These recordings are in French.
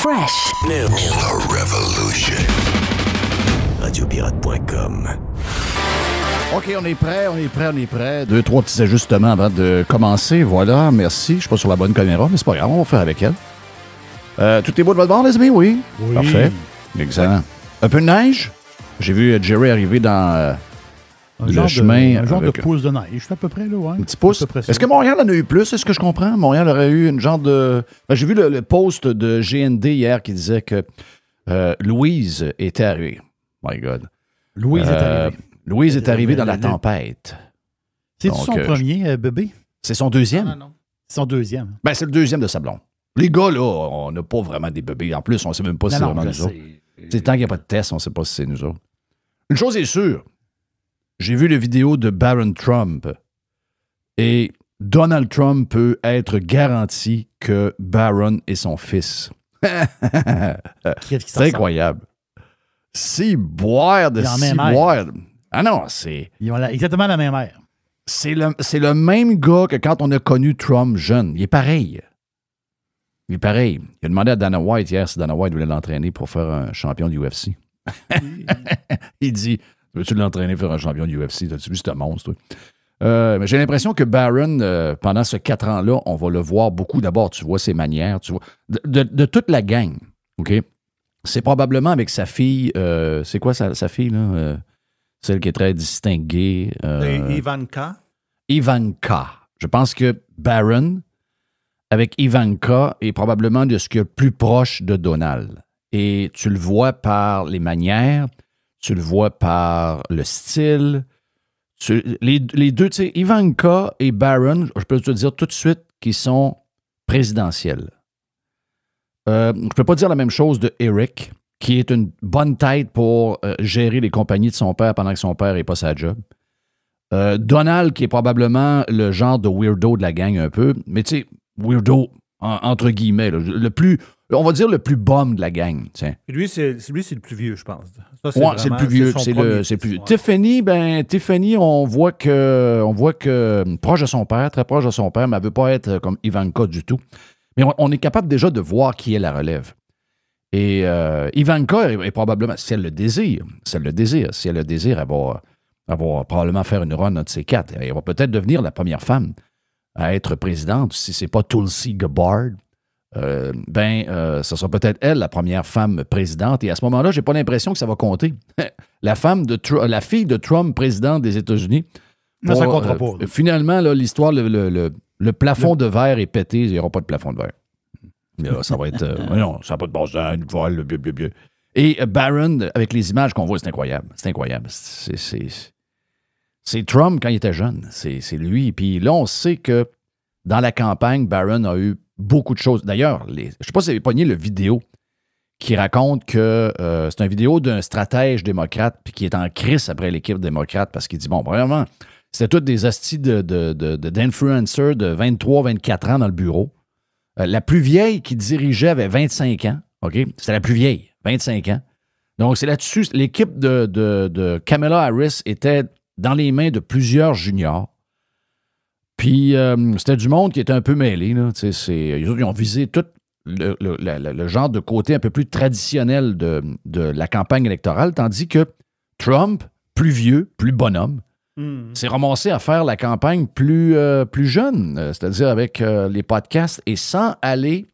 Fresh. New Revolution. Radiopirate.com. OK, on est prêt. 2-3 petits ajustements avant de commencer. Voilà, merci. Je ne suis pas sur la bonne caméra, mais c'est pas grave, on va faire avec elle. Tout est beau de votre bord, les amis? Oui. Parfait. Excellent. Un peu de neige? J'ai vu Jerry arriver dans le chemin. Un genre de pouce de neige, à peu près, là, ouais. Un petit pouce. Est-ce que Montréal en a eu plus? Est-ce que je comprends? Montréal aurait eu une genre de... j'ai vu le post de GND hier qui disait que Louise était arrivée. My God. Louise est arrivée. Louise est arrivée dans la tempête. C'est son premier bébé? C'est son deuxième? Non. C'est son deuxième. Ben, c'est le deuxième de sa blonde. Les gars, là, on n'a pas vraiment des bébés. En plus, on ne sait même pas si c'est vraiment nous autres. C'est tant qu'il n'y a pas de test, on ne sait pas si c'est nous autres. Une chose est sûre. J'ai vu la vidéo de Barron Trump et Donald Trump peut être garanti que Barron est son fils. C'est incroyable. Si boire de si boire. Ah non, c'est... Ils ont exactement la même ère. C'est le même gars que quand on a connu Trump jeune. Il est pareil. Il a demandé à Dana White hier si Dana White voulait l'entraîner pour faire un champion du UFC. Il dit, veux-tu l'entraîner pour faire un champion du UFC? T'as-tu vu ce monstre, toi? Mais j'ai l'impression que Barron, pendant ces 4 ans-là, on va le voir beaucoup. D'abord, tu vois ses manières, tu vois. De toute la gang, OK? C'est probablement avec sa fille. C'est quoi sa fille, là? Celle qui est très distinguée. Ivanka. Ivanka. Je pense que Barron, avec Ivanka, est probablement de ce qu'il y a de plus proche de Donald. Et tu le vois par les manières, tu le vois par le style. Les deux, tu sais, Ivanka et Barron, je peux te dire tout de suite qu'ils sont présidentiels. Je ne peux pas dire la même chose de Eric, qui est une bonne tête pour gérer les compagnies de son père pendant que son père n'est pas sa job. Donald, qui est probablement le genre de weirdo de la gang un peu, mais tu sais, weirdo, entre guillemets, là, on va dire le plus bum de la gang. Tiens. Et lui, c'est le plus vieux, je pense. Ça, c'est le plus vieux. C'est le plus vieux. Tiffany, on voit que proche de son père, très proche de son père, mais elle ne veut pas être comme Ivanka du tout. Mais on est capable déjà de voir qui est la relève. Et Ivanka est probablement, si elle le désire, elle va probablement faire une run de ces 4. Elle va peut-être devenir la première femme à être présidente. Si ce n'est pas Tulsi Gabbard, ce sera peut-être elle, la première femme présidente. Et à ce moment-là, je n'ai pas l'impression que ça va compter. La fille de Trump, présidente des États-Unis. Non, ça ne comptera pas. Finalement, là, l'histoire, le plafond de verre est pété. Il n'y aura pas de plafond de verre. Là, ça va être... non, ça n'a pas de base une voile, bleu. Et Barron, avec les images qu'on voit, c'est incroyable. C'est incroyable. C'est Trump quand il était jeune. C'est lui. Puis là, on sait que dans la campagne, Barron a eu beaucoup de choses. D'ailleurs, je ne sais pas si vous avez pogné le vidéo qui raconte que c'est une vidéo d'un stratège démocrate puis qui est en crise après l'équipe démocrate parce qu'il dit, bon, vraiment, c'était toutes des hosties d'influencers de 23, 24 ans dans le bureau. La plus vieille qui dirigeait avait 25 ans. OK? C'était la plus vieille, 25 ans. Donc, c'est là-dessus. L'équipe de Kamala Harris était dans les mains de plusieurs juniors. Puis, c'était du monde qui était un peu mêlé. Là. Ils ont visé tout le genre de côté un peu plus traditionnel de la campagne électorale, tandis que Trump, plus vieux, plus bonhomme, s'est ramassé à faire la campagne plus jeune, c'est-à-dire avec les podcasts et sans aller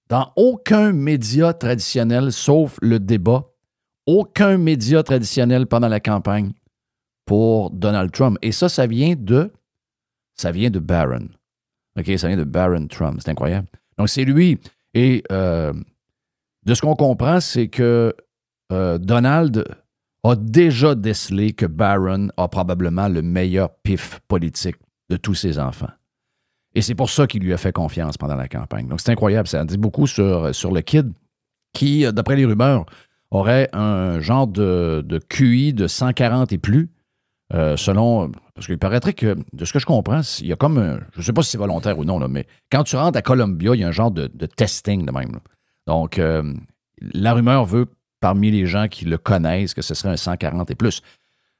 dans aucun média traditionnel, sauf le débat, aucun média traditionnel pendant la campagne pour Donald Trump. Et ça vient de Barron. OK, ça vient de Barron Trump. C'est incroyable. Donc, c'est lui. Et de ce qu'on comprend, c'est que Donald a déjà décelé que Barron a probablement le meilleur pif politique de tous ses enfants. Et c'est pour ça qu'il lui a fait confiance pendant la campagne. Donc, c'est incroyable. Ça en dit beaucoup sur le kid qui, d'après les rumeurs, aurait un genre de QI de 140 et plus, selon... Parce qu'il paraîtrait que, de ce que je comprends, il y a comme... je ne sais pas si c'est volontaire ou non, là, mais quand tu rentres à Columbia, il y a un genre de testing de même. Là. Donc, la rumeur veut, parmi les gens qui le connaissent, que ce serait un 140 et plus.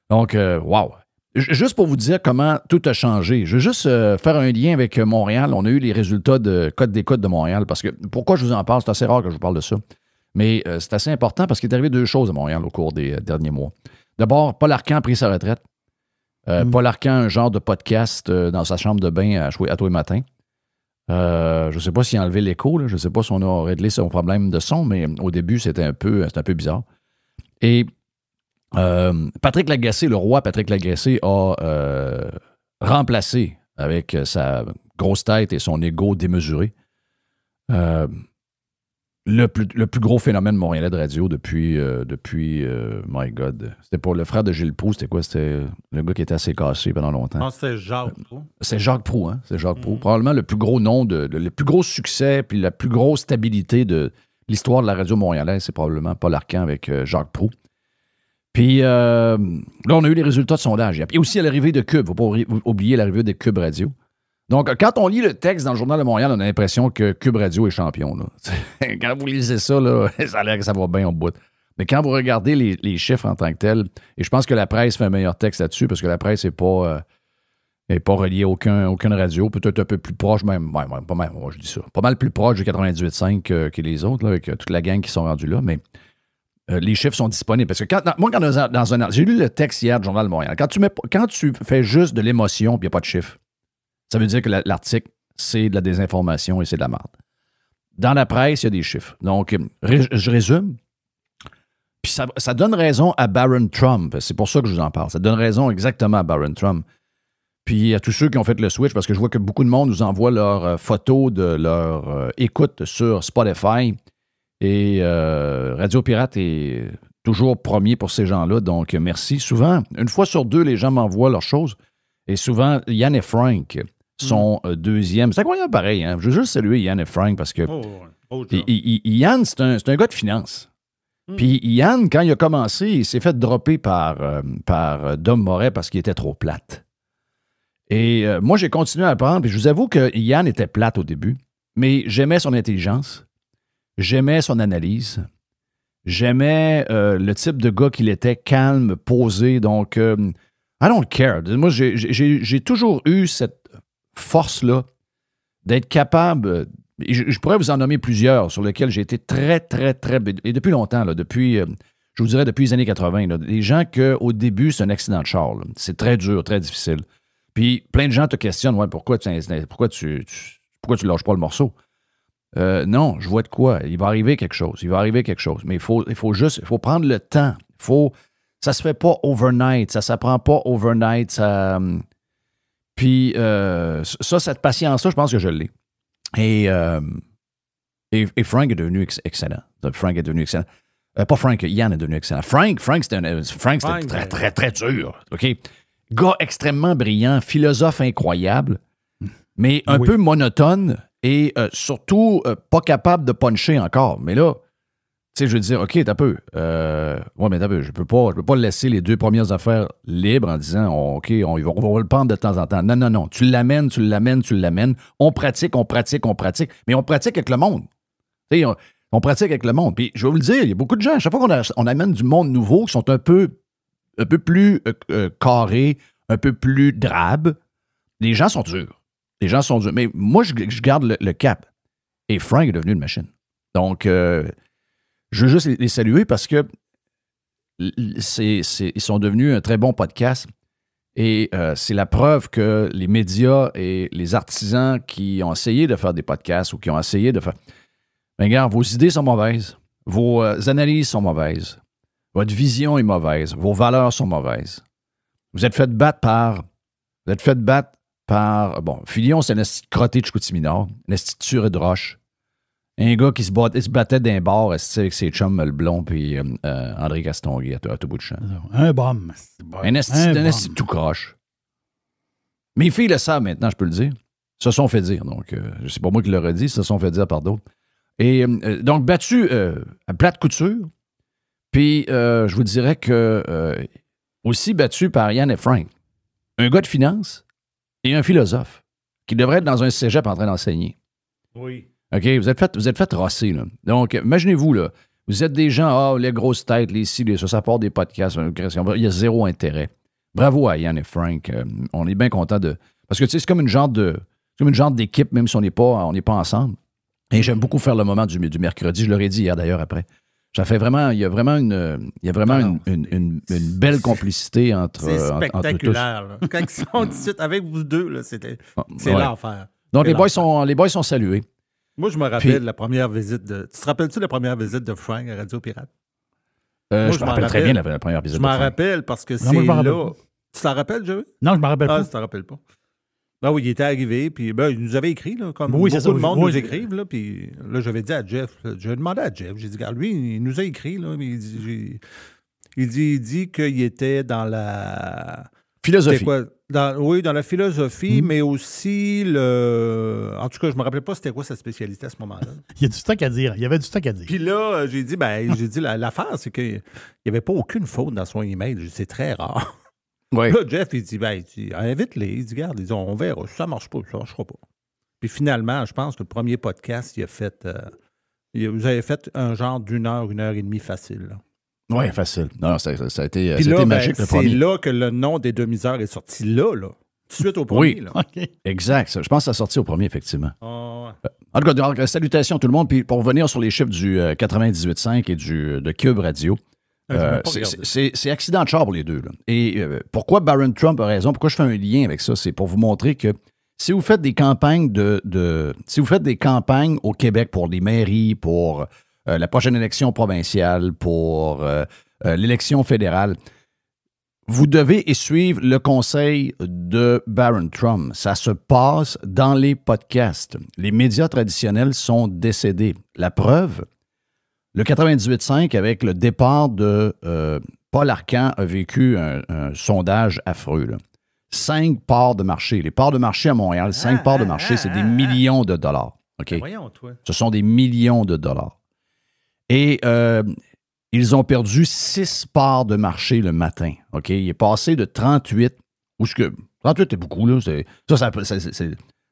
Donc, wow! Juste pour vous dire comment tout a changé, je veux juste faire un lien avec Montréal. On a eu les résultats de Code d'écoute de Montréal. Parce que, pourquoi je vous en parle? C'est assez rare que je vous parle de ça. Mais c'est assez important parce qu'il est arrivé 2 choses à Montréal au cours des derniers mois. D'abord, Paul Arcand a pris sa retraite. Paul Arcand, un genre de podcast dans sa chambre de bain à tous les matins. Je ne sais pas s'il a enlevé l'écho. Là. Je ne sais pas si on a réglé son problème de son, mais au début, c'était un peu bizarre. Et Patrick Lagacé, le roi Patrick Lagacé, a remplacé avec sa grosse tête et son ego démesuré le plus gros phénomène montréalais de radio depuis my God. C'était pas le frère de Gilles Proulx, c'était quoi? C'était le gars qui était assez cassé pendant longtemps. Non, c'était Jacques Proulx. C'est Jacques Proulx, hein? C'est Jacques Proulx. Probablement le plus gros nom, le plus gros succès puis la plus grosse stabilité de l'histoire de la radio montréalaise, c'est probablement Paul Arcand avec Jacques Proulx. Puis là, on a eu les résultats de sondage. Et aussi à l'arrivée de Cube. Il ne faut pas oublier l'arrivée de Cube Radio. Donc, quand on lit le texte dans le Journal de Montréal, on a l'impression que Cube Radio est champion. Là. Quand vous lisez ça, là, ça a l'air que ça va bien au bout. Mais quand vous regardez les chiffres en tant que tels, et je pense que la presse fait un meilleur texte là-dessus, parce que la presse n'est pas reliée à aucune radio, peut-être un peu plus proche, même, pas mal, moi je dis ça, pas mal plus proche du 98.5 que les autres, là, avec toute la gang qui sont rendus là, mais les chiffres sont disponibles. Parce que j'ai lu le texte hier du Journal de Montréal. Quand tu fais juste de l'émotion et il n'y a pas de chiffres, ça veut dire que l'article, c'est de la désinformation et c'est de la merde. Dans la presse, il y a des chiffres. Donc, je résume. Puis ça donne raison à Barron Trump. C'est pour ça que je vous en parle. Ça donne raison exactement à Barron Trump. Puis à tous ceux qui ont fait le switch, parce que je vois que beaucoup de monde nous envoie leurs photos de leur écoute sur Spotify. Et Radio Pirate est toujours premier pour ces gens-là, donc merci. Souvent, une fois sur 2, les gens m'envoient leurs choses. Et souvent, Yann et Frank sont deuxième. C'est incroyable pareil. Hein? Je veux juste saluer Yann et Frank parce que Yann, c'est un gars de finance. Puis Yann, quand il a commencé, il s'est fait dropper par Dom Moret parce qu'il était trop plate. Et moi, j'ai continué à apprendre. Puis je vous avoue que Yann était plate au début, mais j'aimais son intelligence. J'aimais son analyse. J'aimais le type de gars qu'il était, calme, posé. Donc, I don't care. Moi, j'ai toujours eu cette force-là d'être capable. Je pourrais vous en nommer plusieurs sur lesquels j'ai été très, très, très. Et depuis longtemps, là, je vous dirais depuis les années 80, là, des gens qu'au début, c'est un accident de char. Là. C'est très dur, très difficile. Puis plein de gens te questionnent pourquoi tu lâches pas le morceau? Non, je vois de quoi. Il va arriver quelque chose. Mais il faut prendre le temps. Ça se fait pas overnight. Ça s'apprend pas overnight. Puis cette patience-là, je pense que je l'ai. Et Frank est devenu excellent. Pas Frank, Yann est devenu excellent. Frank, c'était très, très, très dur. OK? Gars extrêmement brillant, philosophe incroyable, mais un peu monotone. Et surtout, pas capable de puncher encore. Mais là, tu sais, je veux dire, OK, t'as peu. Mais t'as peu. Je peux pas laisser les 2 premières affaires libres en disant, OK, on va le prendre de temps en temps. Non. Tu l'amènes. On pratique. Mais on pratique avec le monde. Tu sais, on pratique avec le monde. Puis, je vais vous le dire, il y a beaucoup de gens, à chaque fois qu'on amène du monde nouveau qui sont un peu plus carrés, un peu plus drabes, les gens sont durs. Mais moi, je garde le cap. Et Frank est devenu une machine. Donc, je veux juste les saluer parce que ils sont devenus un très bon podcast. Et c'est la preuve que les médias et les artisans qui ont essayé de faire des podcasts ou qui ont essayé de faire... Mais regarde, vos idées sont mauvaises. Vos analyses sont mauvaises. Votre vision est mauvaise. Vos valeurs sont mauvaises. Vous êtes fait battre par... Bon, Filion, c'est un esti de crotté de Chicoutimi-Nord, un esti de turé de roche. Un gars qui se battait d'un bar avec ses chums Melblon puis André Castonguay à tout bout de champ. Un bum. Un esti de tout croche. Mes filles le savent maintenant, je peux le dire. Se sont fait dire. Donc, c'est pas moi qui l'aurais dit, se sont fait dire par d'autres. Et donc, battu à plate couture. Puis, je vous dirais que aussi battu par Yann et Frank. Un gars de finance et un philosophe qui devrait être dans un cégep en train d'enseigner. Oui. OK, vous êtes fait rosser, là. Donc, imaginez-vous, là, vous êtes des gens, les grosses têtes, les ci, les ça part des podcasts, il y a zéro intérêt. Bravo à Yann et Frank. On est bien content de... Parce que, tu sais, c'est comme une genre d'équipe, même si on n'est pas ensemble. Et j'aime beaucoup faire le moment du mercredi. Je l'aurais dit hier, d'ailleurs, après. Ça fait vraiment... Il y a vraiment une belle complicité entre... C'est spectaculaire. Entre quand ils sont ici avec vous deux, là, c'est l'enfer. Donc, les boys sont salués. Moi, je me rappelle la première visite de... Tu te rappelles-tu la première visite de Frank à Radio Pirate? Moi, je me rappelle très bien la première visite. Je m'en rappelle parce que c'est là... Tu t'en rappelles, Joey? Non, je me rappelle pas. Ah, tu t'en rappelles pas. Ben oui, il était arrivé, puis il nous avait écrit, là, comme beaucoup de monde nous écrivent, là, puis là, j'avais dit à Jeff, j'ai demandé à Jeff, j'ai dit, regarde, lui, il nous a écrit, là, mais il dit qu'il était dans la... Philosophie. Quoi? Dans la philosophie, mais aussi en tout cas, je me rappelais pas c'était quoi sa spécialité à ce moment-là. Il y a du stock à dire. Il y avait du stock à dire. Puis là, j'ai dit, l'affaire, c'est qu'il n'y avait pas aucune faute dans son email. C'est très rare. Ouais. Là, Jeff, il dit, invite-les. Il dit, regarde, on verra. Si ça ne marche pas, ça ne marchera pas. Puis finalement, je pense que le premier podcast, il a fait... vous avez fait un genre d'1 heure, 1 heure et demie facile, là. Oui, facile. Non, ça a été magique, le c'est premier. C'est là que le nom des demi-heures est sorti. Là. Tout de suite au premier. Oui, là. Okay. Exact. Je pense que ça a sorti au premier, effectivement. Oh. En tout cas, donc, salutations à tout le monde. Puis pour revenir sur les chiffres du 98.5 et de Cube Radio, c'est accident de char pour les deux. Là. Et pourquoi Barron Trump a raison, pourquoi je fais un lien avec ça, c'est pour vous montrer que si vous faites des campagnes si vous faites des campagnes au Québec pour les mairies, pour la prochaine élection provinciale, pour l'élection fédérale, vous devez suivre le conseil de Barron Trump. Ça se passe dans les podcasts. Les médias traditionnels sont décédés. La preuve, le 98.5, avec le départ de Paul Arcand, a vécu un sondage affreux. Là. 5 parts de marché. Les parts de marché à Montréal, 5 parts de marché, c'est des millions de dollars. Okay? Voyons, toi. Ce sont des millions de dollars. Et ils ont perdu 6 parts de marché le matin. OK? Il est passé de 38, 38 est beaucoup, là. C'est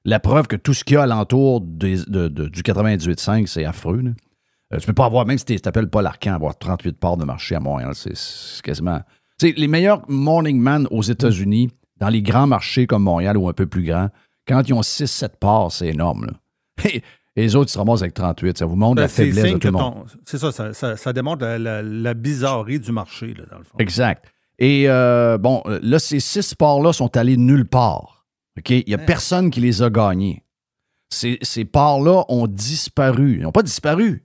la preuve que tout ce qu'il y a alentour du 98.5, c'est affreux. Là. Tu ne peux pas avoir, même si tu t'appelles Paul Arcand, avoir 38 parts de marché à Montréal. C'est quasiment... les meilleurs morning man aux États-Unis, dans les grands marchés comme Montréal ou un peu plus grands, quand ils ont 6-7 parts, c'est énorme. Là. Et les autres, ils se ramassent avec 38. Ça vous montre la faiblesse de tout le monde. C'est ça démontre la bizarrerie du marché, là, dans le fond. Exact. Et là, ces 6 parts-là sont allés nulle part. OK? Il n'y a personne qui les a gagnés. Ces parts-là ont disparu. Ils n'ont pas disparu.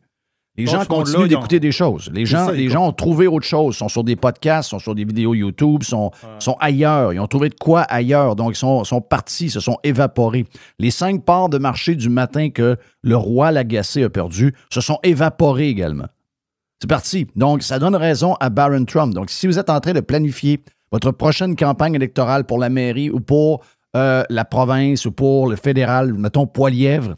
Les gens continuent d'écouter des choses. Les gens ont trouvé autre chose. Ils sont sur des podcasts, sont sur des vidéos YouTube, sont ailleurs. Ils ont trouvé de quoi ailleurs. Donc, ils sont partis, se sont évaporés. Les 5 parts de marché du matin que le roi Lagacé a perdu se sont évaporés également. C'est parti. Donc, ça donne raison à Barron Trump. Donc, si vous êtes en train de planifier votre prochaine campagne électorale pour la mairie ou pour la province ou pour le fédéral, mettons Poilièvre,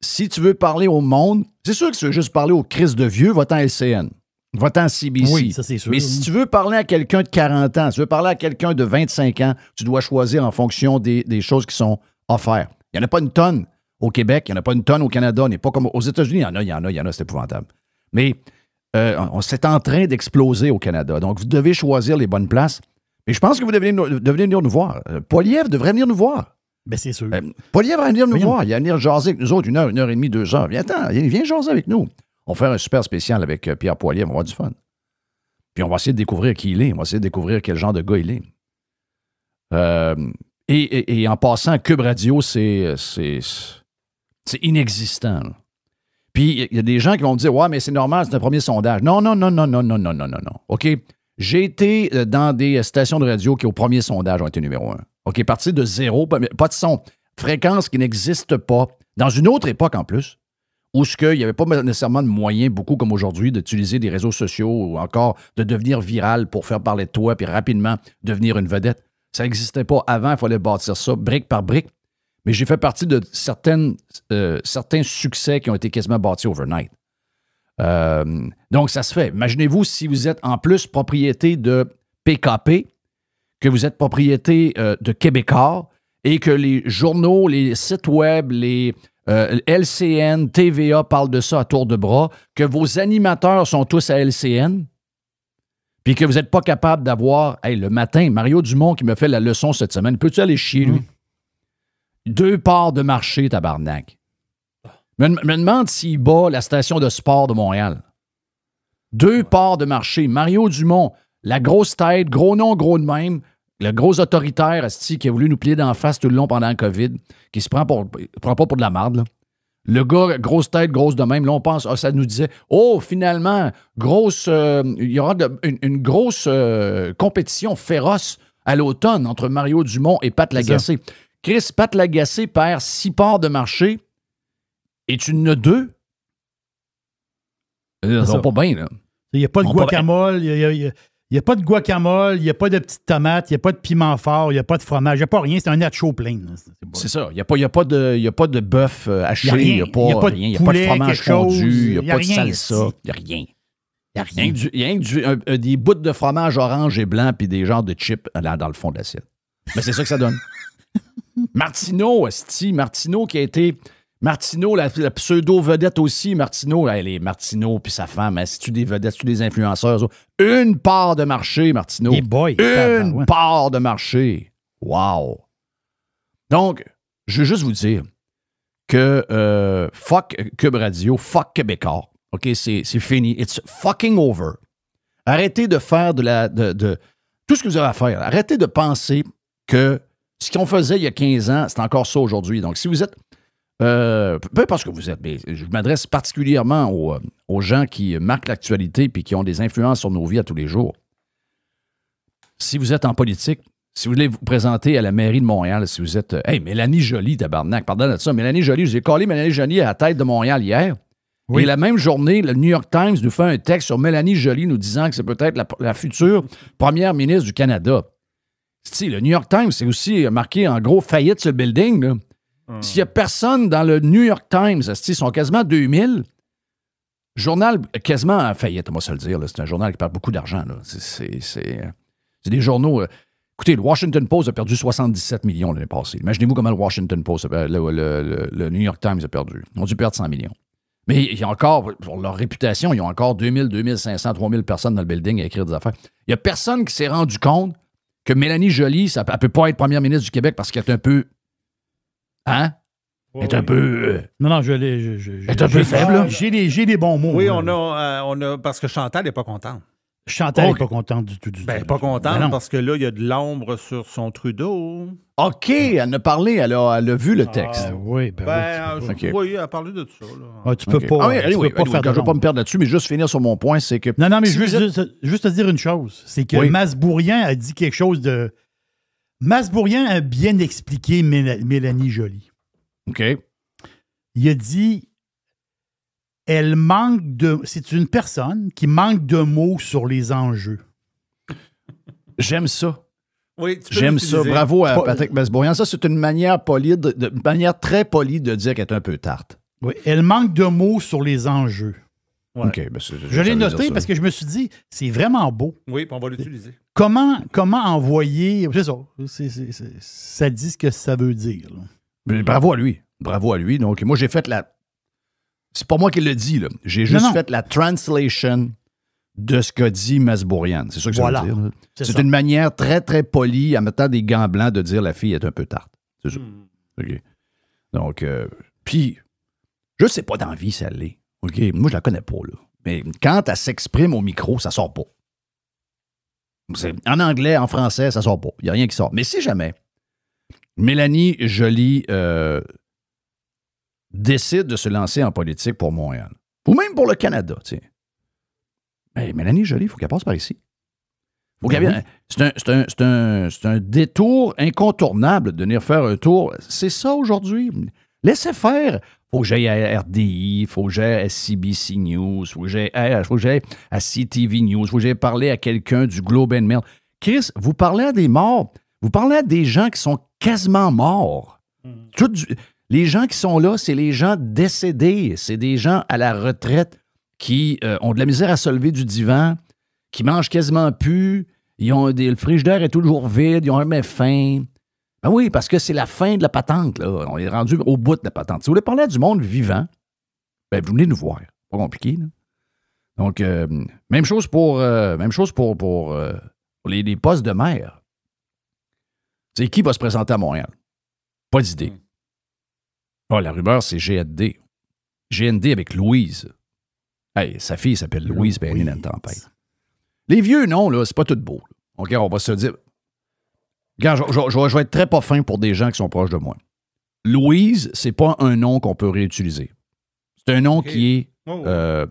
si tu veux parler au monde, c'est sûr que si tu veux juste parler aux crises de vieux, va-t'en LCN, va-t'en CBC. Oui, ça c'est sûr. Mais si tu veux parler à quelqu'un de 40 ans, si tu veux parler à quelqu'un de 25 ans, tu dois choisir en fonction des choses qui sont offertes. Il n'y en a pas une tonne au Québec, il n'y en a pas une tonne au Canada, on n'est pas comme aux États-Unis, il y en a, c'est épouvantable. Mais c'est en train d'exploser au Canada. Donc, vous devez choisir les bonnes places. Mais je pense que vous devez venir nous voir. Poilievre devrait venir nous voir. Ben, c'est sûr. Poilievre va venir nous voir. Il va venir jaser avec nous autres 1 heure, 1 heure et demie, 2 heures. Viens jaser avec nous. On va faire un super spécial avec Pierre Poilievre. On va avoir du fun. Puis on va essayer de découvrir qui il est. On va essayer de découvrir quel genre de gars il est. Et en passant, Cube Radio, c'est inexistant. Là. Puis il y a des gens qui vont me dire « Ouais, mais c'est normal, c'est un premier sondage. » Non. OK? J'ai été dans des stations de radio qui, au premier sondage, ont été numéro 1. OK? Parti de 0, pas de son. Fréquence qui n'existe pas. Dans une autre époque, en plus, où il n'y avait pas nécessairement de moyens, beaucoup comme aujourd'hui, d'utiliser des réseaux sociaux ou encore de devenir viral pour faire parler de toi puis rapidement devenir une vedette. Ça n'existait pas avant, il fallait bâtir ça brique par brique. Mais j'ai fait partie de certains succès qui ont été quasiment bâtis overnight. Donc, ça se fait. Imaginez-vous si vous êtes en plus propriété de PKP, que vous êtes propriété de Québécois et que les journaux, les sites web, les LCN, TVA parlent de ça à tour de bras, que vos animateurs sont tous à LCN, puis puis que vous n'êtes pas capable d'avoir... Hey, le matin, Mario Dumont qui me fait la leçon cette semaine, peux-tu aller chier, lui? 2 parts de marché, tabarnak. Me demande s'il bat la station de sport de Montréal. 2 parts de marché. Mario Dumont, la grosse tête, gros nom, gros de même, le gros autoritaire asti, qui a voulu nous plier d'en face tout le long pendant le COVID, qui se prend pas pour de la marde, là. Le gars, grosse tête, grosse de même, là, on pense, ça nous disait, finalement, il y aura une grosse compétition féroce à l'automne entre Mario Dumont et Pat Lagacé. Chris, Pat Lagacé perd 6 parts de marché et tu en as 2. Ça va pas bien, là. Il n'y a pas de guacamole, il n'y a pas de guacamole, il n'y a pas de petites tomates, il n'y a pas de piment fort, il n'y a pas de fromage, il n'y a pas rien, c'est un nacho plein. C'est ça. Il n'y a pas de bœuf haché, il n'y a pas rien, il n'y a pas de fromage fondu, il n'y a pas de salsa, il n'y a rien. Il y a rien que des bouts de fromage orange et blanc puis des genres de chips dans le fond de l'assiette. Mais c'est ça que ça donne. Martineau qui a été... Martineau, la pseudo-vedette aussi. Martineau puis sa femme, c'est-tu des vedettes, c'est-tu des influenceurs? Une part de marché, Martineau. Une part de marché. Wow! Donc, je veux juste vous dire que fuck Cube Radio, fuck Québécois. OK, c'est fini. It's fucking over. Arrêtez de faire de tout ce que vous avez à faire. Arrêtez de penser que ce qu'on faisait il y a 15 ans, c'est encore ça aujourd'hui. Donc, si vous êtes... peu importe ce que vous êtes, mais je m'adresse particulièrement aux gens qui marquent l'actualité et qui ont des influences sur nos vies à tous les jours. Si vous êtes en politique, si vous voulez vous présenter à la mairie de Montréal, si vous êtes... Hey, Mélanie Joly, tabarnak, pardon de ça. Mélanie Joly, j'ai collé Mélanie Joly à la tête de Montréal hier. Oui. Et la même journée, le New York Times nous fait un texte sur Mélanie Joly nous disant que c'est peut-être la future première ministre du Canada. Le New York Times, c'est aussi marqué en gros faillite sur le building, là. S'il n'y a personne dans le New York Times, ils sont quasiment 2000. Journal quasiment en faillite, on va se le dire. Là. C'est un journal qui perd beaucoup d'argent. Là. C'est des journaux. Écoutez, le Washington Post a perdu 77 millions l'année passée. Imaginez-vous comment le Washington Post, le New York Times a perdu. Ils ont dû perdre 100 millions. Mais il y a encore, pour leur réputation, ils ont encore 2000, 2500, 3000 personnes dans le building à écrire des affaires. Il n'y a personne qui s'est rendu compte que Mélanie Joly, elle ne peut pas être première ministre du Québec parce qu'elle est un peu... Hein? Elle est un peu... Non, elle est un peu faible, là. J'ai des bons mots. Oui, on a parce que Chantal n'est pas contente. Chantal n'est pas contente du tout. Ben, pas contente parce que là, il y a de l'ombre sur son Trudeau. OK, elle a parlé, elle a vu le texte. Oui, oui, elle a parlé de ça. Là. Tu peux pas, faire je ne vais pas me perdre là-dessus, mais juste finir sur mon point, c'est que... Non, mais juste te dire une chose, c'est que Masbourian a dit quelque chose de... Masbourian a bien expliqué Mélanie Joly. OK. Il a dit, c'est une personne qui manque de mots sur les enjeux. J'aime ça. Oui, j'aime ça. Bravo à Patrick Masbourian. Ça, c'est une manière très polie de dire qu'elle est un peu tarte. Oui, elle manque de mots sur les enjeux. Ouais. OK. Je l'ai noté parce que je me suis dit, c'est vraiment beau. Oui, puis on va l'utiliser. Comment envoyer... C'est ça. Ça dit ce que ça veut dire. Bravo à lui. Bravo à lui. Donc, moi, j'ai fait c'est pas moi qui le dis, là. J'ai juste fait la translation de ce qu'a dit Masbourian. C'est ça que ça veut dire. C'est une manière très, très polie, en mettant des gants blancs, de dire la fille est un peu tarte. C'est ça. OK. Donc, puis, je sais pas dans la vie si elle l'est. OK? Moi, je la connais pas, là. Mais quand elle s'exprime au micro, ça sort pas. En anglais, en français, ça sort pas. Il n'y a rien qui sort. Mais si jamais Mélanie Joly décide de se lancer en politique pour Montréal, ou même pour le Canada, tu sais, ben, Mélanie Joly, il faut qu'elle passe par ici. C'est un détour incontournable de venir faire un tour. C'est ça aujourd'hui. Laissez faire. Il faut que j'aille à RDI, il faut que j'aille à CBC News, il faut que j'aille à CTV News, il faut que j'aille parler à quelqu'un du Globe and Mail. Chris, vous parlez à des morts, vous parlez à des gens qui sont quasiment morts. Les gens qui sont là, c'est les gens décédés, c'est des gens à la retraite qui ont de la misère à se lever du divan, qui mangent quasiment plus, le frigidaire est toujours vide, ils ont jamais faim. Ben oui, parce que c'est la fin de la patente, là. On est rendu au bout de la patente. Si vous voulez parler à du monde vivant, ben vous venez nous voir. Pas compliqué, là. Donc, même chose pour les postes de maire. C'est qui va se présenter à Montréal? Pas d'idée. La rumeur, c'est GND. GND avec Louise. Hey, sa fille s'appelle Louise, puis elle est dans une tempête. Les vieux noms, là, c'est pas tout beau. OK, on va se dire... Regarde, je vais être très pas fin pour des gens qui sont proches de moi. Louise, c'est pas un nom qu'on peut réutiliser. C'est un nom qui est... je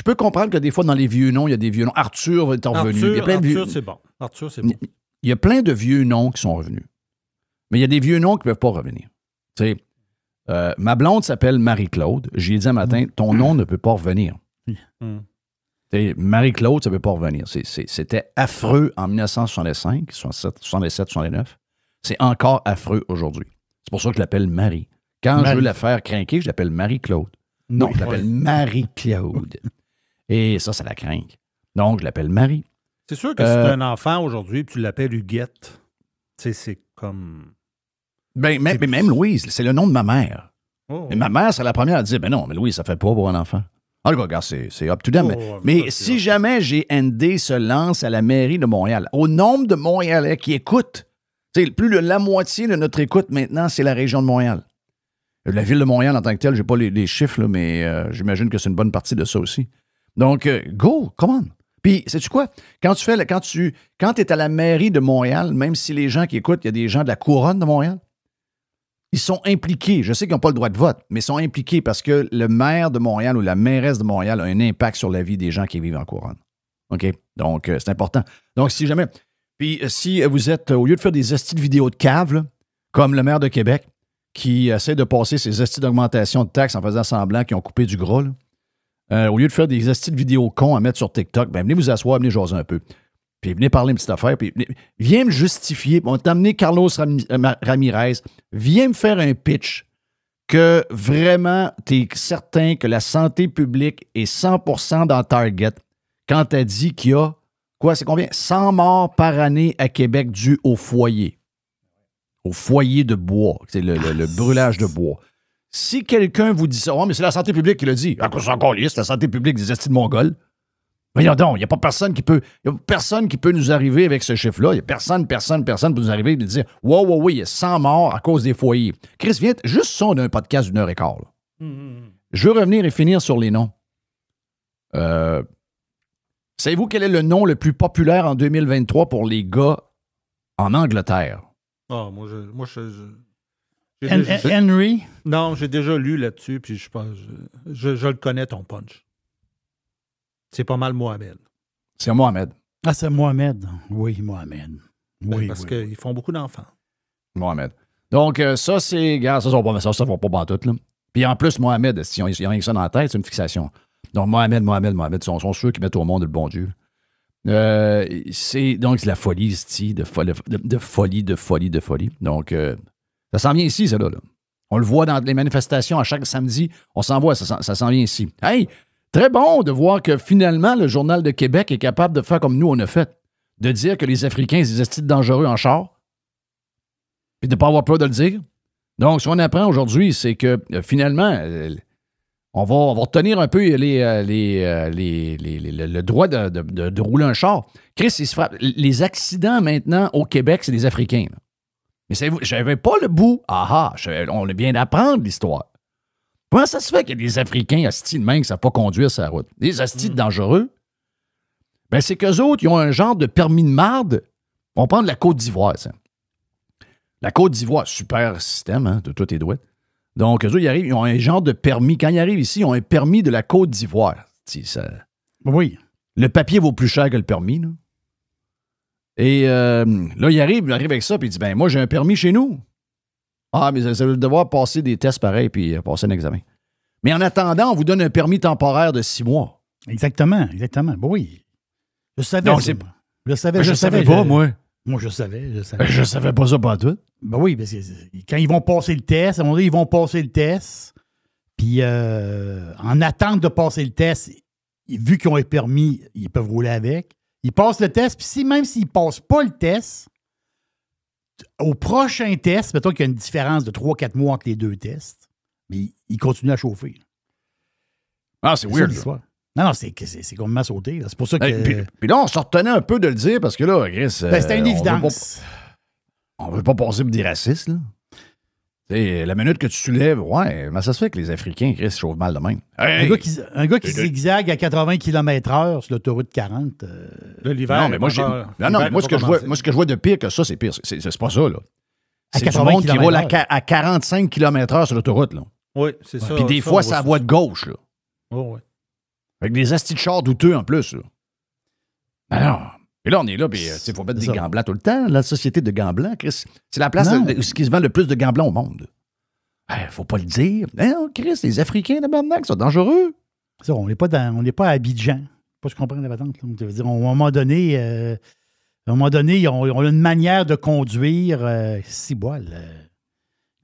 peux comprendre que des fois, dans les vieux noms, il y a des vieux noms. Arthur est revenu. Arthur, c'est bon. Arthur, c'est bon. Il y a plein de vieux noms qui sont revenus. Mais il y a des vieux noms qui ne peuvent pas revenir. Ma blonde s'appelle Marie-Claude. J'ai dit un matin, ton nom ne peut pas revenir. Marie-Claude, ça ne peut pas revenir. C'était affreux en 1965, 67, 69. C'est encore affreux aujourd'hui. C'est pour ça que je l'appelle Marie. Quand je veux la faire craquer, je l'appelle Marie-Claude. Non, je l'appelle Marie-Claude. Et ça la craint. Donc, je l'appelle Marie. C'est sûr que si tu as un enfant aujourd'hui et tu l'appelles Huguette, c'est comme... Mais même Louise, c'est le nom de ma mère. Et ma mère, c'est la première à dire, non, mais Louise, ça fait pas pour un enfant. Regarde, c'est up to them. Mais si jamais GND se lance à la mairie de Montréal, au nombre de Montréalais qui écoutent, plus de la moitié de notre écoute maintenant, c'est la région de Montréal. La ville de Montréal en tant que telle, j'ai pas les chiffres, là, mais j'imagine que c'est une bonne partie de ça aussi. Donc, go, come on. Puis, sais-tu quoi? Quand tu es à la mairie de Montréal, même si les gens qui écoutent, il y a des gens de la couronne de Montréal, ils sont impliqués. Je sais qu'ils n'ont pas le droit de vote, mais ils sont impliqués parce que le maire de Montréal ou la mairesse de Montréal a un impact sur la vie des gens qui vivent en couronne. OK? Donc, c'est important. Donc, si jamais... Puis, si vous êtes... Au lieu de faire des estis de vidéos de cave, là, comme le maire de Québec, qui essaie de passer ses estis d'augmentation de taxes en faisant semblant qu'ils ont coupé du gras, au lieu de faire des estis de vidéos cons à mettre sur TikTok, venez vous asseoir, venez jaser un peu. Puis venez parler une petite affaire, puis viens me justifier. On t'a amené Carlos Ramirez. Viens me faire un pitch que vraiment, tu es certain que la santé publique est 100% dans Target quand tu as dit qu'il y a, c'est combien? 100 morts par année à Québec dues au foyer. Au foyer de bois. C'est le brûlage de bois. Si quelqu'un vous dit ça, mais c'est la santé publique qui le dit. À cause encore c'est la santé publique des estis de Mongols. Voyons donc, il n'y a pas personne qui peut. Il y a personne qui peut nous arriver avec ce chiffre-là. Il n'y a personne peut nous arriver et nous dire wow, il y a 100 morts à cause des foyers. Chris, viens, juste ça, on a un podcast d'une heure et quart. Je veux revenir et finir sur les noms. Savez-vous quel est le nom le plus populaire en 2023 pour les gars en Angleterre? Moi, Henry? Non, j'ai déjà lu là-dessus, puis je le connais, ton punch. C'est pas mal Mohamed. C'est Mohamed. Ah, c'est Mohamed. Oui, Mohamed. Oui, parce qu'ils font beaucoup d'enfants. Mohamed. Donc, ça, c'est... Regarde, ça ne va pas bantout, là. Puis en plus, Mohamed, s'ils ont rien que ça dans la tête, c'est une fixation. Donc, Mohamed, sont ceux qui mettent au monde le bon Dieu. C'est la folie, de folie. Donc, ça s'en vient ici, ça, là. On le voit dans les manifestations à chaque samedi. On s'en voit, ça s'en vient ici. Hey! Très bon de voir que finalement, le Journal de Québec est capable de faire comme nous, on a fait. De dire que les Africains, c'est des estis dangereux en char. Puis de ne pas avoir peur de le dire. Donc, ce qu'on apprend aujourd'hui, c'est que finalement, on va retenir un peu le droit de rouler un char. Chris, il se frappe. Les accidents maintenant au Québec, c'est des Africains. Là. Mais je n'avais pas le bout. On vient d'apprendre l'histoire. Comment ça se fait qu'il y a des Africains astis de main qui ne savent pas conduire sur la route? Des astis dangereux? C'est qu'eux autres, ils ont un genre de permis de marde. On prend de la Côte d'Ivoire, ça. La Côte d'Ivoire, super système, de tous tes doigts. Donc, eux autres, ils ont un genre de permis. Quand ils arrivent ici, ils ont un permis de la Côte d'Ivoire. Oui. Le papier vaut plus cher que le permis, là. Et là, il arrive avec ça, puis il dit, moi, j'ai un permis chez nous. Ah, mais ça veut devoir passer des tests pareils puis passer un examen. Mais en attendant, on vous donne un permis temporaire de 6 mois. Exactement. Oui. Je savais. Non, je savais pas, moi. Moi, je savais. Je savais pas ça pas tout. Oui, parce que quand ils vont passer le test, à un moment donné, ils vont passer le test. Puis, en attente de passer le test, vu qu'ils ont un permis, ils peuvent rouler avec. Ils passent le test, puis même s'ils ne passent pas le test, au prochain test, mettons qu'il y a une différence de 3-4 mois entre les deux tests, mais ils continuent à chauffer. Ah, c'est weird. Non, c'est complètement sauté. C'est pour ça que... Puis là, on se retenait un peu de le dire parce que là, Chris... c'était une évidence. On veut pas passer pour des racistes, là. T'sais, la minute que tu soulèves, ouais, mais ça se fait que les Africains, Chris, chauffent mal de même. Hey, un gars qui zigzague à 80 km/h sur l'autoroute 40. L'hiver. Non, mais moi, ce que je vois de pire que ça, c'est pire. C'est pas ça, là. C'est du monde qui roule à 45 km/h sur l'autoroute, là. Oui, c'est ça. Puis des fois, c'est à voie de gauche, là. Oh, oui. Avec des astis de chars douteux en plus, là. Alors... Et là, on est là, puis il faut mettre des gants blancs tout le temps. La société de gants blancs, Chris, c'est la place où qui se vend le plus de gants blancs au monde. Faut pas le dire. Non, Chris, les Africains, là-bas, sont dangereux. Ça, on n'est pas à Abidjan. Pas je comprends la patente. Ça veut dire, à un moment donné, ils ont une manière de conduire si boile.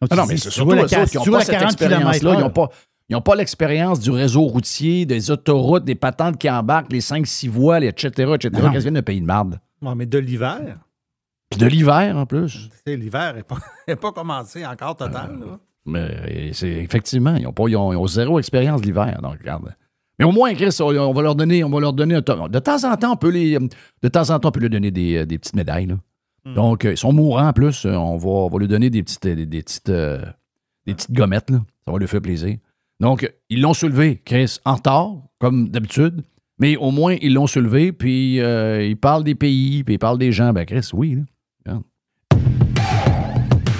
Non, mais c'est surtout eux autres qui n'ont pas cette expérience-là. Ils n'ont pas l'expérience du réseau routier, des autoroutes, des patentes qui embarquent, les 5-6 voiles, etc. Qu'est-ce qu'il y a de pays de marde? Non, mais de l'hiver. Puis de l'hiver, en plus. L'hiver n'est pas commencé encore total. Là. Mais effectivement, ils ont zéro expérience de l'hiver. Donc, regarde. Mais au moins, Chris, on va leur donner de temps en temps, on peut leur donner des petites médailles. Là. Donc, ils sont mourants en plus. On va leur donner des petites gommettes. Là. Ça va leur faire plaisir. Donc, ils l'ont soulevé, Chris, en retard, comme d'habitude, mais au moins, ils l'ont soulevé, puis ils parlent des pays, puis ils parlent des gens. Ben, Chris, oui. Là.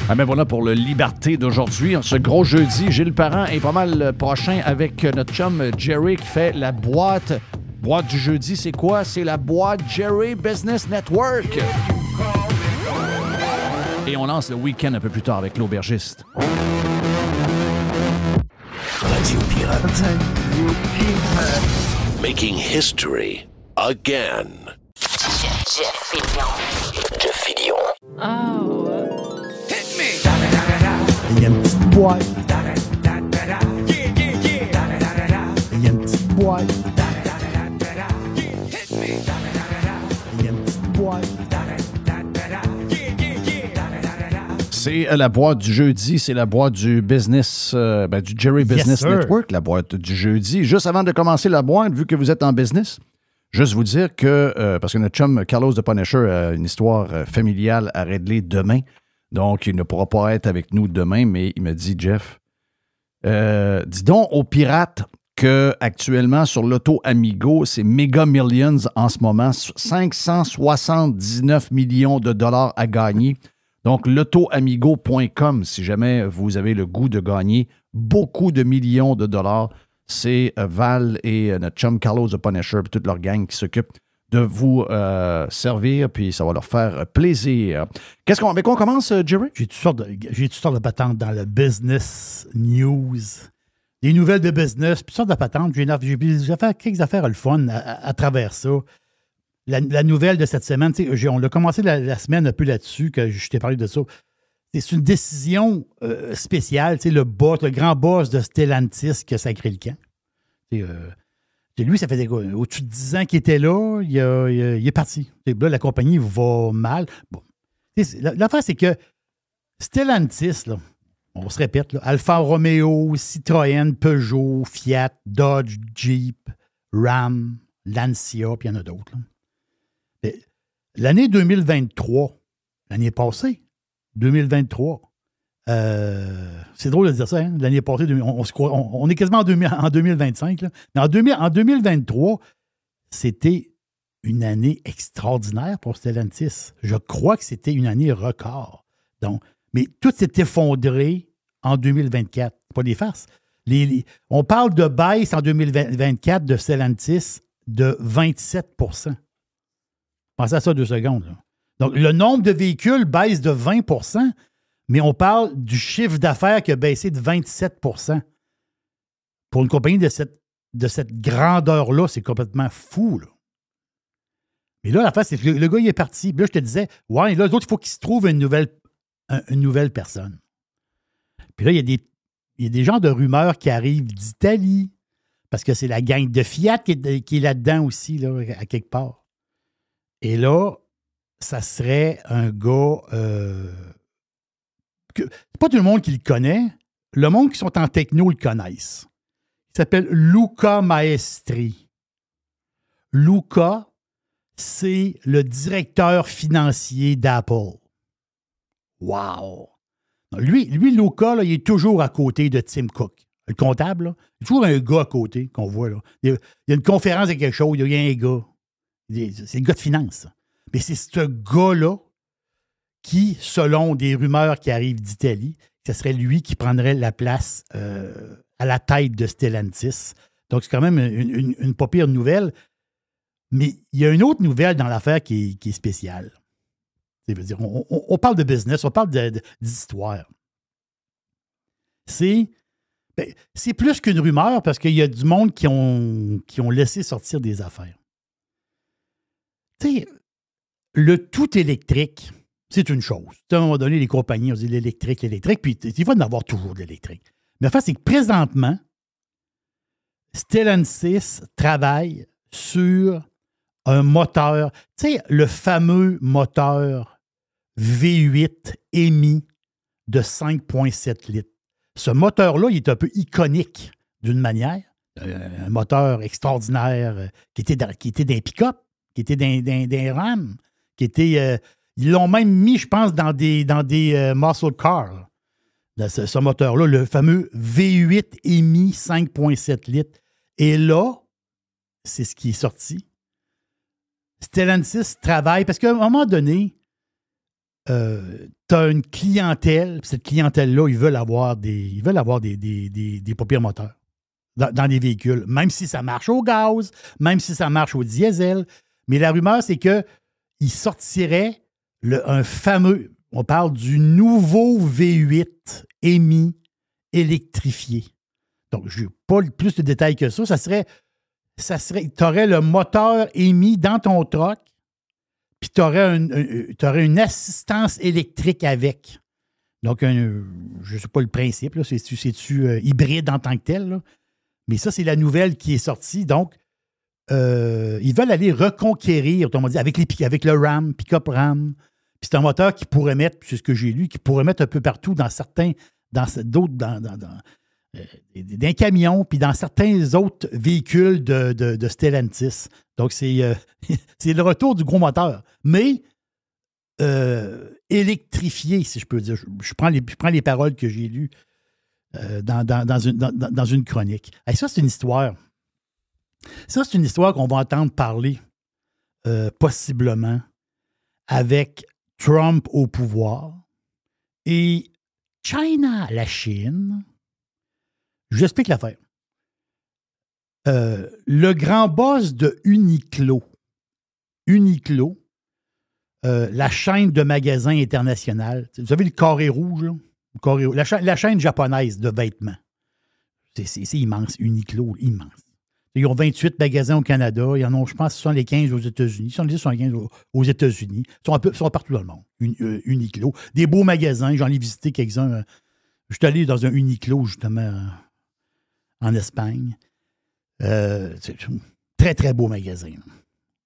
Ah ben voilà pour le Liberté d'aujourd'hui. Ce gros jeudi, Gilles Parent est pas mal prochain avec notre chum Jerry qui fait la boîte. Boîte du jeudi, c'est quoi? C'est la boîte Jerry Business Network. Et on lance le week-end un peu plus tard avec l'aubergiste. Radio Pirate. Making history again. Jeff Fillion. Oh. Hit me. Il y a une petite boîte. Il y a une petite boîte. Il y a une petite boîte. C'est la boîte du jeudi, c'est la boîte du business, du Jerry Business Network, la boîte du jeudi. Juste avant de commencer la boîte, vu que vous êtes en business, juste vous dire que, parce que notre chum Carlos de Punisher a une histoire familiale à régler demain, donc il ne pourra pas être avec nous demain, mais il me dit, Jeff, dis donc aux pirates qu'actuellement sur l'Auto Amigo, c'est Mega Millions en ce moment, 579 millions de dollars à gagner. Donc, l'autoamigo.com, si jamais vous avez le goût de gagner beaucoup de millions de dollars, c'est Val et notre chum Carlos the Punisher et toute leur gang qui s'occupent de vous servir, puis ça va leur faire plaisir. Avec quoi on commence, Jerry? J'ai toutes sortes de patentes dans le business news, des nouvelles de business, toutes sortes de patentes. J'ai fait quelques affaires le fun à travers ça. La nouvelle de cette semaine, on a commencé la semaine un peu là-dessus, que je t'ai parlé de ça. C'est une décision spéciale. Le grand boss de Stellantis qui a sacré le camp. Lui, ça faisait au-dessus de 10 ans qu'il était là, il est parti. Là, la compagnie va mal. Bon. L'affaire, c'est que Stellantis, là, on se répète, là, Alfa Romeo, Citroën, Peugeot, Fiat, Dodge, Jeep, Ram, Lancia, puis il y en a d'autres. Là. L'année 2023, l'année passée, 2023, c'est drôle de dire ça, hein? L'année passée, on est quasiment en 2025. Là. En 2023, c'était une année extraordinaire pour Stellantis. Je crois que c'était une année record. Donc, mais tout s'est effondré en 2024. Pas des farces. On parle de baisse en 2024 de Stellantis de 27 %. Pensez à ça 2 secondes. Là. Donc, le nombre de véhicules baisse de 20 %, mais on parle du chiffre d'affaires qui a baissé de 27 % Pour une compagnie de cette grandeur-là, c'est complètement fou. Là. Mais là, l'affaire, c'est que le gars, il est parti. Puis là, je te disais, ouais, là, l'autre, il faut qu'il se trouve une nouvelle personne. Puis là, il y a des genres de rumeurs qui arrivent d'Italie, parce que c'est la gang de Fiat qui est là-dedans aussi, là, à quelque part. Et là, ça serait un gars c'est pas tout le monde qui le connaît. Le monde qui sont en techno le connaissent. Il s'appelle Luca Maestri. Luca, c'est le directeur financier d'Apple. Wow! Lui Luca, là, il est toujours à côté de Tim Cook. Le comptable, là, il y a toujours un gars à côté qu'on voit. Là. Il y a une conférence de quelque chose, il y a un gars. C'est le gars de finance. Mais c'est ce gars-là qui, selon des rumeurs qui arrivent d'Italie, ce serait lui qui prendrait la place à la tête de Stellantis. Donc, c'est quand même une pas pire nouvelle. Mais il y a une autre nouvelle dans l'affaire qui est spéciale. C'est-à-dire, on parle de business, on parle d'histoire. C'est plus qu'une rumeur parce qu'il y a du monde qui ont laissé sortir des affaires. Tu sais, le tout électrique, c'est une chose. À un moment donné, les compagnies ont dit l'électrique, puis il va en avoir toujours de l'électrique. Mais la face, c'est que présentement, Stellantis travaille sur un moteur, tu sais, le fameux moteur V8 EMI de 5,7 litres. Ce moteur-là, il est un peu iconique d'une manière. Un moteur extraordinaire qui était dans un pick-up, qui était dans des Ram, qui était... ils l'ont même mis, je pense, dans des muscle cars. Ce moteur-là, le fameux V8 EMI 5,7 litres. Et là, c'est ce qui est sorti. Stellantis travaille, parce qu'à un moment donné, tu as une clientèle, puis cette clientèle-là, ils veulent avoir des pas pires moteurs dans des véhicules, même si ça marche au gaz, même si ça marche au diesel. Mais la rumeur, c'est qu'ils sortiraient un fameux, on parle du nouveau V8 EMI électrifié. Donc, je n'ai pas plus de détails que ça. Ça serait tu aurais le moteur EMI dans ton truck, puis tu aurais une assistance électrique avec. Donc, je ne sais pas le principe, là, c'est-tu hybride en tant que tel, là? Mais ça, c'est la nouvelle qui est sortie. Donc, ils veulent aller reconquérir, autrement dit, avec le Ram, pick-up Ram. Puis c'est un moteur qui pourrait mettre, c'est ce que j'ai lu, qui pourrait mettre un peu partout dans d'un camion, puis dans certains autres véhicules de Stellantis. Donc, c'est le retour du gros moteur. Mais électrifié, si je peux dire. Je prends les paroles que j'ai lues dans une chronique. Et ça, c'est une histoire. Ça, c'est une histoire qu'on va entendre parler possiblement avec Trump au pouvoir et China, la Chine. Je vous explique l'affaire. Le grand boss de Uniqlo, la chaîne de magasins internationale, vous savez le carré rouge, là? La chaîne japonaise de vêtements. C'est immense, Uniqlo, immense. Ils ont 28 magasins au Canada. Ils en ont, je pense, 75 aux États-Unis. 75 aux États-Unis. Ils sont partout dans le monde. Uniqlo. Des beaux magasins. J'en ai visité quelques-uns. Je suis allé dans un Uniqlo, justement, en Espagne. C'est très, très beau magasin.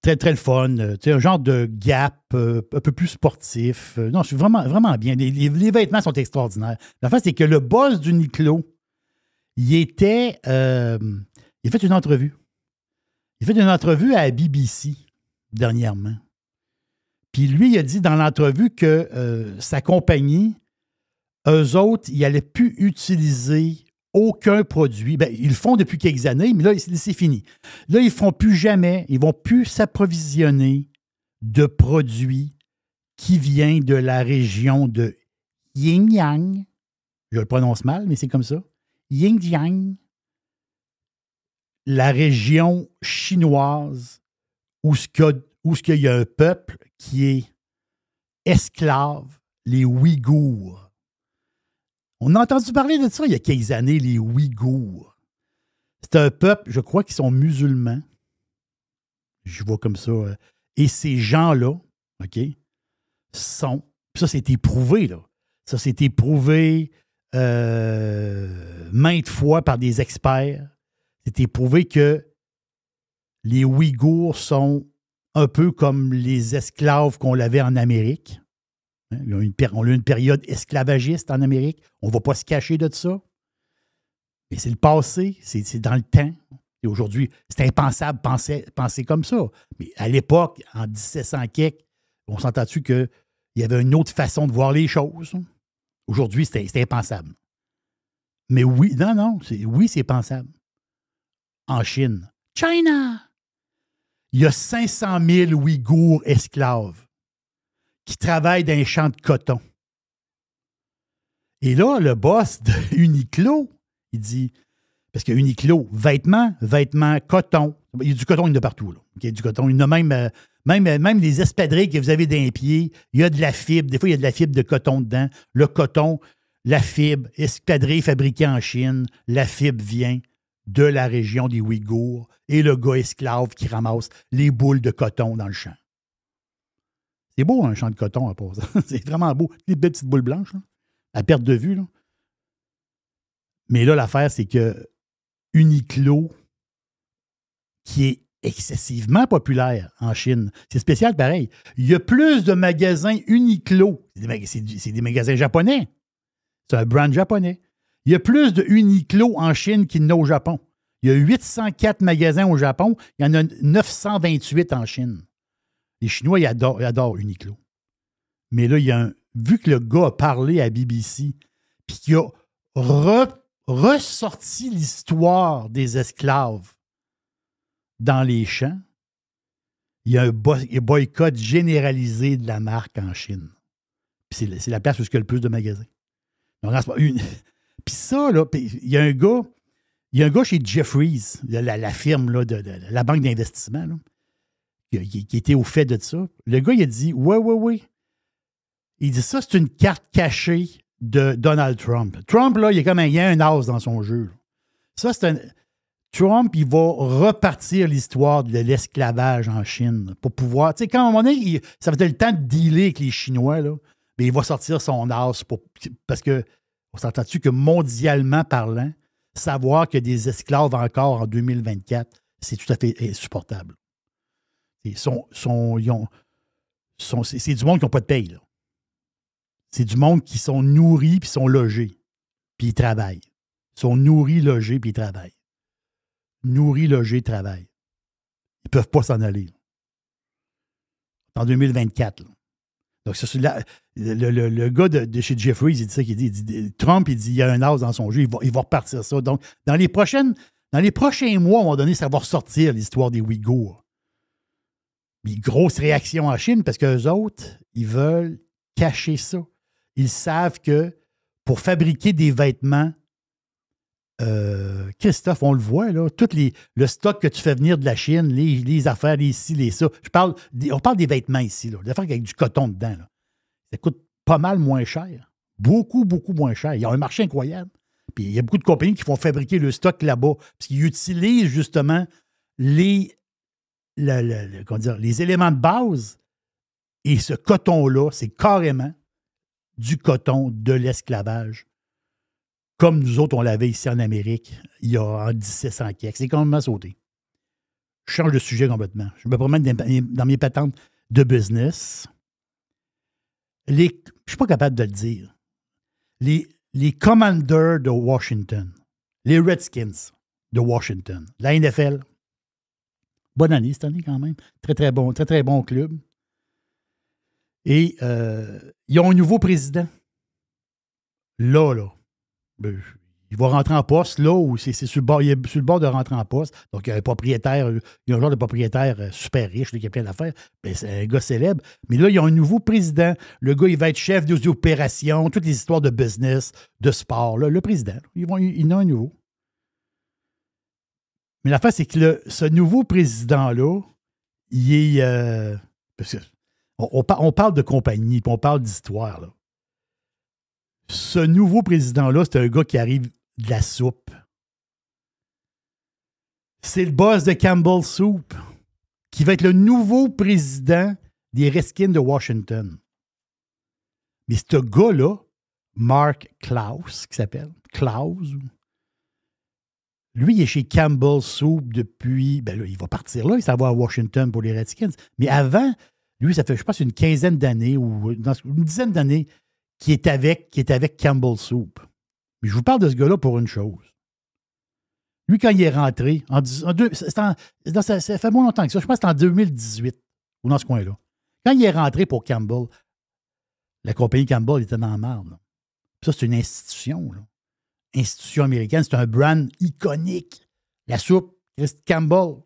Très, très le fun. Un genre de Gap un peu plus sportif. Non, c'est vraiment, vraiment bien. Les vêtements sont extraordinaires. La face, c'est que le boss d'Uniqlo, il a fait une entrevue. Il a fait une entrevue à la BBC dernièrement. Puis lui, il a dit dans l'entrevue que sa compagnie, eux autres, ils n'allaient plus utiliser aucun produit. Bien, ils le font depuis quelques années, mais là, c'est fini. Là, ils ne feront plus jamais, ils ne vont plus s'approvisionner de produits qui viennent de la région de Xinjiang. Je le prononce mal, mais c'est comme ça. Xinjiang. La région chinoise où il y a un peuple qui est esclave, les Ouïghours. On a entendu parler de ça il y a quelques années, les Ouïghours. C'est un peuple, je crois, qui sont musulmans. Je vois comme ça. Et ces gens-là, OK, sont... Ça, c'est éprouvé, là. Ça, c'est éprouvé maintes fois par des experts. C'est éprouvé que les Ouïghours sont un peu comme les esclaves qu'on avait en Amérique. On a eu une période esclavagiste en Amérique. On ne va pas se cacher de ça. Mais c'est le passé, c'est dans le temps. Et aujourd'hui, c'est impensable de penser comme ça. Mais à l'époque, en 1700 quelque, on s'entend-tu qu'il y avait une autre façon de voir les choses? Aujourd'hui, c'est impensable. Mais oui, c'est pensable. En Chine. China! Il y a 500 000 Ouïghours esclaves qui travaillent dans les champs de coton. Et là, le boss de Uniqlo, il dit, parce que Uniqlo, vêtements, coton. Il y a du coton, il y en a partout. Là. Il y a du coton. Il y en a même les espadrilles que vous avez dans les pieds. Il y a de la fibre. Des fois, il y a de la fibre de coton dedans. Le coton, la fibre, espadrille fabriquée en Chine. La fibre vient de la région des Ouïghours et le gars esclave qui ramasse les boules de coton dans le champ. C'est beau, un champ de coton à part ça. C'est vraiment beau. Les belles petites boules blanches, là, à perte de vue. Là. Mais là, l'affaire, c'est que Uniqlo, qui est excessivement populaire en Chine, c'est spécial pareil. Il y a plus de magasins Uniqlo. C'est des magasins japonais. C'est un brand japonais. Il y a plus de Uniqlo en Chine qu'il n'y en a au Japon. Il y a 804 magasins au Japon. Il y en a 928 en Chine. Les Chinois, ils adorent Uniqlo. Mais là, vu que le gars a parlé à BBC, puis qu'il a ressorti l'histoire des esclaves dans les champs, il y a un boycott généralisé de la marque en Chine. Puis c'est la place où il y a le plus de magasins. Donc, puis ça, là, il y a un gars chez Jefferies, la firme là, de la banque d'investissement, là, qui était au fait de ça. Le gars, il a dit, oui. Il dit, ça, c'est une carte cachée de Donald Trump. Trump, là, il y a un as dans son jeu. Là. Ça, Trump, il va repartir l'histoire de l'esclavage en Chine pour pouvoir... Tu sais, quand à un moment donné, ça va être le temps de dealer avec les Chinois, là, mais il va sortir son as parce que, on s'entend-tu que mondialement parlant, savoir qu'il y a des esclaves encore en 2024, c'est tout à fait insupportable. C'est du monde qui n'a pas de paye, là. C'est du monde qui sont nourris puis sont logés. Puis ils travaillent. Ils sont nourris, logés puis ils travaillent. Nourris, logés, travaillent. Ils ne peuvent pas s'en aller. Là. En 2024. Là. Donc, c'est le gars de chez Jefferies, il dit ça, il dit Trump, il dit il y a un as dans son jeu, il va repartir ça. Donc, dans les prochains mois, à un moment donné, ça va ressortir l'histoire des Ouïghours. Mais grosse réaction en Chine parce qu'eux autres, ils veulent cacher ça. Ils savent que pour fabriquer des vêtements, Christophe, on le voit, là, le stock que tu fais venir de la Chine, les affaires, les ci, les ça. On parle des vêtements ici, là, des affaires avec du coton dedans. Là. Ça coûte pas mal moins cher. Beaucoup, beaucoup moins cher. Il y a un marché incroyable. Puis il y a beaucoup de compagnies qui font fabriquer le stock là-bas. Parce qu'ils utilisent justement les éléments de base. Et ce coton-là, c'est carrément du coton de l'esclavage. Comme nous autres, on l'avait ici en Amérique, il y a en 1700 quelque. C'est complètement sauté. Je change de sujet complètement. Je me promène dans mes patentes de business. Je ne suis pas capable de le dire. Les Commanders de Washington, les Redskins de Washington, la NFL, bonne année cette année quand même. Très, très bon club. Et ils ont un nouveau président. Là. Ben, il va rentrer en poste là où c'est sur le bord de rentrer en poste. Donc, il y a un genre de propriétaire super riche là, qui a plein d'affaires. Ben, c'est un gars célèbre. Mais là, il y a un nouveau président. Le gars, il va être chef des opérations, toutes les histoires de business, de sport. Là, le président, il y en a un nouveau. Mais l'affaire, c'est que ce nouveau président-là, il est... parce que on parle de compagnie, puis on parle d'histoire, là. Ce nouveau président-là, c'est un gars qui arrive de la soupe. C'est le boss de Campbell Soup qui va être le nouveau président des Redskins de Washington. Mais ce gars-là, Mark Klaus, qui s'appelle Klaus, lui, il est chez Campbell Soup depuis... Ben là, il va partir là, il s'en va à Washington pour les Redskins. Mais avant, lui, ça fait, je pense, une quinzaine d'années ou une dizaine d'années qui est avec Campbell Soup. Mais je vous parle de ce gars-là pour une chose. Lui, quand il est rentré, ça fait moins longtemps que ça, je pense que c'est en 2018, ou dans ce coin-là. Quand il est rentré pour Campbell, la compagnie Campbell était dans la merde. Là. Ça, c'est une institution. Là. Institution américaine, c'est un brand iconique. La soupe, Campbell.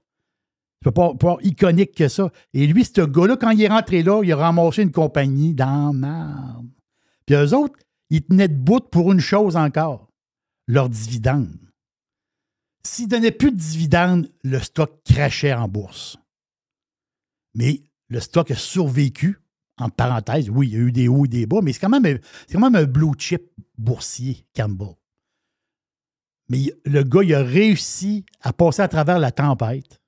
Tu peux pas iconique que ça. Et lui, ce gars-là, quand il est rentré là, il a ramassé une compagnie dans la merde. Puis eux autres, ils tenaient debout pour une chose encore, leurs dividendes. S'ils ne donnaient plus de dividendes, le stock crachait en bourse. Mais le stock a survécu, entre parenthèses. Oui, il y a eu des hauts et des bas, mais c'est quand même un blue chip boursier, Campbell. Mais le gars, il a réussi à passer à travers la tempête.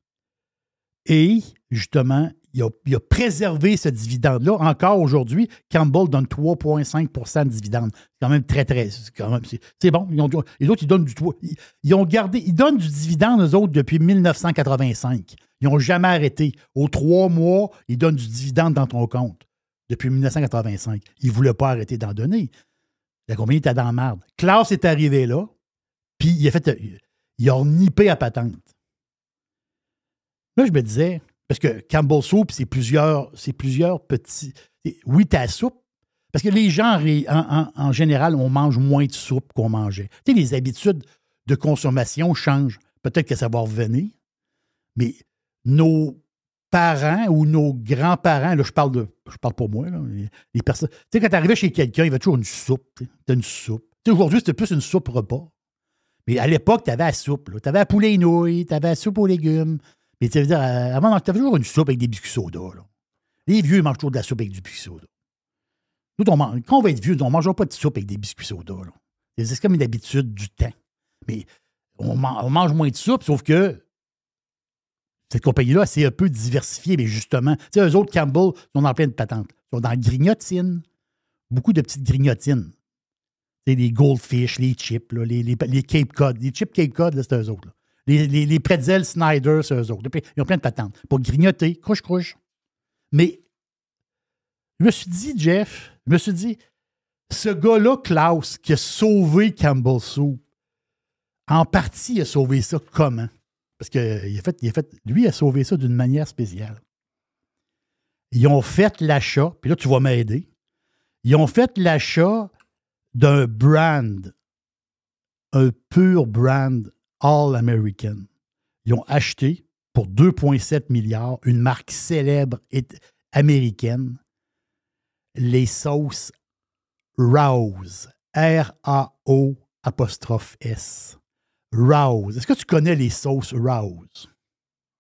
Et, justement, il a préservé ce dividende-là. Encore aujourd'hui, Campbell donne 3,5 de dividende. C'est quand même très, très... C'est bon. Les autres, ils donnent ils donnent du dividende, eux autres, depuis 1985. Ils n'ont jamais arrêté. Aux 3 mois, ils donnent du dividende dans ton compte. Depuis 1985. Ils ne voulaient pas arrêter d'en donner. La compagnie était dans la merde. Klaus est arrivé là, puis il a nippé à patente. Là, je me disais, parce que Campbell Soup, c'est plusieurs petits... Oui, t'as la soupe, parce que les gens, en général, on mange moins de soupe qu'on mangeait. Tu sais, les habitudes de consommation changent. Peut-être que ça va revenir, mais nos parents ou nos grands-parents, là, je parle pour moi, là, les personnes... Tu sais, quand t'arrivais chez quelqu'un, il y avait toujours une soupe. T'as une soupe. Tu sais, aujourd'hui, c'était plus une soupe repas. Mais à l'époque, t'avais la soupe. T'avais la poulet et nouilles, t'avais la soupe aux légumes. Mais tu veux dire, avant, t'avais toujours une soupe avec des biscuits soda. Là. Les vieux, ils mangent toujours de la soupe avec du biscuit soda. Nous, quand on va être vieux, on ne mangera pas de soupe avec des biscuits soda. Là. C'est comme une habitude du temps. Mais on mange moins de soupe, sauf que cette compagnie-là, c'est un peu diversifiée, mais justement, tu sais, eux autres, Campbell, sont en pleine patente. Ils sont dans la grignotine. Beaucoup de petites grignotines. Tu sais, les Goldfish, les chips, là, les Cape Cod. Les chips Cape Cod, là, c'est eux autres. Là. Les pretzels Snyder, c'est eux autres. Ils ont plein de patentes pour grignoter, crouche. Mais je me suis dit, Jeff, ce gars-là, Klaus, qui a sauvé Campbell Soup, en partie, il a sauvé ça comment? Parce que lui, il a sauvé ça d'une manière spéciale. Ils ont fait l'achat, puis là, tu vas m'aider. Ils ont fait l'achat d'un brand, un pur brand All-American. Ils ont acheté pour 2,7 milliards une marque célèbre américaine, les sauces Rao's. R-A-O''S. Rao's. Est-ce que tu connais les sauces Rao's?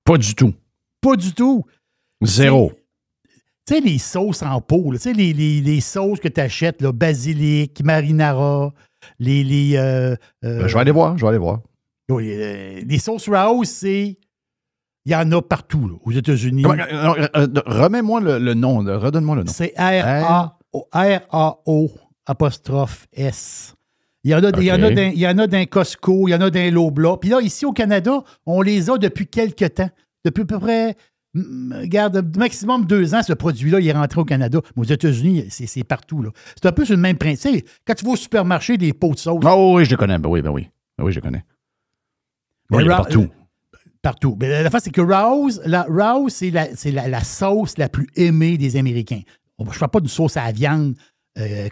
Pas du tout. Pas du tout. Zéro. Tu sais, les sauces en pot, tu sais, les sauces que tu achètes, là, basilic, marinara, Je vais aller voir. Oui, les sauces Rao's, il y en a partout là, aux États-Unis. Remets-moi le nom, redonne-moi le nom. C'est R-A-O''S. Il y en a d'un Costco, il y en a d'un Loblaw. Puis là, ici au Canada, on les a depuis quelques temps. Depuis à peu près, regarde, maximum 2 ans, ce produit-là, il est rentré au Canada. Mais aux États-Unis, c'est partout. Là. C'est un peu sur le même principe. Quand tu vas au supermarché, des pots de sauce. Ah oui, je les connais. Ben oui, je les connais. Bon, il y en a partout. Partout. Mais la face, c'est que Rao's, c'est la sauce la plus aimée des Américains. Je ne parle pas de sauce à la viande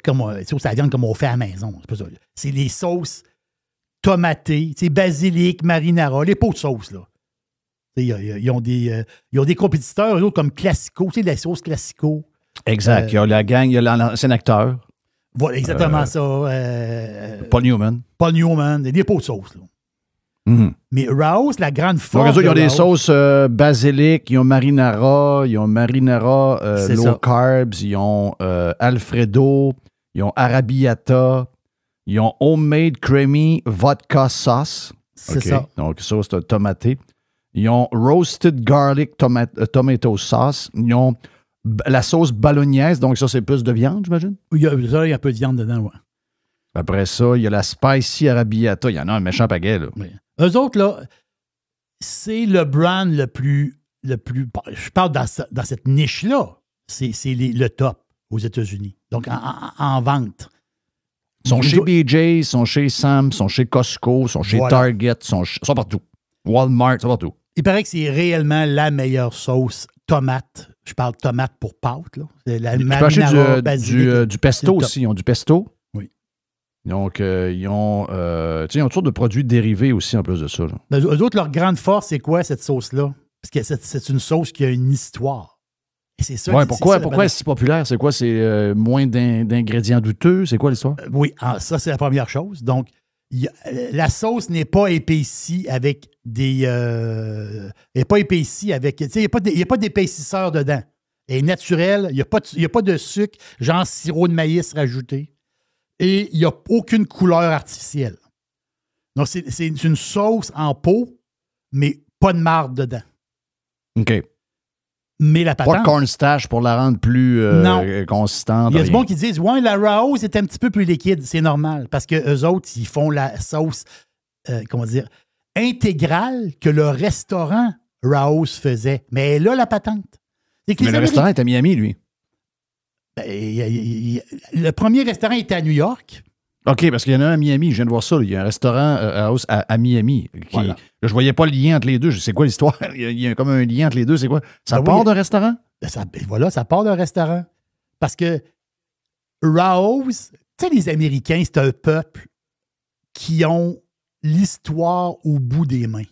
comme on fait à la maison. C'est pas ça. C'est les sauces tomatées, basilic, marinara, les pots de sauce. Là. Ils ont des compétiteurs, eux autres, comme Classico, la sauce Classico. Exact. Il y a la gang, il y a l'ancien acteur. Voilà, exactement ça. Paul Newman. Des pots de sauce. Là. Mm-hmm. Mais Rao's, la grande force. Donc, ils ont des sauces basilic, ils ont marinara, low ça. carbs, ils ont Alfredo, ils ont arrabbiata, ils ont homemade creamy vodka sauce. C'est ça. Donc, sauce tomatée. Ils ont roasted garlic tomato sauce. Ils ont la sauce bolognaise, donc ça, c'est plus de viande, j'imagine? Il y a un peu de viande dedans, oui. Après ça, il y a la spicy arrabbiata. Il y en a un méchant paquet, là. Oui. Eux autres, là, c'est le brand le plus je parle dans cette niche-là. C'est le top aux États-Unis. Donc, en vente. Ils sont chez BJ, ils sont chez Sam, ils sont chez Costco, ils sont chez Target, ils sont partout. Walmart, ils sont partout. Il paraît que c'est réellement la meilleure sauce tomate. Je parle tomate pour pâte. Là. C'est la tu peux acheter du pesto aussi. Ils ont du pesto. Oui. Donc, ils ont toutes sortes de produits dérivés aussi en plus de ça. Ben, eux autres, leur grande force, c'est quoi cette sauce-là? Parce que c'est une sauce qui a une histoire. Et c'est ça. Ouais, pourquoi est-ce si populaire? C'est quoi? C'est moins d'ingrédients douteux? C'est quoi l'histoire? Oui, ça, c'est la première chose. Donc, la sauce n'est pas épaissie avec des... elle n'est pas épaissie avec... Il n'y a pas d'épaississeur dedans. Elle est naturelle. Il n'y a pas de sucre, genre sirop de maïs rajouté. Et il n'y a aucune couleur artificielle. Donc, c'est une sauce en pot, mais pas de marde dedans. OK. Mais la patente... Pas de cornstarch pour la rendre plus consistante. Il y a du monde qui disent « Ouais, la Rao's est un petit peu plus liquide. » C'est normal, parce qu'eux autres, ils font la sauce, intégrale que le restaurant Rao's faisait. Mais là, la patente. Mais le restaurant est à Miami, lui. Ben, le premier restaurant était à New York. OK, parce qu'il y en a un à Miami. Je viens de voir ça. Il y a un restaurant à Miami. Voilà. Je ne voyais pas le lien entre les deux. C'est quoi l'histoire? Il y a comme un lien entre les deux. C'est quoi? Ça part d'un restaurant? Ça part d'un restaurant. Parce que Rao's, tu sais, les Américains, c'est un peuple qui ont l'histoire au bout des mains.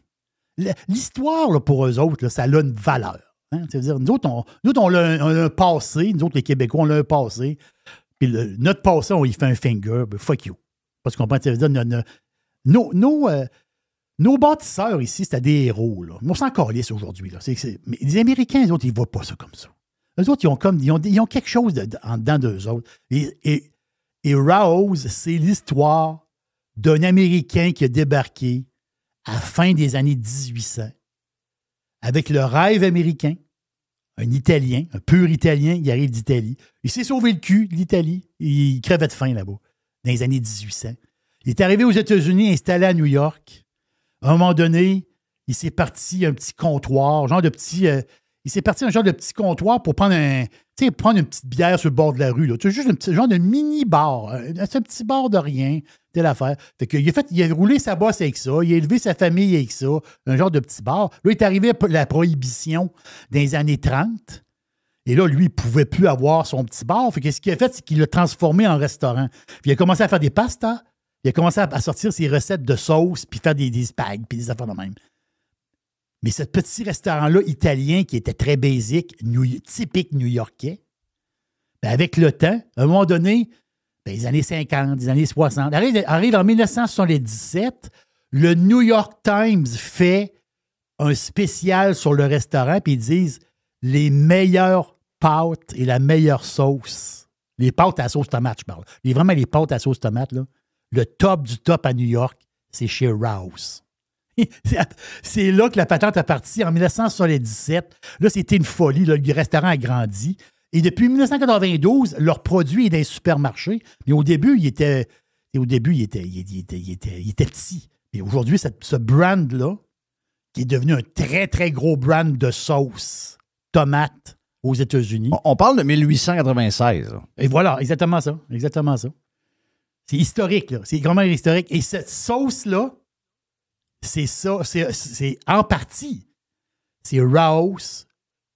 L'histoire, là, pour eux autres, là, ça a une valeur. Hein? C'est-à-dire, nous autres, on a un passé. Nous autres, les Québécois, on a un passé. Puis notre passé, on y fait un finger. Ben, fuck you. Parce qu'on peut dire, nos bâtisseurs ici, c'était des héros. Là. On s'en calisse aujourd'hui. Là. Mais les Américains, les autres, ils ne voient pas ça comme ça. Eux autres, ils ont quelque chose en dedans d'eux autres. Et Rao's, c'est l'histoire d'un Américain qui a débarqué à la fin des années 1800 avec le rêve américain. Un Italien, un pur Italien, il arrive d'Italie. Il s'est sauvé le cul de l'Italie. Il crevait de faim là-bas, dans les années 1800. Il est arrivé aux États-Unis, installé à New York. À un moment donné, il s'est parti un petit comptoir, il s'est parti un genre de petit comptoir pour prendre une petite bière sur le bord de la rue. Là. C'est juste un petit genre de mini-bar. C'est un petit bar de rien. Telle l'affaire. Fait que il a roulé sa bosse avec ça. Il a élevé sa famille avec ça. Un genre de petit bar. Là, il est arrivé la prohibition dans les années 30. Et là, lui, il ne pouvait plus avoir son petit bar. Fait que ce qu'il a fait, c'est qu'il l'a transformé en restaurant. Puis il a commencé à faire des pastas. Il a commencé à sortir ses recettes de sauce, puis faire des spags, puis des affaires de même. Mais ce petit restaurant-là, italien, qui était très basique, typique new-yorkais, ben avec le temps, à un moment donné, les années 50, les années 60, arrive en 1977, le New York Times fait un spécial sur le restaurant, puis ils disent les meilleures pâtes et la meilleure sauce. Les pâtes à sauce tomate, je parle. Vraiment, les pâtes à sauce tomate, là. Le top du top à New York, c'est chez Rao's. C'est là que la patente a parti en 1977. Là, c'était une folie. Là, le restaurant a grandi. Et depuis 1992, leur produit est dans les supermarchés. Mais au début, il était petit. Et aujourd'hui, ce brand-là, qui est devenu un très, très gros brand de sauce tomate aux États-Unis. On parle de 1896. Et voilà, exactement ça. Exactement ça. C'est historique, là. C'est vraiment historique. Et cette sauce-là, c'est ça, c'est en partie. C'est Rao's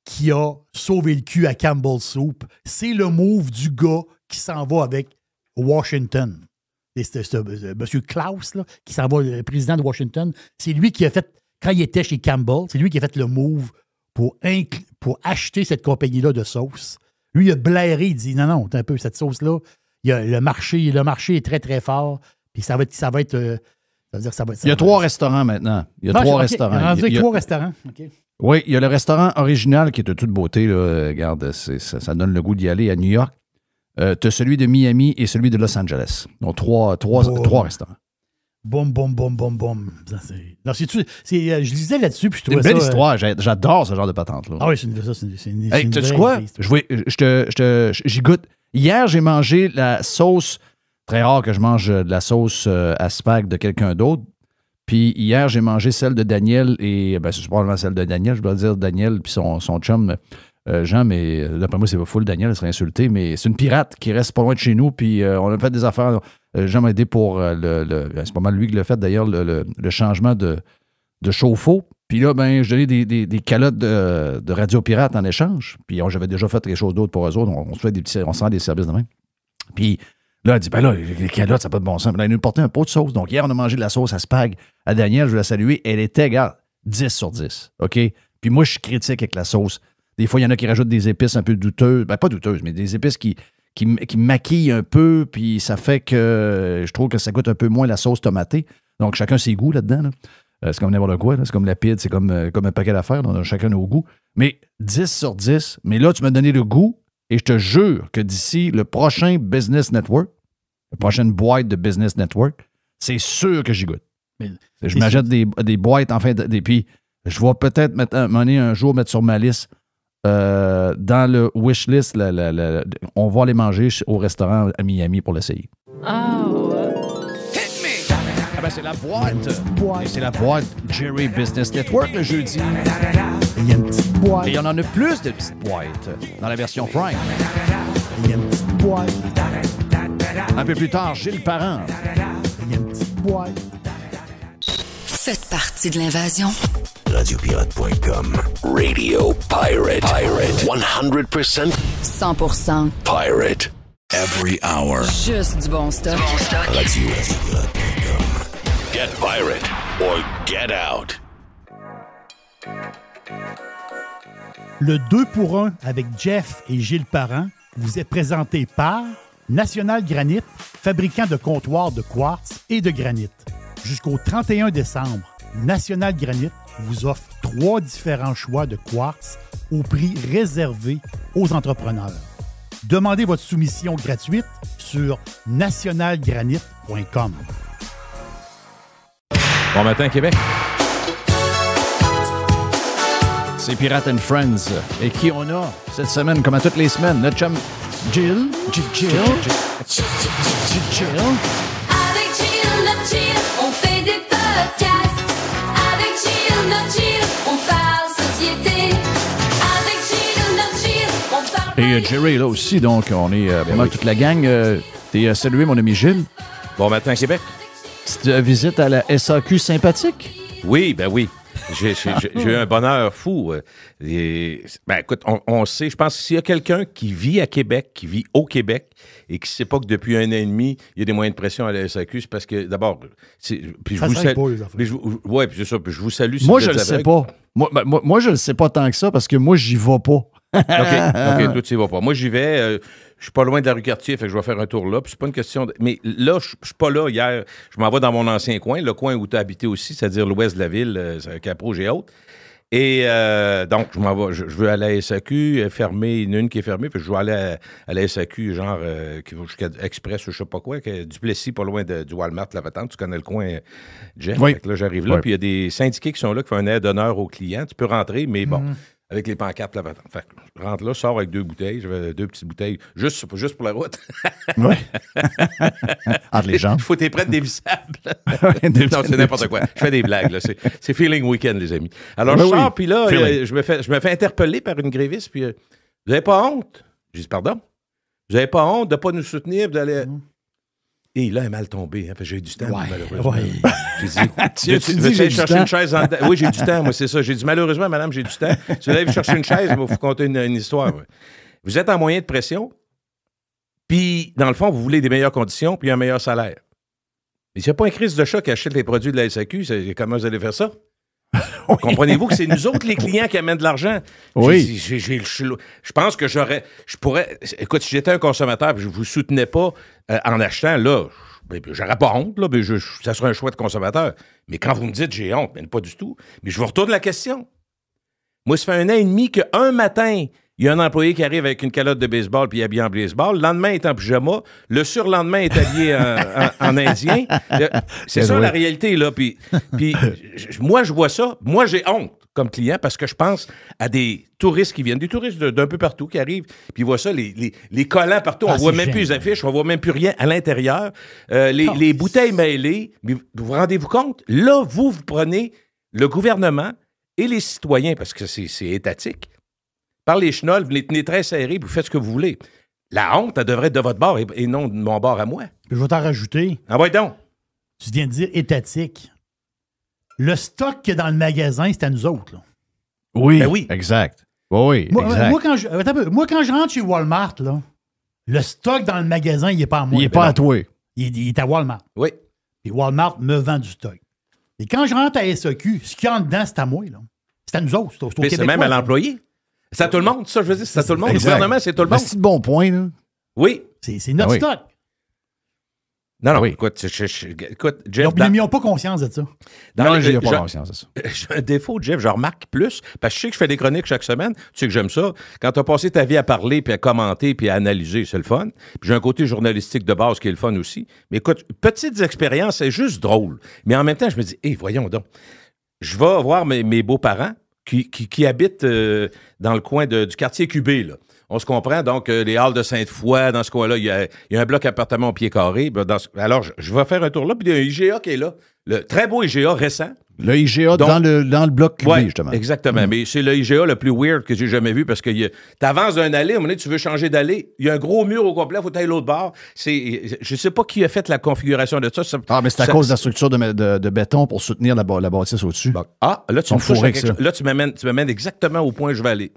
qui a sauvé le cul à Campbell Soup. C'est le move du gars qui s'en va avec Washington. C'est M. Klaus, là, qui s'en va, le président de Washington. C'est lui qui a fait, quand il était chez Campbell, c'est lui qui a fait le move pour acheter cette compagnie-là de sauce. Lui, il a blairé, il dit non, un peu, cette sauce-là, le marché est très, très fort. Puis ça va être. Il y a 3 restaurants maintenant. Il y a 3 restaurants. Il y a 3 restaurants. Okay. Oui, il y a le restaurant original qui est de toute beauté. Là. Regarde, ça donne le goût d'y aller à New York. Tu as celui de Miami et celui de Los Angeles. Donc, 3 restaurants. Boum. Non, je lisais là-dessus. Puis je trouvais c'est une belle histoire. J'adore ce genre de patente-là. Ah oui, c'est une hey, tu sais quoi? J'y goûte. Hier, j'ai mangé la sauce. Très rare que je mange de la sauce à spag de quelqu'un d'autre. Puis hier, j'ai mangé celle de Daniel et c'est probablement celle de Daniel. Je dois dire Daniel puis son chum Jean, mais d'après moi, c'est pas full Daniel, elle serait insulté, mais c'est une pirate qui reste pas loin de chez nous. Puis on a fait des affaires. Jean m'a aidé pour c'est pas mal lui qui l'a fait d'ailleurs, le changement de chauffe-eau. Puis là, ben, je donnais des calottes de Radio Pirate en échange. Puis j'avais déjà fait quelque chose d'autre pour eux autres. On se rend des services de même. Puis là, elle dit, ben là, les calottes, ça n'a pas de bon sens. Puis là, elle nous portait un pot de sauce. Donc hier, on a mangé de la sauce à spag à Daniel. Je veux la saluer. Elle était, regarde, 10 sur 10. OK? Puis moi, je suis critique avec la sauce. Des fois, il y en a qui rajoutent des épices un peu douteuses. Ben, pas douteuses, mais des épices qui maquillent un peu. Puis ça fait que je trouve que ça goûte un peu moins la sauce tomatée. Donc, chacun ses goûts là-dedans, là. C'est comme n'importe quoi, là. C'est comme lapide, c'est comme un paquet d'affaires. On a chacun nos goûts. Mais 10 sur 10. Mais là, tu m'as donné le goût et je te jure que d'ici le prochain Business Network, la prochaine boîte de Business Network, c'est sûr que j'y goûte. Je m'achète des boîtes, enfin, puis je vais peut-être un jour mettre sur ma liste, dans le wish list, on va aller manger au restaurant à Miami pour l'essayer. Ah ben c'est la boîte. Et c'est la boîte Jerry Business Network le jeudi. Il y a une petite boîte. Et il y en a plus de petites boîtes dans la version Prime. Il y a une petite boîte. Un peu plus tard, Gilles Parent. Il y a une petite boîte. Faites partie de l'invasion. Radiopirate.com. Radio Pirate. 100% 100% pirate. Every hour. Juste du bon stock. Radiopirate.com. Get pirate or get out. Le 2 pour 1 avec Jeff et Gilles Parent vous est présenté par National Granite, fabricant de comptoirs de quartz et de granit. Jusqu'au 31 décembre, National Granite vous offre 3 différents choix de quartz au prix réservé aux entrepreneurs. Demandez votre soumission gratuite sur nationalgranite.com. Bon matin, Québec. C'est Pirate and Friends. Et qui on a cette semaine, comme à toutes les semaines? Notre chum Jill. Avec Jill, notre Jill, on fait des podcasts. Avec Jill, notre Jill, on parle société. Avec Jill, notre Jill, on parle... Et Jerry là aussi, donc on est vraiment toute la gang. T'es salué, mon ami Gilles. Bon matin, Québec. Petite visite à la SAQ sympathique? Oui, ben oui. J'ai eu un bonheur fou. Écoute, on sait, je pense que s'il y a quelqu'un qui vit à Québec, qui vit au Québec, et qui ne sait pas que depuis 1 an et demi, il y a des moyens de pression à la SAQ, c'est parce que, d'abord, puis je vous salue. Oui, puis c'est ça, puis je vous salue. Moi, je le sais pas. Moi, je le sais pas tant que ça, parce que moi, j'y vais pas. OK, toi, tu y vas pas. Moi, j'y vais. Je suis pas loin de la rue Cartier, fait que je vais faire un tour là. Puis c'est pas une question de... Mais là, je suis pas là hier. Je m'en vais dans mon ancien coin, le coin où tu as habité aussi, c'est-à-dire l'ouest de la ville, Cap-Rouge et autres. Et donc, je m'en vais. Je veux aller à la SAQ, fermée, une qui est fermée, puis je veux aller à la SAQ, genre, qui va jusqu'à Express ou je sais pas quoi, Duplessis, pas loin du Walmart, la patente. Tu connais le coin, Jeff. Oui. Fait que là, j'arrive là, puis il y a des syndiqués qui sont là, qui font un aide d'honneur aux clients. Tu peux rentrer, mais bon... Avec les pancartes, là. Fait que je rentre là, sors avec 2 bouteilles. J'avais 2 petites bouteilles, juste pour la route. Oui. Entre les jambes. Il faut t'es prêtes dévissables. Non, c'est n'importe quoi. Je fais des blagues, là. C'est feeling week-end, les amis. Alors, je sors, puis là, je me fais interpeller par une gréviste, puis vous n'avez pas honte? J'ai dit, pardon? Vous n'avez pas honte de ne pas nous soutenir? Vous allez... Et là, elle est mal tombée. Hein, j'ai du temps, malheureusement. Ouais. J'ai dit, tu veux chercher une chaise en... Oui, j'ai du temps, moi, c'est ça. J'ai dit, malheureusement, madame, j'ai du temps. Si vous allez chercher une chaise, il va vous conter une histoire. Ouais. Vous êtes en moyen de pression, puis, dans le fond, vous voulez des meilleures conditions, puis un meilleur salaire. Mais s'il n'y a pas un crise de chat qui achète les produits de la SAQ, comment vous allez faire ça? Oui. Comprenez-vous que c'est nous autres, les clients, qui amènent de l'argent? Oui. Je pense que je pourrais... Écoute, si j'étais un consommateur et je ne vous soutenais pas en achetant, là, j'aurais pas honte, là, mais ça serait un choix de consommateur. Mais quand vous me dites j'ai honte, mais pas du tout. Mais je vous retourne la question. Moi, ça fait 1 an et demi qu'un matin, il y a un employé qui arrive avec une calotte de baseball puis habillé en baseball. Le lendemain, il est en pyjama. Le surlendemain, il est habillé en indien. C'est ça, la réalité, là. Puis moi, je vois ça. Moi, j'ai honte comme client parce que je pense à des touristes qui viennent, des touristes d'un peu partout qui arrivent, puis ils voient ça, les collants partout. On voit même plus les affiches, on voit même plus rien à l'intérieur. Les bouteilles mêlées. Mais vous vous rendez-vous compte? Là, vous prenez le gouvernement et les citoyens, parce que c'est étatique, par les chenolles, vous les tenez très serrés, vous faites ce que vous voulez. La honte, elle devrait être de votre bord et non de mon bord à moi. Je vais t'en rajouter. Envoie donc. Tu viens de dire étatique. Le stock qu'il y a dans le magasin, c'est à nous autres. Là. Oui, Ben oui. Exact. Oui, exact. Moi, quand je rentre chez Walmart, là, le stock dans le magasin, il n'est pas à moi. Il n'est pas à toi. Il est à Walmart. Oui. Et Walmart me vend du stock. Et quand je rentre à SAQ, ce qu'il y a en dedans, c'est à moi. Là. C'est à nous autres. C'est au Mais c'est même à l'employé. C'est à tout le monde, ça, je veux dire. C'est à tout le monde. Exact. Le gouvernement, c'est tout le monde. C'est de bon point, là. Oui. C'est notre stock. Non, oui. Écoute, Jeff... Ils n'ont pas conscience de ça. Non, j'ai pas conscience de ça. J'ai un défaut, Jeff, je remarque plus, parce que je sais que je fais des chroniques chaque semaine, tu sais que j'aime ça. Quand tu as passé ta vie à parler, puis à commenter, puis à analyser, c'est le fun. Puis j'ai un côté journalistique de base qui est le fun aussi. Mais écoute, petites expériences, c'est juste drôle. Mais en même temps, je me dis, voyons donc, je vais voir mes beaux-parents qui habitent dans le coin du quartier QB, là. On se comprend, donc les Halles de Sainte-Foy, dans ce coin-là, il y a un bloc appartement au pied carré. Alors, je vais faire un tour là, puis il y a un IGA qui est là. Le très beau IGA récent. Le IGA dans le bloc QB, ouais, justement. Exactement, mais c'est le IGA le plus weird que j'ai jamais vu parce que tu avances d'un allée, à un moment donné, tu veux changer d'allée, il y a un gros mur au complet, il faut aller l'autre bord. Je sais pas qui a fait la configuration de ça. Mais c'est à cause de la structure de béton pour soutenir la bâtisse au-dessus. Bon. Là, tu m'amènes exactement au point où je vais aller.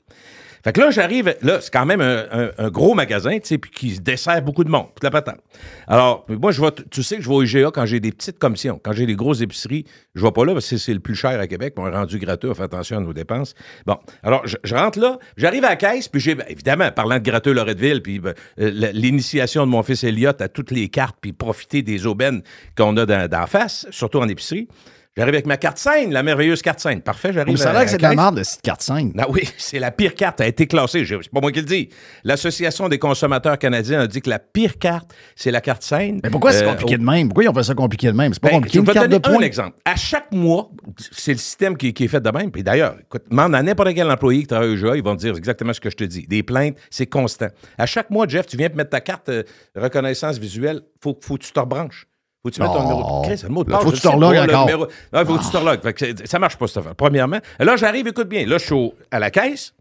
Fait que là, j'arrive, là, c'est quand même un gros magasin, tu sais, puis qui dessert beaucoup de monde, toute la patente. Alors, moi, tu sais que je vais au IGA quand j'ai des petites commissions. Quand j'ai des grosses épiceries, je vais pas là parce que c'est le plus cher à Québec, mais on est rendu gratuit, on fait attention à nos dépenses. Bon, alors, je rentre là, j'arrive à la caisse, puis j'ai, évidemment, parlant de gratteux Loretteville, puis l'initiation de mon fils Elliot à toutes les cartes, puis profiter des aubaines qu'on a d'en face, surtout en épicerie. J'arrive avec ma carte scène, la merveilleuse carte scène. Parfait, j'arrive. Ça a l'air que c'est de la merde, cette carte scène. Ah oui, c'est la pire carte. Elle a été classée. C'est pas moi qui le dis. L'Association des consommateurs canadiens a dit que la pire carte, c'est la carte scène. Mais pourquoi c'est compliqué de même? Pourquoi ils ont fait ça compliqué de même? C'est pas compliqué, une carte de points. Un exemple. À chaque mois, c'est le système qui est fait de même. Puis d'ailleurs, écoute, demande à n'importe quel employé qui travaille au GA, ils vont te dire exactement ce que je te dis. Des plaintes, c'est constant. À chaque mois, Jeff, tu viens te mettre ta carte reconnaissance visuelle, faut que tu te rebranches. Faut que tu mettes ton numéro de crise, le mot de passe. Faut que tu te relogues encore. Faut que tu te relogues. Ça marche pas, cette affaire. Premièrement. Là, j'arrive, écoute bien. Là, je suis à la caisse.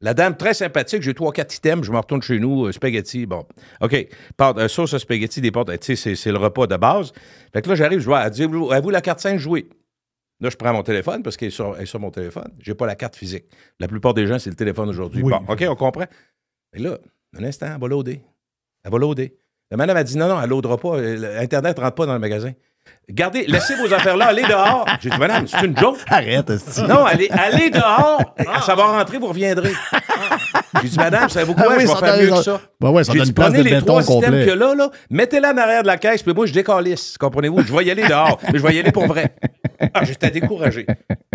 La dame, très sympathique. J'ai 3-4 items. Je me retourne chez nous. Spaghetti. Bon. OK. Sauce à spaghetti, des pâtes. Tu sais, c'est le repas de base. Fait que là, j'arrive. Je vois. Elle dit, à vous la carte 5, jouez. Là, je prends mon téléphone parce qu'elle est sur mon téléphone. J'ai pas la carte physique. La plupart des gens, c'est le téléphone aujourd'hui. Oui. Bon, OK, on comprend. Et là, un instant, elle va loader. La madame a dit non, elle loadera pas. Internet ne rentre pas dans le magasin. Gardez, laissez vos affaires là, allez dehors. J'ai dit, madame, c'est une joke. Arrête, non, allez dehors. Ça va rentrer, vous reviendrez. J'ai dit, madame, savez-vous quoi? Je vais faire mieux que ça. Ça donne une place de béton complet. Prenez les 3 systèmes qu'il y a là, mettez-les en arrière de la caisse, puis moi, je décalisse. Comprenez-vous? Je vais y aller dehors, mais je vais y aller pour vrai. J'étais découragé.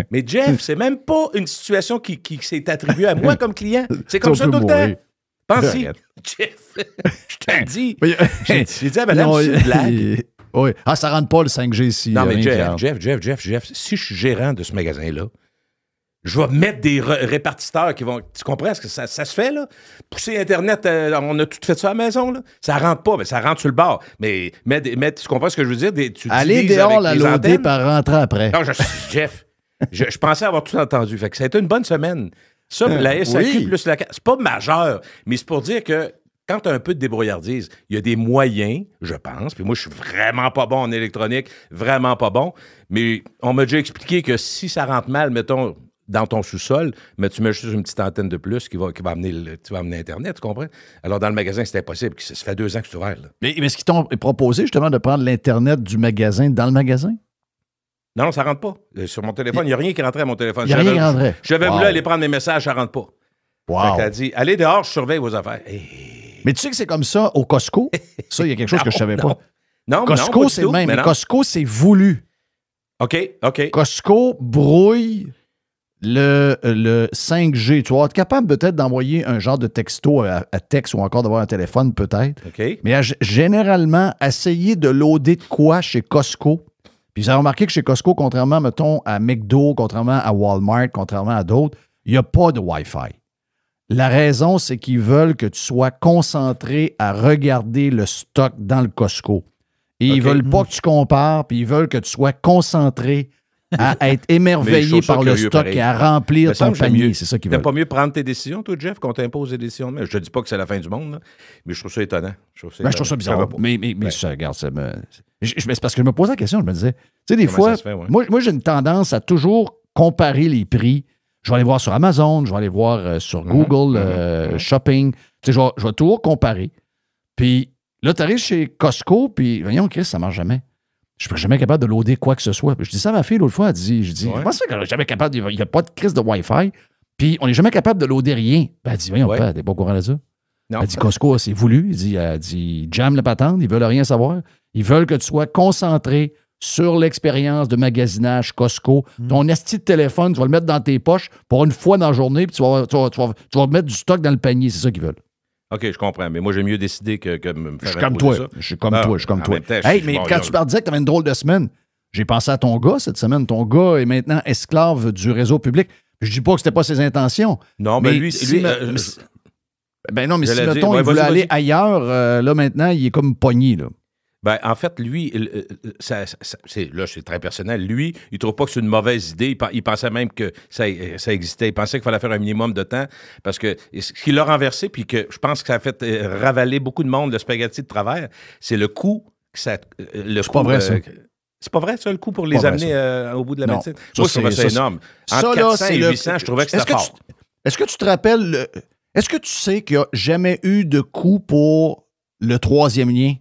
Mais Jeff, c'est même pas une situation qui s'est attribuée à moi comme client. C'est comme ça tout le temps. Pense-y. Jeff, je te le dis. J'ai dit à madame, c'est une blague. Oui. Ça rentre pas le 5G ici. Non, mais Jeff, si je suis gérant de ce magasin-là, je vais mettre des répartiteurs qui vont... Tu comprends ce que ça se fait, là? Pousser Internet, on a tout fait ça à la maison, là. Ça rentre pas, mais ça rentre sur le bord. Mais tu comprends ce que je veux dire? Allez dehors la loader par rentrer après. Non, Jeff, je pensais avoir tout entendu. Fait que ça a été une bonne semaine. Ça, la SAQ plus la... C'est pas majeur, mais c'est pour dire que quand tu as un peu de débrouillardise, il y a des moyens, je pense, puis moi, je suis vraiment pas bon en électronique, vraiment pas bon, mais on m'a déjà expliqué que si ça rentre mal, mettons, dans ton sous-sol, mais tu mets juste une petite antenne de plus qui va amener Internet, tu comprends? Alors, dans le magasin, c'est impossible. Ça fait 2 ans que c'est ouvert. Là. Mais est-ce qu'ils t'ont proposé, justement, de prendre l'Internet du magasin dans le magasin? Non, ça rentre pas. Sur mon téléphone, il n'y a rien qui rentrait à mon téléphone. Il n'y a rien qui rentrait. J'avais voulu aller prendre mes messages, ça rentre pas. Wow. Fait qu'elle a dit, allez dehors, je surveille vos affaires. Mais tu sais que c'est comme ça au Costco? Ça, il y a quelque chose que je savais pas. Non, Costco, c'est le même. Mais Costco, c'est voulu. OK. Costco brouille le 5G. Tu vas être capable peut-être d'envoyer un genre de texto à texte ou encore d'avoir un téléphone peut-être. OK. Mais généralement, essayer de loader de quoi chez Costco. Puis vous avez remarqué que chez Costco, contrairement, mettons, à McDo, contrairement à Walmart, contrairement à d'autres, il n'y a pas de Wi-Fi. La raison, c'est qu'ils veulent que tu sois concentré à regarder le stock dans le Costco. Et ils veulent pas que tu compares, puis ils veulent que tu sois concentré à être émerveillé par le stock et à remplir ton panier. C'est ça qu'ils veulent. T'aimes pas mieux prendre tes décisions, toi, Jeff, qu'on t'impose des décisions? Mais je te dis pas que c'est la fin du monde, là, mais je trouve ça étonnant. Je trouve ça bizarre. Mais ça, regarde, ça me... C'est parce que je me posais la question, je me disais, tu sais, des fois, moi j'ai une tendance à toujours comparer les prix. Je vais aller voir sur Amazon, je vais aller voir sur Google Shopping. Tu sais, je vais toujours comparer. Puis là, tu arrives chez Costco, puis voyons, Chris, ça marche jamais. Je ne suis jamais capable de loader quoi que ce soit. Je dis ça à ma fille l'autre fois, elle dit, comment ça fait qu'on n'est jamais capable, il n'y a pas de crise de Wi-Fi, puis on n'est jamais capable de loader rien. Ben, elle dit, voyons, t'es pas au courant de ça? Non. Elle dit, Costco, c'est voulu. Elle dit, jam le patente, ils veulent rien savoir. Ils veulent que tu sois concentré sur l'expérience de magasinage Costco. Ton esti de téléphone, tu vas le mettre dans tes poches pour une fois dans la journée, puis tu vas mettre du stock dans le panier. C'est ça qu'ils veulent. OK, je comprends. Mais moi, j'ai mieux décidé que me faire. Je suis comme toi. Je suis comme toi. Hey, mais quand tu disais que tu avais une drôle de semaine, j'ai pensé à ton gars cette semaine. Ton gars est maintenant esclave du réseau public. Je dis pas que c'était pas ses intentions. Non, mais lui ben non, mais si, mettons, il voulait aller ailleurs, là, maintenant, il est comme pogné, là. Ben, en fait, lui, c'est très personnel. Lui, il trouve pas que c'est une mauvaise idée. Il pensait même que ça existait. Il pensait qu'il fallait faire un minimum de temps parce que ce qui l'a renversé, puis que je pense que ça a fait ravaler beaucoup de monde le spaghetti de travers, c'est le coût que ça. C'est pas vrai, ça. C'est pas vrai, ça, le coût pour les amener au bout de la médecine? Moi, je trouvais ça énorme. Entre 400 et 800, je trouvais que c'était fort. Est-ce que tu te rappelles... Est-ce que tu sais qu'il n'y a jamais eu de coût pour le troisième lien?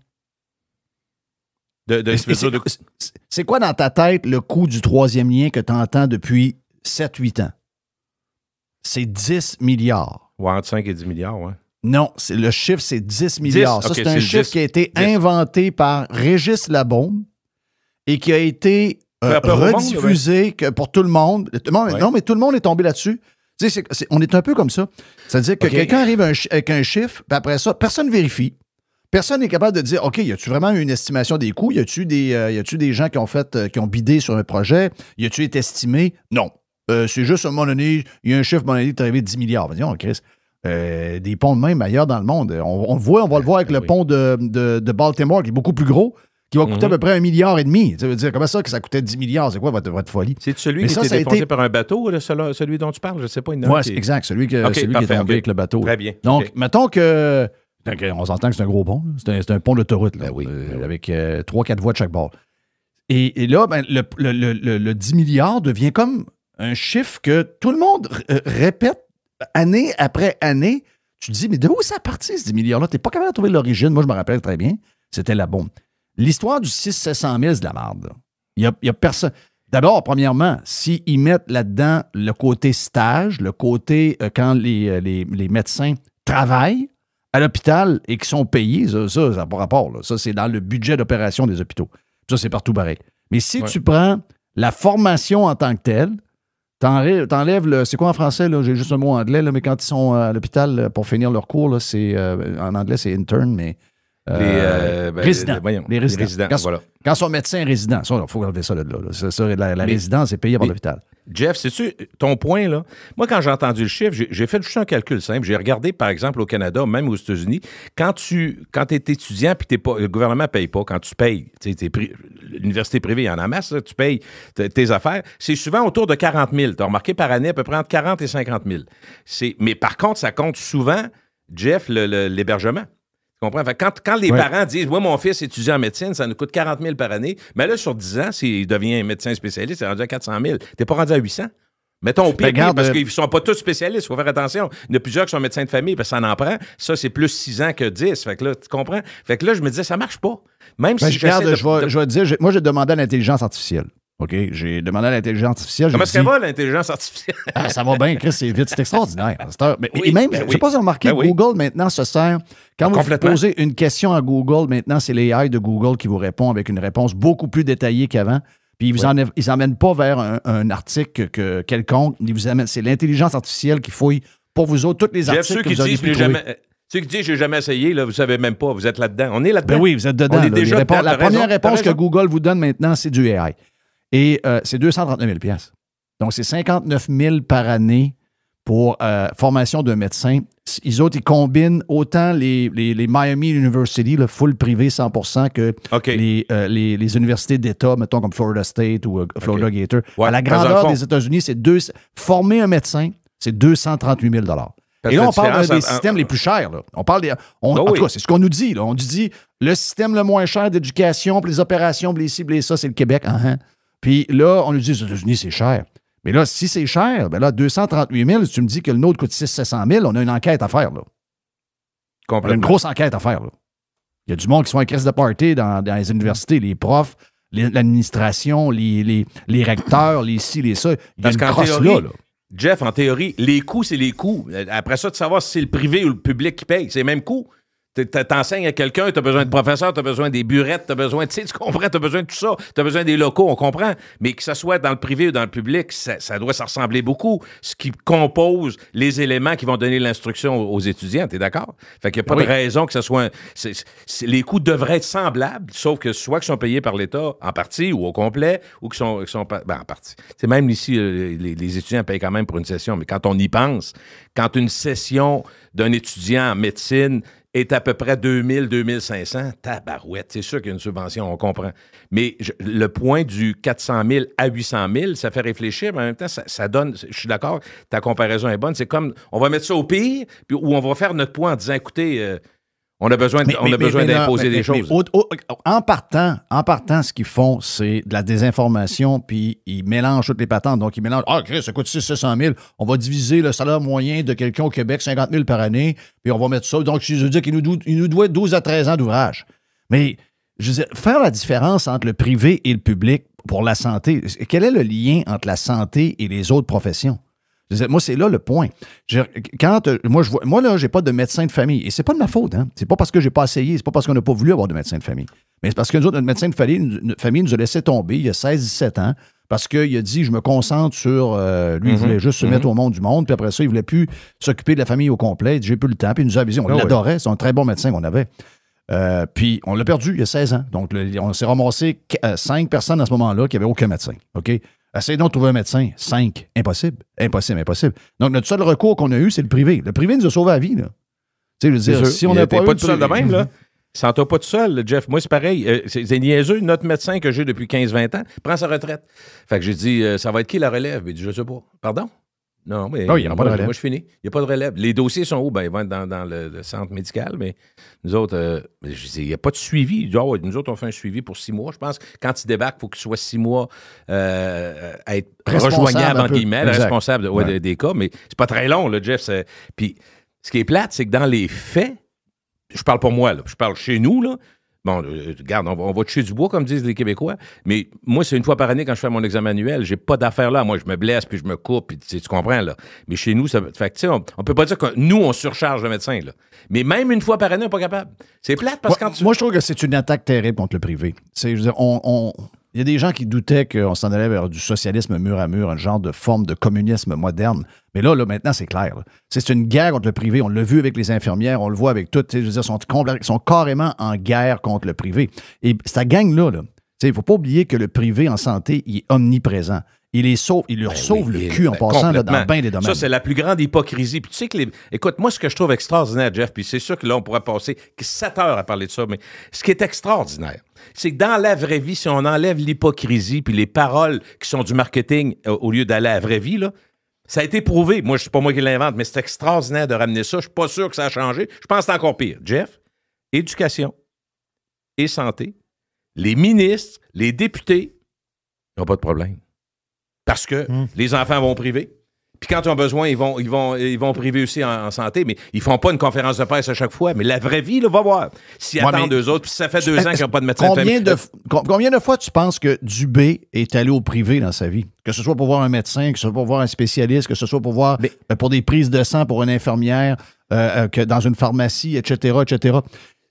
C'est quoi dans ta tête le coût du troisième lien que tu entends depuis 7-8 ans? C'est 10 milliards. Ouais, entre 5 et 10 milliards, ouais. Non, le chiffre, c'est 10 milliards. 10? Ça, c'est un chiffre qui a été inventé par Régis Labaume et qui a été rediffusé pour tout le monde. Non, mais tout le monde est tombé là-dessus. Tu sais, on est un peu comme ça. C'est-à-dire que quelqu'un arrive avec un chiffre, puis après ça, personne ne vérifie. Personne n'est capable de dire, OK, y a-tu vraiment une estimation des coûts? Y a-tu des gens qui ont bidé sur un projet? Y a-tu été estimé? Non. C'est juste, à un moment donné, il y a un chiffre, à un moment donné, est arrivé 10 milliards. Disons, Chris, des ponts de même ailleurs dans le monde. On va le voir avec le pont de Baltimore, qui est beaucoup plus gros, qui va coûter à peu près 1,5 milliard. Ça veut dire, comment ça que ça coûtait 10 milliards? C'est quoi votre folie? C'est celui qui a été défoncé par un bateau, celui dont tu parles? Je ne sais pas. Oui, c'est exact. Celui qui est tombé avec le bateau. Très bien. Donc, mettons que... On s'entend que c'est un gros pont. C'est un pont d'autoroute, là, avec 3-4 voies de chaque bord. Et là, le 10 milliards devient comme un chiffre que tout le monde répète année après année. Tu te dis, mais de où ça a parti, ce 10 milliards-là? Tu n'es pas capable de trouver l'origine. Moi, je me rappelle très bien. C'était la bombe. L'histoire du 600-700 000, c'est de la merde. Il y a personne... D'abord, premièrement, s'ils mettent là-dedans le côté stage, le côté quand les médecins travaillent à l'hôpital et qui sont payés, ça n'a pas rapport. Là. Ça, c'est dans le budget d'opération des hôpitaux. Ça, c'est partout pareil. Mais si tu prends la formation en tant que telle, t'enlèves le... C'est quoi en français? Là? J'ai juste un mot anglais, là, mais quand ils sont à l'hôpital pour finir leur cours, là, c'est, en anglais, c'est intern, mais... résidents. Les résidents. Quand ils sont médecins résidents, il faut enlever ça là. La résidence est payée par l'hôpital. Jeff, sais-tu, ton point, là, moi, quand j'ai entendu le chiffre, j'ai fait juste un calcul simple. J'ai regardé, par exemple, au Canada, même aux États-Unis, quand tu es étudiant puis le gouvernement ne paye pas, quand tu payes, l'université privée, il y en a masse, là, tu payes tes affaires, c'est souvent autour de 40 000. Tu as remarqué par année à peu près entre 40 et 50 000. Mais par contre, ça compte souvent, Jeff, l'hébergement. Tu comprends? Fait quand les parents disent, moi, mon fils étudie en médecine, ça nous coûte 40 000 par année, mais là, sur 10 ans, s'il devient médecin spécialiste, c'est rendu à 400 000. T'es pas rendu à 800? Mettons au pire, parce qu'ils ne sont pas tous spécialistes, il faut faire attention. Il y en a plusieurs qui sont médecins de famille, parce que ça en prend. Ça, c'est plus 6 ans que 10. Fait que là, tu comprends? Fait que là, je me disais, ça marche pas. Même si je vais te dire, moi, j'ai demandé à l'intelligence artificielle. OK? J'ai demandé à l'intelligence artificielle. Comment est-ce qu'elle va, l'intelligence artificielle? Ça va bien, Chris, c'est vite, c'est extraordinaire. Et même, je ne sais pas si vous avez remarqué, Google maintenant se sert. Quand vous posez une question à Google, maintenant, c'est l'AI de Google qui vous répond avec une réponse beaucoup plus détaillée qu'avant. Puis ils ne amènent pas vers un article quelconque. C'est l'intelligence artificielle qui fouille pour vous autres tous les articles que vous avez pu trouver. Ceux qui disent j'ai jamais essayé, là, vous savez même pas, vous êtes là-dedans. On est là-dedans. Ben oui, vous êtes dedans. On est déjà dedans. La première réponse que Google vous donne maintenant, c'est du AI. Et c'est 239 000 $. Donc, c'est 59 000 par année pour formation de médecins. Ils combinent autant les Miami University, le full privé 100%, que les universités d'État, mettons comme Florida State ou Florida Gator. Ouais, à la grandeur des États-Unis, former un médecin, c'est 238 000 Et là, on parle des systèmes les plus chers. Là. On parle en tout cas, c'est ce qu'on nous dit. Là. On nous dit le système le moins cher d'éducation, puis les opérations, puis les cibles et ça, c'est le Québec. Puis là, on nous dit les États-Unis, c'est cher. Mais là, si c'est cher, ben là, 238 000, si tu me dis que le nôtre coûte 600 000, on a une enquête à faire. Là. On a une grosse enquête à faire. Là. Il y a du monde qui sont en crise de party dans les universités, les profs, l'administration, les recteurs, les ci, les ça. Il y a une crosse là. Jeff, en théorie, les coûts, c'est les coûts. Après ça, de savoir si c'est le privé ou le public qui paye, c'est les mêmes coûts. T'enseignes à quelqu'un, t'as besoin de professeurs, t'as besoin des burettes, t'as besoin, tu comprends, t'as besoin de tout ça, t'as besoin des locaux, on comprend. Mais que ce soit dans le privé ou dans le public, ça doit se ressembler beaucoup. Ce qui compose les éléments qui vont donner l'instruction aux étudiants, t'es d'accord? Fait qu'il n'y a pas de raison que ce soit... les coûts devraient être semblables, sauf que soit qu'ils sont payés par l'État en partie ou au complet, ou qu'ils sont en partie. C'est même ici, les étudiants payent quand même pour une session, mais quand on y pense, quand une session d'un étudiant en médecine est à peu près 2000, 2500, tabarouette, c'est sûr qu'il y a une subvention, on comprend. Mais le point du 400 000 à 800 000, ça fait réfléchir, mais en même temps, ça donne, je suis d'accord, ta comparaison est bonne, c'est comme, on va mettre ça au pire, puis, ou on va faire notre point en disant, écoutez, on a besoin d'imposer des choses. En partant, ce qu'ils font, c'est de la désinformation, puis ils mélangent toutes les patentes. Donc, ils mélangent, Chris, ça coûte 600 000, on va diviser le salaire moyen de quelqu'un au Québec, 50 000 par année, puis on va mettre ça. Donc, je veux dire qu'il nous doit 12 à 13 ans d'ouvrage. Mais, je veux dire, faire la différence entre le privé et le public pour la santé, quel est le lien entre la santé et les autres professions? Moi, c'est là le point. Moi, là, j'ai pas de médecin de famille. Et c'est pas de ma faute. Hein? C'est pas parce que j'ai pas essayé. C'est pas parce qu'on n'a pas voulu avoir de médecin de famille. Mais c'est parce que nous autres, notre médecin de famille nous a laissé tomber il y a 16-17 ans parce qu'il a dit, je me concentre sur... lui, il voulait juste se mettre au monde du monde. Puis après ça, il voulait plus s'occuper de la famille au complet. Il dit, j'ai plus le temps. Puis il nous a avisé. On l'adorait. C'est un très bon médecin qu'on avait. Puis on l'a perdu il y a 16 ans. Donc, on s'est ramassé 5 personnes à ce moment-là qui n'avaient aucun médecin. OK? Essayez donc de trouver un médecin. 5. Impossible. Donc, notre seul recours qu'on a eu, c'est le privé. Le privé nous a sauvé la vie. Là. Tu sais, je veux dire, si on n'a pas tout seul de même, là. Sens-toi pas tout seul, Jeff. Moi, c'est pareil. C'est niaiseux. Notre médecin que j'ai depuis 15-20 ans prend sa retraite. Fait que j'ai dit, ça va être qui la relève? Il dit, je sais pas. Pardon? Non, mais il n'y a pas de relève. Moi, je finis. Il n'y a pas de relève. Les dossiers sont où? Ben, ils vont être dans le centre médical, mais nous autres, je dis, il n'y a pas de suivi. Nous autres, on fait un suivi pour 6 mois. Je pense que quand il débarque, il faut qu'il soit 6 mois à être rejoignable, entre guillemets, responsable des cas, mais c'est pas très long, là, Jeff. Puis, ce qui est plate, c'est que dans les faits, je parle pour moi, là, je parle chez nous, là. Bon, regarde, on va toucher du bois, comme disent les Québécois, mais moi, c'est une fois par année quand je fais mon examen annuel. J'ai pas d'affaires là. Moi, je me blesse, puis je me coupe, puis tu comprends, là. Mais chez nous, ça fait que, tu sais, on peut pas dire que nous, on surcharge le médecin, là. Mais même une fois par année, on n'est pas capable. C'est plate parce que Moi, je trouve que c'est une attaque terrible contre le privé. Je veux dire, il y a des gens qui doutaient qu'on s'en allait vers du socialisme mur à mur, un genre de forme de communisme moderne. Mais là maintenant, c'est clair. Là. C'est une guerre contre le privé. On l'a vu avec les infirmières, on le voit avec tout. Je veux dire, ils sont carrément en guerre contre le privé. Et cette gang-là, il ne faut pas oublier que le privé en santé, il est omniprésent. Il leur sauve le cul en passant là, dans bien des domaines. Ça, c'est la plus grande hypocrisie. Puis tu sais que écoute, moi, ce que je trouve extraordinaire, Jeff, puis c'est sûr que là, on pourrait passer 7 heures à parler de ça, mais ce qui est extraordinaire, c'est que dans la vraie vie, si on enlève l'hypocrisie puis les paroles qui sont du marketing au lieu d'aller à la vraie vie, là, ça a été prouvé. Moi, c'est pas moi qui l'invente, mais c'est extraordinaire de ramener ça. Je suis pas sûr que ça a changé. Je pense que c'est encore pire. Jeff, éducation et santé, les ministres, les députés, ils n'ont pas de problème. Parce que les enfants vont privé. Puis quand ils ont besoin, ils vont privé aussi en santé, mais ils font pas une conférence de presse à chaque fois. Mais la vraie vie, là, va voir. S'ils attendent eux autres, puis ça fait 2 ans qu'ils n'ont pas de médecin de famille. Combien de fois tu penses que Dubé est allé au privé dans sa vie? Que ce soit pour voir un médecin, que ce soit pour voir un spécialiste, que ce soit pour voir pour des prises de sang pour une infirmière, que dans une pharmacie, etc., etc.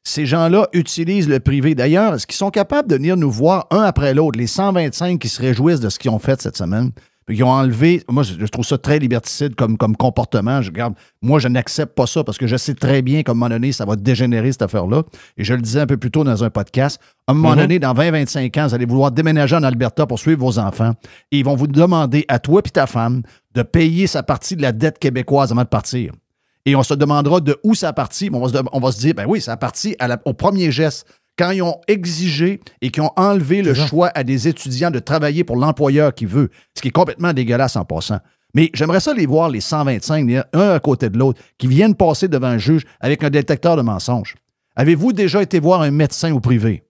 Ces gens-là utilisent le privé. D'ailleurs, est-ce qu'ils sont capables de venir nous voir un après l'autre, les 125 qui se réjouissent de ce qu'ils ont fait cette semaine? Ils ont enlevé... Moi, je trouve ça très liberticide comme comportement. Moi, je n'accepte pas ça parce que je sais très bien qu'à un moment donné, ça va dégénérer, cette affaire-là. Et je le disais un peu plus tôt dans un podcast. À un moment donné, dans 20-25 ans, vous allez vouloir déménager en Alberta pour suivre vos enfants. Et ils vont vous demander, à toi et ta femme, de payer sa partie de la dette québécoise avant de partir. Et on se demandera de où ça a parti. On va se dire, ben oui, ça a parti au premier geste. Quand ils ont exigé et qu'ils ont enlevé le choix à des étudiants de travailler pour l'employeur qui veut, ce qui est complètement dégueulasse en passant. Mais j'aimerais ça les voir, les 125, un à côté de l'autre, qui viennent passer devant un juge avec un détecteur de mensonges. Avez-vous déjà été voir un médecin au privé?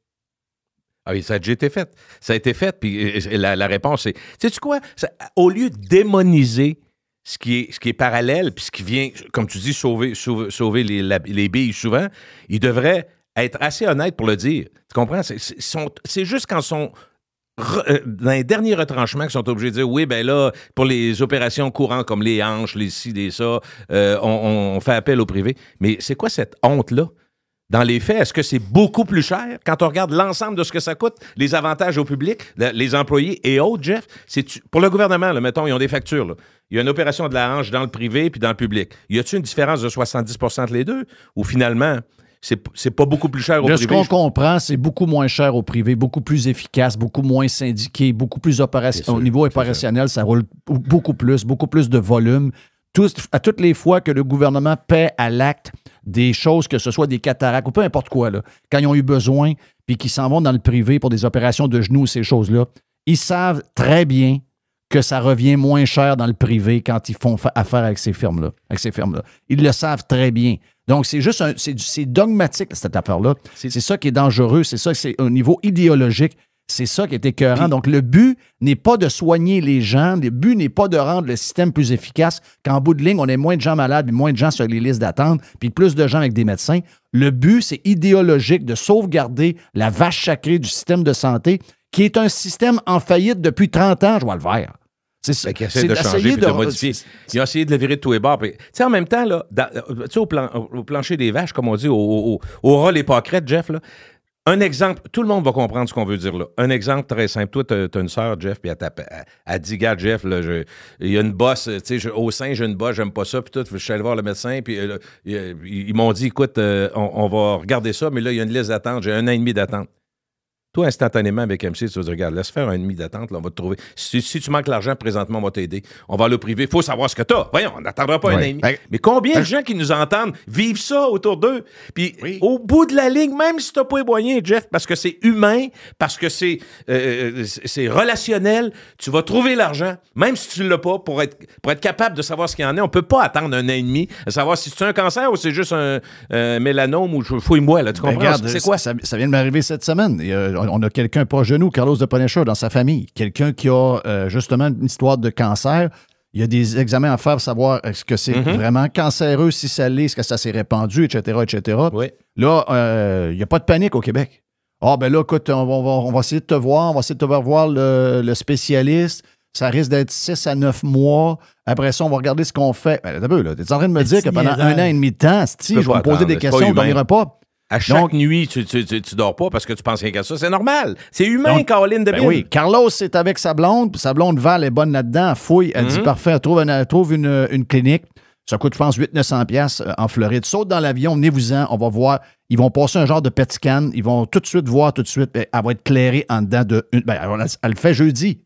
Ah oui, ça a déjà été fait. Ça a été fait, puis la réponse est... Sais-tu quoi? Au lieu de démoniser ce qui est parallèle, puis ce qui vient, comme tu dis, sauver les billes souvent, ils devraient être assez honnêtes pour le dire. Tu comprends? C'est juste quand ils sont dans les derniers retranchements qu'ils sont obligés de dire, oui, ben là, pour les opérations courantes comme les hanches, les ci, les ça, on fait appel au privé. Mais c'est quoi cette honte-là? Dans les faits, est-ce que c'est beaucoup plus cher quand on regarde l'ensemble de ce que ça coûte, les avantages au public, les employés et autres, Jeff? Pour le gouvernement, là, mettons, ils ont des factures. Là. Il y a une opération de la hanche dans le privé puis dans le public. Y a-t-il une différence de 70 % entre les deux? Ou finalement, c'est pas beaucoup plus cher au privé? Ce qu'on comprend, c'est beaucoup moins cher au privé, beaucoup plus efficace, beaucoup moins syndiqué, beaucoup plus opérationnel. Au niveau opérationnel, ça roule beaucoup plus de volume. À toutes les fois que le gouvernement paie à l'acte des choses, que ce soit des cataractes ou peu importe quoi, là, quand ils ont eu besoin puis qu'ils s'en vont dans le privé pour des opérations de genoux, ces choses-là, ils savent très bien que ça revient moins cher dans le privé quand ils font affaire avec ces firmes-là. Ils le savent très bien. Donc, c'est juste c'est dogmatique, cette affaire-là. C'est ça qui est dangereux. C'est ça, c'est au niveau idéologique. C'est ça qui est écœurant. Donc, le but n'est pas de soigner les gens. Le but n'est pas de rendre le système plus efficace. Qu'en bout de ligne, on ait moins de gens malades, puis moins de gens sur les listes d'attente, puis plus de gens avec des médecins. Le but, c'est idéologique de sauvegarder la vache sacrée du système de santé, qui est un système en faillite depuis 30 ans, je vois le vert. C'est ça. Ils essaient de changer et de modifier. Ils ont essayé de le virer de tous les bords. Tu sais, en même temps, là, au plancher des vaches, comme on dit, au rat les pâquerettes, Jeff, là, un exemple, tout le monde va comprendre ce qu'on veut dire là. Un exemple très simple. Toi, tu as une sœur, Jeff, puis elle dit, gars, Jeff, il y a une bosse, tu sais, au sein, j'ai une bosse, j'aime pas ça, puis tout, je suis allé voir le médecin, puis ils m'ont dit, écoute, on va regarder ça, mais là, il y a une liste d'attente, j'ai 1 an et demi d'attente. Toi, instantanément, avec MC, tu vas dire, regarde, laisse faire 1 an et demi d'attente, là, on va te trouver. Si tu manques l'argent, présentement, on va t'aider. On va aller au privé. Il faut savoir ce que tu as. Voyons, on n'attendra pas 1 an et demi. Mais combien de gens qui nous entendent vivent ça autour d'eux? Puis au bout de la ligne, même si tu n'as pas les moyens, Jeff, parce que c'est humain, parce que c'est relationnel, tu vas trouver l'argent, même si tu ne l'as pas, pour être capable de savoir ce qu'il y en a. On ne peut pas attendre 1 an et demi, de savoir si c'est un cancer ou c'est juste un mélanome ou fouille-moi. Là, tu comprends? Regarde, c'est quoi? Ça vient de m'arriver cette semaine. On a quelqu'un proche de nous, Carlos de Punisher, dans sa famille. Quelqu'un qui a justement une histoire de cancer. Il y a des examens à faire pour savoir est-ce que c'est vraiment cancéreux, si ça l'est, est-ce que ça s'est répandu, etc., etc. Oui. Là, il n'y a pas de panique au Québec. Ah, ben là, écoute, on va essayer de te voir, on va essayer de te faire voir le spécialiste. Ça risque d'être 6 à 9 mois. Après ça, on va regarder ce qu'on fait. Ben, t'es en train de me dire que pendant 1 an et demi de temps, je vais me poser des questions, on ne dormira pas. À chaque nuit, tu dors pas parce que tu penses rien qu'à ça. C'est normal. C'est humain, Caroline de Bill. Oui, Carlos est avec sa blonde, puis sa blonde Val est bonne là-dedans, elle fouille, elle dit parfait, elle trouve une clinique. Ça coûte, je pense, 800-900$ en Floride. Saute dans l'avion, venez-vous-en, on va voir. Ils vont passer un genre de PET scan. Ils vont tout de suite voir, Elle va être clairée en dedans de... elle le fait jeudi.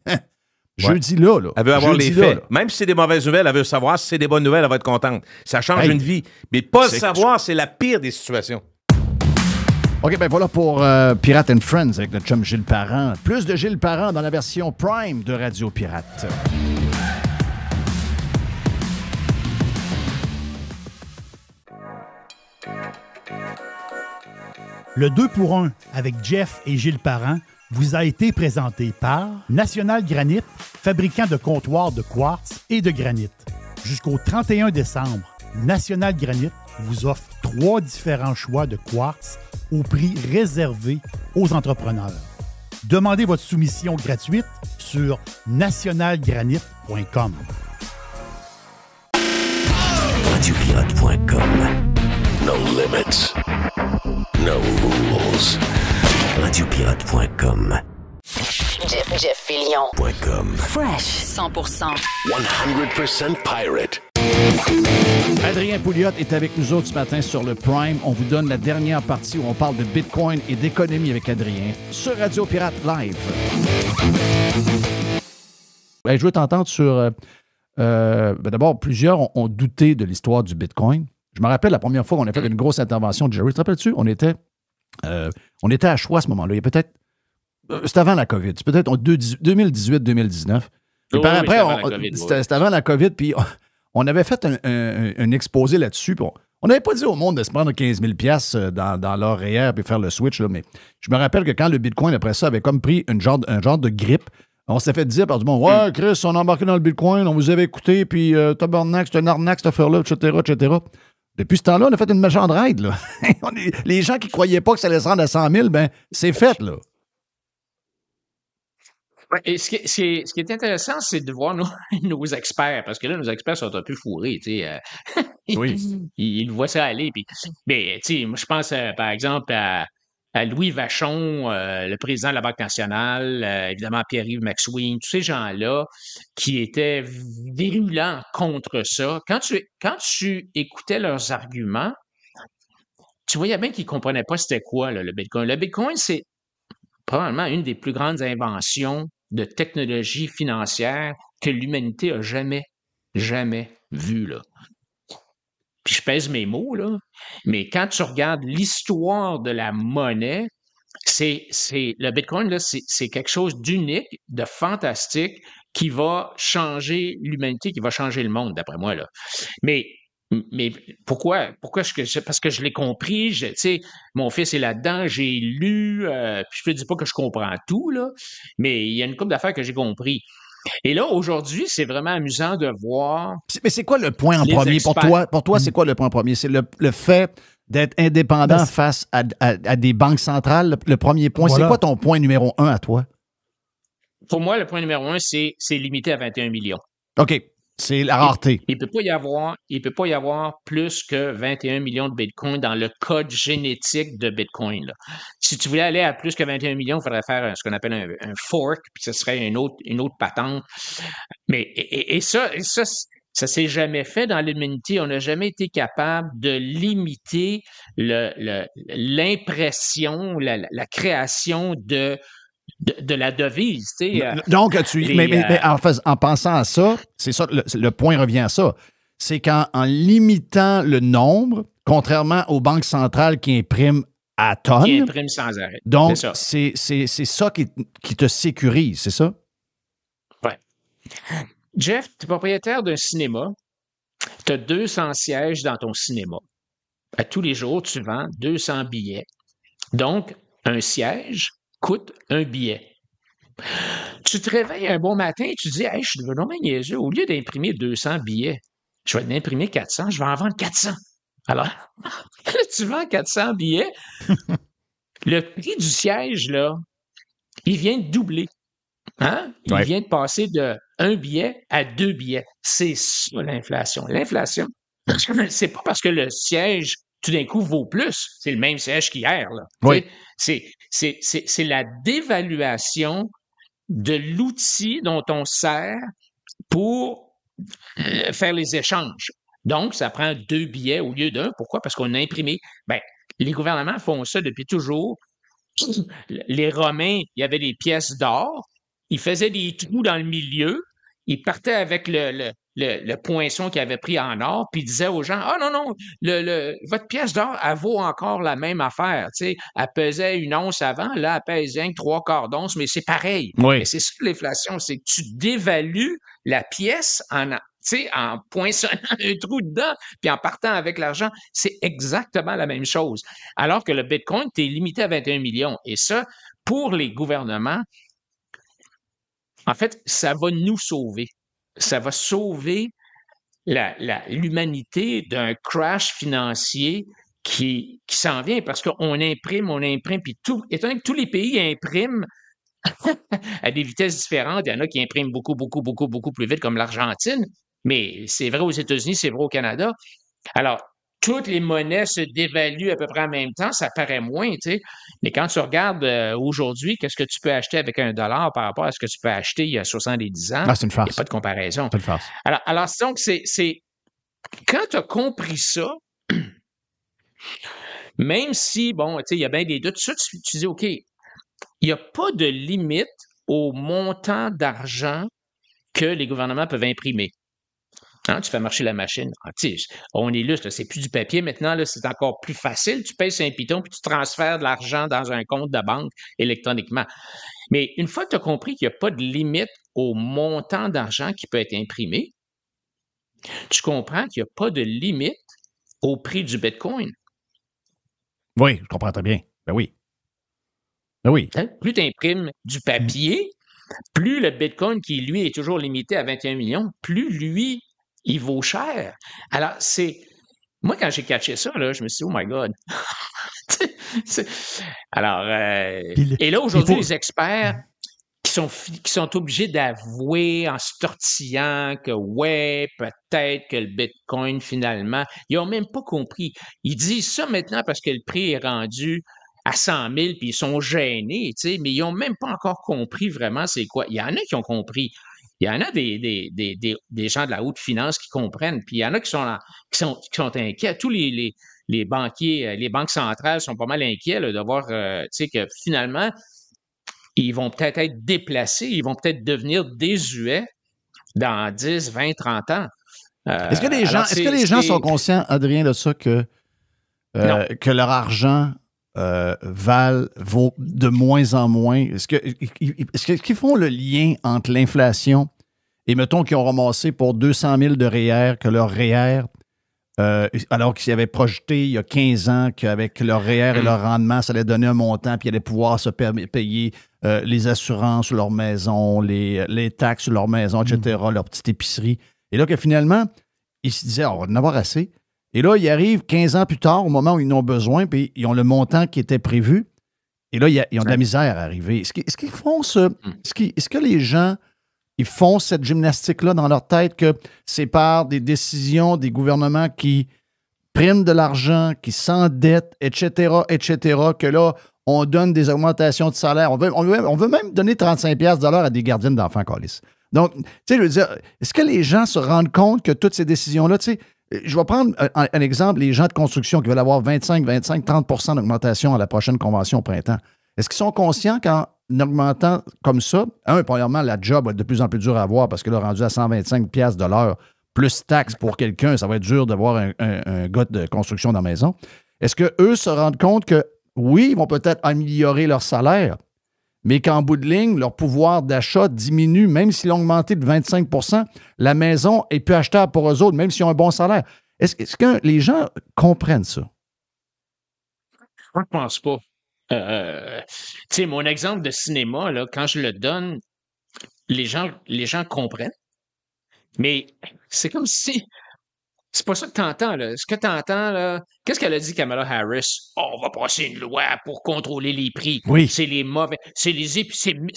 Jeudi là. Elle veut avoir les faits. Même si c'est des mauvaises nouvelles, elle veut savoir. Si c'est des bonnes nouvelles, elle va être contente. Ça change une vie. Mais pas le savoir, c'est la pire des situations. OK, ben voilà pour Pirate and Friends avec notre chum Gilles Parent. Plus de Gilles Parent dans la version Prime de Radio Pirate. Le 2 pour 1 avec Jeff et Gilles Parent vous a été présenté par National Granite, fabricant de comptoirs de quartz et de granit. Jusqu'au 31 décembre, National Granite vous offre 3 différents choix de quartz au prix réservé aux entrepreneurs. Demandez votre soumission gratuite sur nationalgranite.com. Radiopirate.com. No limits. No rules. Radiopirate.com. Jeff Fillion. Fresh. 100%. 100% pirate. Adrien Pouliot est avec nous autres ce matin sur le Prime. On vous donne la dernière partie où on parle de Bitcoin et d'économie avec Adrien sur Radio Pirate Live. Je veux t'entendre sur D'abord, plusieurs ont douté de l'histoire du Bitcoin. Je me rappelle la première fois qu'on a fait une grosse intervention de Jerry. Tu te rappelles-tu? On était à choix à ce moment-là. Il y a peut-être... C'était avant la COVID. C'est peut-être en 2018-2019. Et par après, c'était avant la COVID, puis on avait fait un exposé là-dessus. On n'avait pas dit au monde de se prendre 15 000 $ dans leur REER et faire le switch, là, mais je me rappelle que quand le Bitcoin, après ça, avait comme pris un genre de grippe, on s'est fait dire par du monde, « Ouais, Chris, on a embarqué dans le Bitcoin, on vous avait écouté, puis tabarnak, c'est un arnaque, cette affaire-là, etc., etc. » Depuis ce temps-là, on a fait une méchante ride, là. Les gens qui ne croyaient pas que ça allait se rendre à 100 000, ben c'est fait, là. Et ce qui est intéressant, c'est de voir nos experts, parce que là, nos experts sont un peu fourrés, tu sais. Oui. Ils voient ça aller. Mais, tu sais, moi, je pense, par exemple, à Louis Vachon, le président de la Banque nationale, évidemment Pierre-Yves McSween, tous ces gens-là qui étaient virulents contre ça. Quand tu écoutais leurs arguments, tu voyais bien qu'ils ne comprenaient pas c'était quoi, là, le Bitcoin. Le Bitcoin, c'est probablement une des plus grandes inventions de technologie financière que l'humanité a jamais vue, là. Puis je pèse mes mots, là, mais quand tu regardes l'histoire de la monnaie, le Bitcoin, là, c'est quelque chose d'unique, de fantastique, qui va changer l'humanité, qui va changer le monde, d'après moi, là. Mais pourquoi? Parce que je l'ai compris, tu sais, mon fils est là-dedans, j'ai lu, puis je ne dis pas que je comprends tout, là, mais il y a une couple d'affaires que j'ai compris. Et là, aujourd'hui, c'est vraiment amusant de voir... Mais c'est quoi le point en premier pour toi? Pour toi, c'est quoi le point en premier? C'est le fait d'être indépendant face à des banques centrales, le premier point. Voilà. C'est quoi ton point numéro 1 à toi? Pour moi, le point numéro 1, c'est limité à 21 millions. OK. C'est la rareté. Il peut pas y avoir plus que 21 millions de Bitcoin dans le code génétique de Bitcoin, là. Si tu voulais aller à plus que 21 millions, il faudrait faire ce qu'on appelle un fork, puis ce serait une autre patente. Mais ça s'est jamais fait dans l'humanité. On n'a jamais été capable de limiter l'impression, la création de la devise, tu sais. Donc, en pensant à ça, c'est ça, le point revient à ça. C'est qu'en limitant le nombre, contrairement aux banques centrales qui impriment à tonnes. Qui impriment sans arrêt. Donc, c'est ça qui te sécurise, c'est ça? Oui. Jeff, tu es propriétaire d'un cinéma. Tu as 200 sièges dans ton cinéma. À tous les jours, tu vends 200 billets. Donc, un siège coûte un billet. Tu te réveilles un bon matin et tu te dis, hey, je suis devenu niaiseux. Au lieu d'imprimer 200 billets, je vais en imprimer 400, je vais en vendre 400. Alors, tu vends 400 billets. Le prix du siège, là, il vient de doubler. Hein? Il vient de passer de 1 billet à 2 billets. C'est ça, l'inflation. L'inflation, c'est pas parce que le siège, tout d'un coup, vaut plus. C'est le même siège qu'hier, là. Oui. C'est la dévaluation de l'outil dont on sert pour faire les échanges. Donc, ça prend 2 billets au lieu d'1. Pourquoi? Parce qu'on a imprimé. Ben, les gouvernements font ça depuis toujours. Les Romains, il y avait des pièces d'or. Ils faisaient des trous dans le milieu. Ils partaient avec le poinçon qu'ils avaient pris en or, puis ils disaient aux gens, « Ah non, votre pièce d'or, elle vaut encore la même affaire. Tu sais, elle pesait 1 once avant, là, elle pèse rien que 3/4 d'once, mais c'est pareil. » Oui. Mais c'est ça l'inflation, c'est que tu dévalues la pièce en poinçonnant un trou dedans, puis en partant avec l'argent. C'est exactement la même chose. Alors que le Bitcoin, tu es limité à 21 millions. Et ça, pour les gouvernements, en fait, ça va nous sauver. Ça va sauver l'humanité d'un crash financier qui s'en vient parce qu'on imprime, puis étant donné que tous les pays impriment à des vitesses différentes, il y en a qui impriment beaucoup plus vite, comme l'Argentine, mais c'est vrai aux États-Unis, c'est vrai au Canada. Alors, toutes les monnaies se dévaluent à peu près en même temps, ça paraît moins, tu sais. Mais quand tu regardes aujourd'hui, qu'est-ce que tu peux acheter avec $1 par rapport à ce que tu peux acheter il y a 70 ans? C'est une farce. Il n'y a pas de comparaison. C'est une farce. Alors donc, c'est quand tu as compris ça, même si, bon, tu sais, il y a bien des doutes, ça, tu dis, OK, il n'y a pas de limite au montant d'argent que les gouvernements peuvent imprimer. Hein, tu fais marcher la machine. Ah, on est là, c'est plus du papier maintenant, là, c'est encore plus facile. Tu payes sur un piton puis tu transfères de l'argent dans un compte de banque électroniquement. Mais une fois que tu as compris qu'il n'y a pas de limite au montant d'argent qui peut être imprimé, tu comprends qu'il n'y a pas de limite au prix du Bitcoin. Oui, je comprends très bien. Ben oui. Ben oui. Hein? Plus tu imprimes du papier, plus le Bitcoin, qui lui est toujours limité à 21 millions, plus lui, il vaut cher. Alors, moi, quand j'ai catché ça, là, je me suis dit, oh my God. Alors, et là, aujourd'hui, les experts qui sont obligés d'avouer en se tortillant que, ouais, peut-être que le Bitcoin, finalement, ils n'ont même pas compris. Ils disent ça maintenant parce que le prix est rendu à 100 000, puis ils sont gênés, mais ils n'ont même pas encore compris vraiment c'est quoi. Il y en a qui ont compris. Il y en a des gens de la haute finance qui comprennent, puis il y en a qui sont inquiets. Tous les banquiers, les banques centrales sont pas mal inquiets là, de voir que finalement, ils vont peut-être être déplacés, ils vont peut-être devenir désuets dans 10, 20, 30 ans. Est-ce que les gens sont conscients, Adrien, de ça, que leur argent vaut de moins en moins? Est-ce qu'ils font le lien entre l'inflation et, mettons, qu'ils ont ramassé pour 200 000 de REER, que leur REER, alors qu'ils avaient projeté il y a 15 ans qu'avec leur REER et leur rendement, ça allait donner un montant, puis ils allaient pouvoir se payer les assurances sur leur maison, les taxes sur leur maison, etc., leur petite épicerie. Et là, que finalement, ils se disaient, on va en avoir assez. Et là, ils arrivent 15 ans plus tard, au moment où ils en ont besoin, puis ils ont le montant qui était prévu. Et là, ils ont de la misère à arriver. Est-ce qu'ils font ça? Est-ce que les gens, ils font cette gymnastique-là dans leur tête, que c'est par des décisions des gouvernements qui prennent de l'argent, qui s'endettent, etc., que là, on donne des augmentations de salaire. On veut même donner 35$ à des gardiennes d'enfants, câlisse. Donc, tu sais, je veux dire, est-ce que les gens se rendent compte que toutes ces décisions-là, tu sais, je vais prendre un exemple, les gens de construction qui veulent avoir 25, 30% d'augmentation à la prochaine convention au printemps. Est-ce qu'ils sont conscients qu'en augmentant comme ça, premièrement, la job va être de plus en plus dure à avoir parce que là, rendu à 125$ de l'heure, plus taxes pour quelqu'un, ça va être dur d'avoir un gars de construction dans la maison. Est-ce qu'eux se rendent compte que, oui, ils vont peut-être améliorer leur salaire, mais qu'en bout de ligne, leur pouvoir d'achat diminue, même s'ils l'ont augmenté de 25%, la maison est plus achetable pour eux autres, même s'ils ont un bon salaire. Est-ce que les gens comprennent ça? Je ne pense pas. Tu sais, mon exemple de cinéma, là, quand je le donne, les gens comprennent. Mais c'est comme si... C'est pas ça que tu entends, là. Ce que tu entends, là, qu'est-ce qu'elle a dit, Kamala Harris? Oh, on va passer une loi pour contrôler les prix. Oui. C'est les mauvais. C'est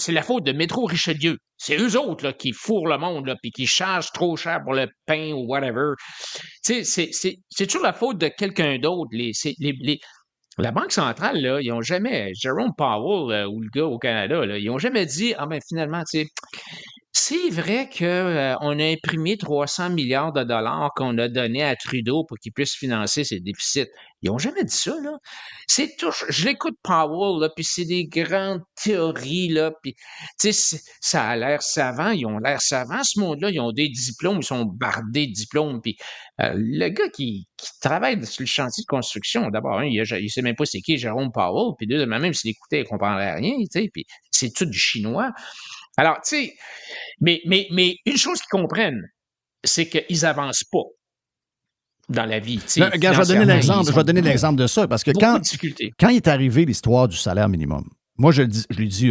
la faute de Métro Richelieu. C'est eux autres là, qui fourrent le monde, là, puis qui chargent trop cher pour le pain ou whatever. Tu sais, c'est toujours la faute de quelqu'un d'autre. La Banque centrale, là, ils n'ont jamais, Jerome Powell ou le gars au Canada, là, ils n'ont jamais dit, ah ben finalement, tu sais, c'est vrai qu'on a imprimé 300 milliards de dollars qu'on a donné à Trudeau pour qu'il puisse financer ses déficits. Ils n'ont jamais dit ça, là. C'est tout. Je l'écoute Powell, là, puis c'est des grandes théories, là, puis, tu sais, ça a l'air savant. Ils ont l'air savants, ce monde-là. Ils ont des diplômes, ils sont bardés de diplômes, puis le gars qui travaille sur le chantier de construction, d'abord, il ne sait même pas c'est qui Jérôme Powell, puis deuxièmement, même s'il écoutait, il ne comprendrait rien, tu sais, puis c'est tout du chinois. Alors, tu sais, mais une chose qu'ils comprennent, c'est qu'ils n'avancent pas dans la vie. Là, regarde, je vais donner l'exemple de ça, parce que quand il est arrivé l'histoire du salaire minimum, moi, je l'ai dit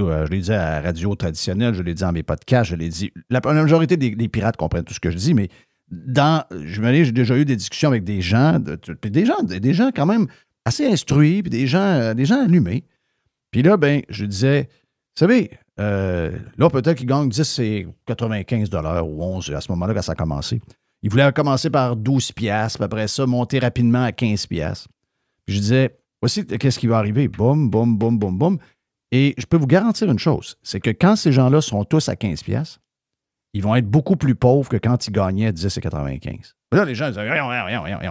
à la radio traditionnelle, je l'ai dit dans mes podcasts, je l'ai dit. La majorité des pirates comprennent tout ce que je dis, mais j'ai déjà eu des discussions avec des gens, des gens quand même assez instruits, puis des gens allumés. Puis là, ben, je disais, vous savez, là, peut-être qu'ils gagnent 10 et 95$ ou 11 à ce moment-là quand ça a commencé. Ils voulaient commencer par 12$, puis après ça, monter rapidement à 15$. Puis je disais, voici qu'est-ce qui va arriver. Boum, boum, boum, boum, boum. Et je peux vous garantir une chose, c'est que quand ces gens-là sont tous à 15$, ils vont être beaucoup plus pauvres que quand ils gagnaient 10 et 95$. Là, les gens disent,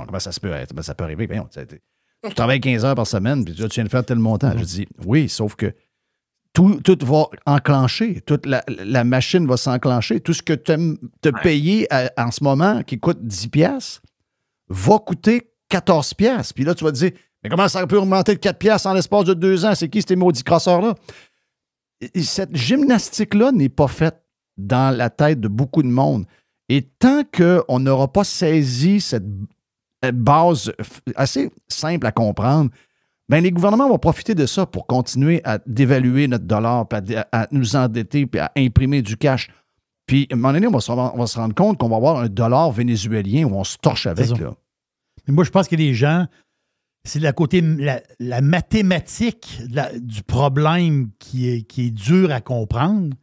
comment ça peut arriver? Tu travailles 15 heures par semaine, puis tu viens de faire tel montant. Je dis, oui, sauf que tout va enclencher. Toute la machine va s'enclencher. Tout ce que tu aimes te payer en ce moment, qui coûte 10 piastres, va coûter 14 piastres. Puis là, tu vas te dire, mais comment ça peut augmenter de 4 piastres en l'espace de 2 ans? C'est qui ces maudits crosseurs-là? Cette gymnastique-là n'est pas faite dans la tête de beaucoup de monde. Et tant qu'on n'aura pas saisi cette base assez simple à comprendre, bien, les gouvernements vont profiter de ça pour continuer à dévaluer notre dollar, à nous endetter, puis à imprimer du cash. Puis, à un moment donné, on va se rendre compte qu'on va avoir un dollar vénézuélien où on se torche avec. Là. Mais moi, je pense que les gens, c'est la mathématique du problème qui est dur à comprendre,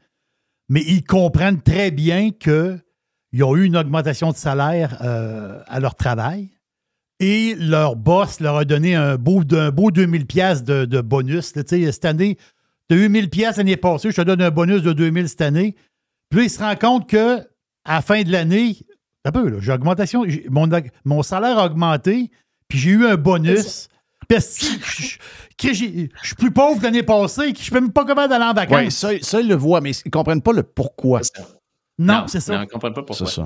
mais ils comprennent très bien qu'ils ont eu une augmentation de salaire à leur travail. Et leur boss leur a donné un beau 2000 pièces de bonus. Là, cette année, tu as eu 1000 pièces l'année passée, je te donne un bonus de 2000 cette année. Puis là, il se rend compte qu'à la fin de l'année, un peu, là, j'ai augmentation, mon salaire a augmenté, puis j'ai eu un bonus. Puis je suis plus pauvre que l'année passée, je ne peux même pas comment d'aller en vacances. Oui, ça, ils le voient, mais ils ne comprennent pas le pourquoi. Non, c'est ça. Non, ils ne comprennent pas pourquoi. C'est ça.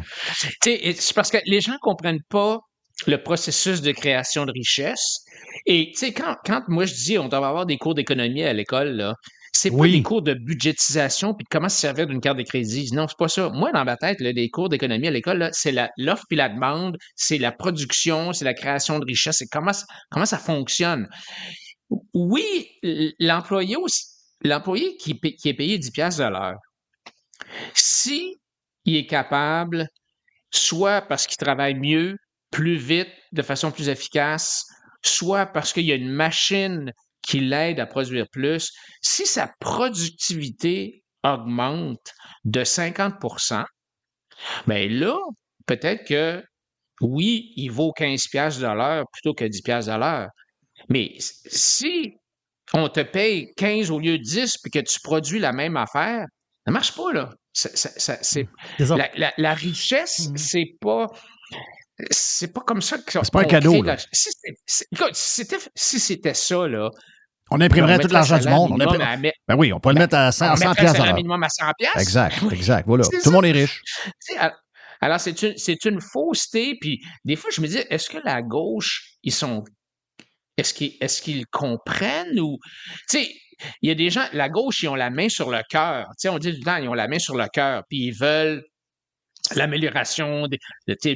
C'est parce que les gens ne comprennent pas le processus de création de richesse. Et tu sais, quand moi je dis on doit avoir des cours d'économie à l'école, là, c'est pas des cours de budgétisation puis de comment se servir d'une carte de crédit. Non, c'est pas ça. Moi, dans ma tête, là, les cours d'économie à l'école, là, c'est l'offre puis la demande, c'est la production, c'est la création de richesse, c'est comment ça fonctionne. Oui, l'employé qui est payé 10 piastres de l'heure, si il est capable, soit parce qu'il travaille mieux, plus vite, de façon plus efficace, soit parce qu'il y a une machine qui l'aide à produire plus, si sa productivité augmente de 50%, bien là, peut-être que, oui, il vaut 15 piastres de l'heure plutôt que 10 piastres de l'heure. Mais si on te paye 15 au lieu de 10 puis que tu produis la même affaire, ça ne marche pas, là. La richesse, c'est pas comme ça que c'est pas un cadeau. Là. Si c'était ça, là. On imprimerait tout l'argent du monde. Ben oui, on peut le mettre à 100 piastres. Un minimum à 100 piastres. Exact. Voilà. Tout le monde est riche. Alors, c'est une fausseté. Puis, des fois, je me dis, est-ce que la gauche, est-ce qu'ils comprennent ou. Tu sais, il y a des gens, la gauche, ils ont la main sur le cœur. Tu sais, on dit tout le temps, ils ont la main sur le cœur. Puis, ils veulent l'amélioration,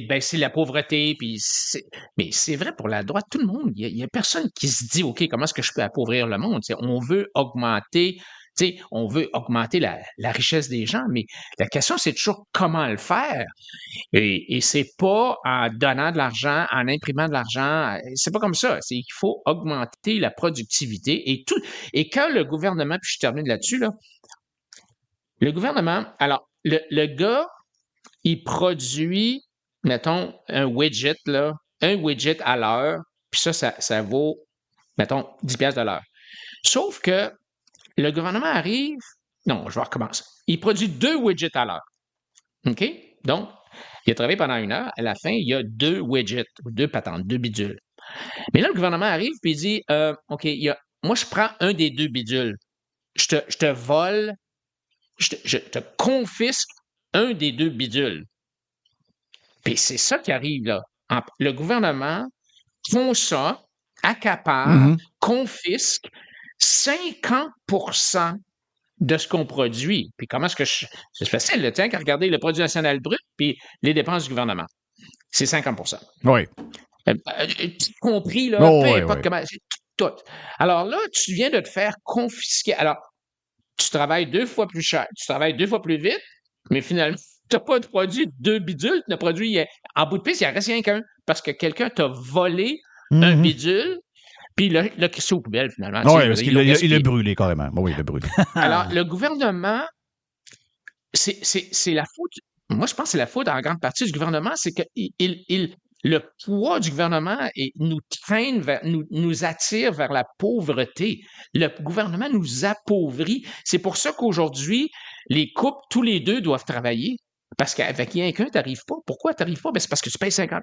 baisser la pauvreté. Mais c'est vrai pour la droite, tout le monde. Il n'y a personne qui se dit, OK, comment est-ce que je peux appauvrir le monde? T'sais, on veut augmenter la richesse des gens, mais la question, c'est toujours comment le faire. Et c'est pas en donnant de l'argent, en imprimant de l'argent. C'est pas comme ça. C'est qu'il faut augmenter la productivité et tout. Et quand le gouvernement, puis je termine là-dessus, là, le gouvernement, alors, le gars, il produit, mettons, un widget à l'heure, puis ça vaut, mettons, 10 piastres de l'heure. Sauf que le gouvernement arrive, non, je vais recommencer. Il produit 2 widgets à l'heure. OK? Donc, il a travaillé pendant 1 heure. À la fin, il y a 2 widgets, 2 patentes, 2 bidules. Mais là, le gouvernement arrive et il dit, OK, moi, je prends un des 2 bidules. Je te vole, je te confisque un des 2 bidules. Puis c'est ça qui arrive, là. Le gouvernement font ça, accapare, confisque 50% de ce qu'on produit. Puis comment est-ce que c'est facile, là, tiens, qu'à regarder le produit national brut puis les dépenses du gouvernement. C'est 50%. Oui. Compris, là, peu importe comment. C'est tout. Alors là, tu viens de te faire confisquer. Alors, tu travailles 2 fois plus cher, tu travailles 2 fois plus vite, mais finalement, tu n'as pas produit 2 bidules, tu n'as produit. En bout de piste, il en reste rien qu'un. Parce que quelqu'un t'a volé un bidule, puis il l'a crissé aux poubelles, finalement. Oui, parce qu'il l'a brûlé carrément. Oui, il l'a brûlé. Alors, le gouvernement, c'est la faute. Moi, je pense que c'est la faute en grande partie du gouvernement, c'est que le poids du gouvernement nous traîne nous attire vers la pauvreté. Le gouvernement nous appauvrit. C'est pour ça qu'aujourd'hui, les couples, tous les 2 doivent travailler. Parce qu'avec rien qu'un, tu n'arrives pas. Pourquoi tu n'arrives pas? Ben, c'est parce que tu payes 50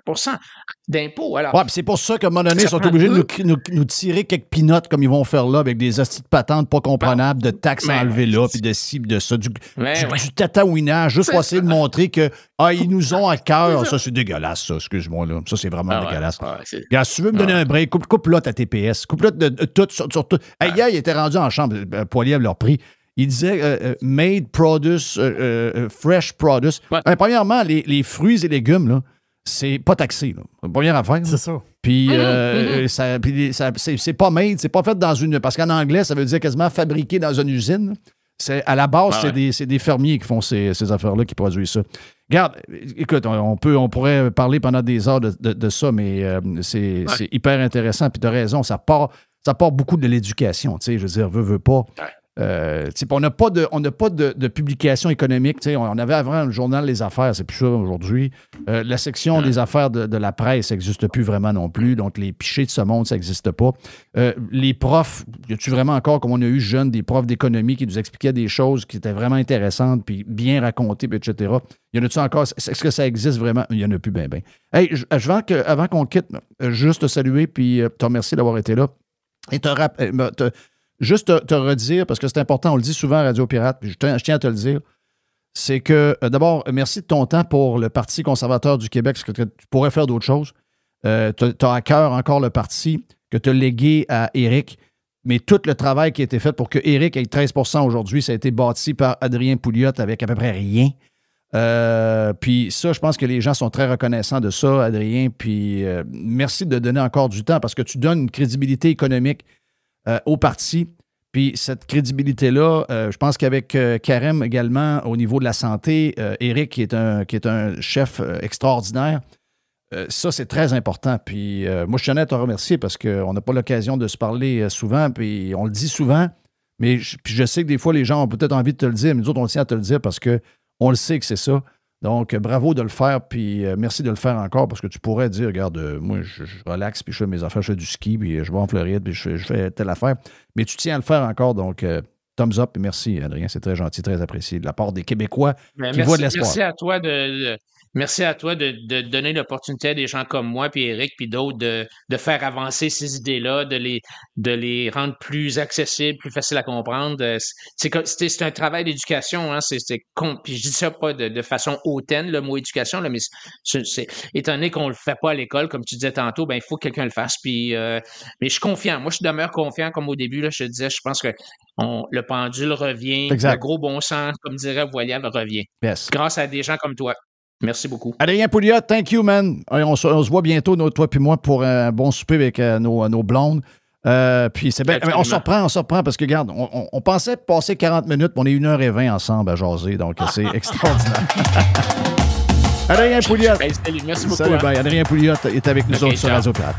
d'impôts. Alors, ouais, c'est pour ça qu'à un moment donné, ils sont obligés de nous tirer quelques pinottes comme ils vont faire là, avec des hosties de patentes pas comprenables, de taxes enlevées là, puis de ci, de ça, du tatouinage, juste pour essayer de montrer que ils nous ont à cœur. Ça, c'est dégueulasse, ça, excuse-moi. Là. Ça, c'est vraiment dégueulasse. Regarde, si tu veux me donner un break, coupe-là ta TPS. Coupe-là de tout, sur tout. Hier, il était rendu en chambre, Poilievre leur prix. Il disait made produce, fresh produce. Ouais. Premièrement, les fruits et légumes, là, c'est pas taxé. Là. Première affaire. C'est ça. Puis, c'est pas made, c'est pas fait dans une... Parce qu'en anglais, ça veut dire quasiment fabriqué dans une usine. À la base, c'est des fermiers qui font ces affaires-là, qui produisent ça. Regarde, écoute, on pourrait parler pendant des heures de ça, mais c'est hyper intéressant. Puis tu as raison, ça part beaucoup de l'éducation. Je veux dire, veux pas... on n'a pas de publication économique. On avait avant le journal Les Affaires, c'est plus ça aujourd'hui. La section des affaires de la presse n'existe plus vraiment non plus. Donc, les pichets de ce monde, ça n'existe pas. Les profs, y a-tu vraiment encore, comme on a eu jeune, des profs d'économie qui nous expliquaient des choses qui étaient vraiment intéressantes, puis bien racontées, puis etc. Y en a-tu encore? Est-ce que ça existe vraiment? Il n'y en a plus bien. Hey, avant qu'on quitte, juste te saluer, puis te remercier d'avoir été là. Et juste te redire, parce que c'est important, on le dit souvent à Radio Pirate, puis je tiens à te le dire, c'est que, d'abord, merci de ton temps pour le Parti conservateur du Québec, parce que tu pourrais faire d'autres choses. Tu as à cœur encore le parti que tu as légué à Éric, mais tout le travail qui a été fait pour que Éric ait 13 % aujourd'hui, ça a été bâti par Adrien Pouliot avec à peu près rien. Puis ça, je pense que les gens sont très reconnaissants de ça, Adrien, puis merci de donner encore du temps, parce que tu donnes une crédibilité économique au parti. Puis cette crédibilité-là, je pense qu'avec Karem également, au niveau de la santé, Éric, qui est un chef extraordinaire, ça, c'est très important. Puis moi, je tenais à te remercier parce qu'on n'a pas l'occasion de se parler souvent, puis on le dit souvent, mais je sais que des fois, les gens ont peut-être envie de te le dire, mais nous autres, on tient à te le dire parce qu'on le sait que c'est ça. Donc, bravo de le faire, puis merci de le faire encore, parce que tu pourrais dire, regarde, moi, je relaxe, puis je fais mes affaires, je fais du ski, puis je vais en Floride, puis je fais telle affaire. Mais tu tiens à le faire encore, donc thumbs up, et merci, Adrien, c'est très gentil, très apprécié de la part des Québécois qui voient de l'espoir. Merci à toi de donner l'opportunité à des gens comme moi, puis Éric, puis d'autres, de faire avancer ces idées-là, de les rendre plus accessibles, plus faciles à comprendre. C'est un travail d'éducation, hein, puis je dis ça pas de façon hautaine, le mot éducation, là, mais étant donné qu'on le fait pas à l'école, comme tu disais tantôt, ben il faut que quelqu'un le fasse. Puis, mais je suis confiant. Moi, je demeure confiant, comme au début, là, je te disais, je pense que le pendule revient, exact. Le gros bon sens, comme dirait Poilievre, revient. Yes. Grâce à des gens comme toi. Merci beaucoup. Adrien Pouliot, thank you, man. On se voit bientôt, toi puis moi, pour un bon souper avec nos blondes. Puis c'est bien. On se reprend parce que, regarde, on pensait passer 40 minutes, mais on est 1h20 ensemble à jaser, donc c'est extraordinaire. Adrien Pouliot. Salut, merci beaucoup. Salut, bye. Adrien Pouliot est avec nous autres sur Radio Pirate.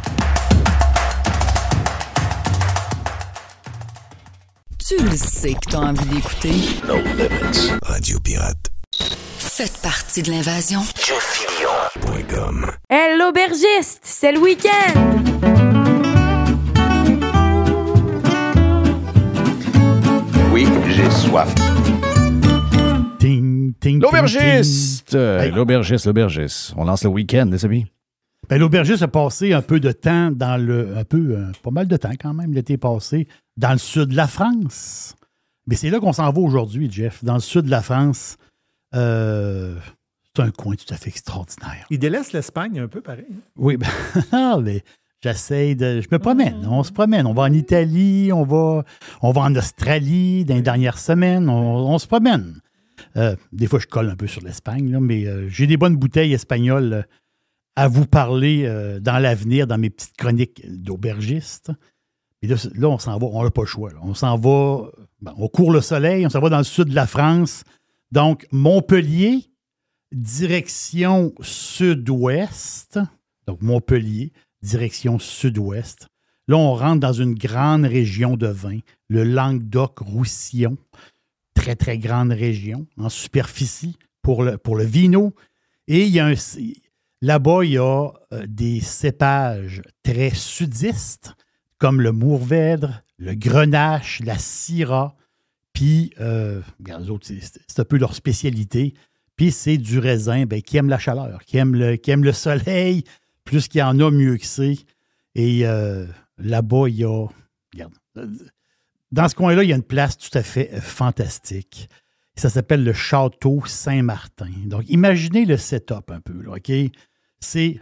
Tu le sais que t'as envie d'écouter. No Limits. Radio Pirate. Faites partie de l'invasion. JeffFillion.com. Hey, l'aubergiste, c'est le week-end! Oui, j'ai soif. Ting, ting, l'aubergiste! ting, ting. Hey. L'aubergiste. On lance le week-end, les amis. Ben, l'aubergiste a passé un peu de temps pas mal de temps quand même, l'été passé, dans le sud de la France. Mais c'est là qu'on s'en va aujourd'hui, Jeff, dans le sud de la France. C'est un coin tout à fait extraordinaire. Il délaisse l'Espagne un peu pareil. Oui, ben, mais je me promène. On se promène. On va en Italie, on va en Australie dans les dernières semaines. On se promène. Des fois, je colle un peu sur l'Espagne, là, mais j'ai des bonnes bouteilles espagnoles à vous parler dans l'avenir, dans mes petites chroniques d'aubergiste. Et là, on s'en va. On n'a pas le choix. Là. On s'en va. On court le soleil. On s'en va dans le sud de la France. Donc, Montpellier, direction sud-ouest. Donc, Montpellier, direction sud-ouest. Là, on rentre dans une grande région de vin, le Languedoc-Roussillon. Très, très grande région en superficie pour le vino. Et là-bas, il y a des cépages très sudistes, comme le Mourvèdre, le Grenache, la Syrah. Puis, regarde, les autres, c'est un peu leur spécialité. Puis c'est du raisin qui aime la chaleur, qui aime le soleil. Plus qu'il y en a, mieux que c'est. Et là-bas, il y a... Regarde. Dans ce coin-là, il y a une place tout à fait fantastique. Ça s'appelle le Château Saint-Martin. Donc, imaginez le setup un peu, là, OK? C'est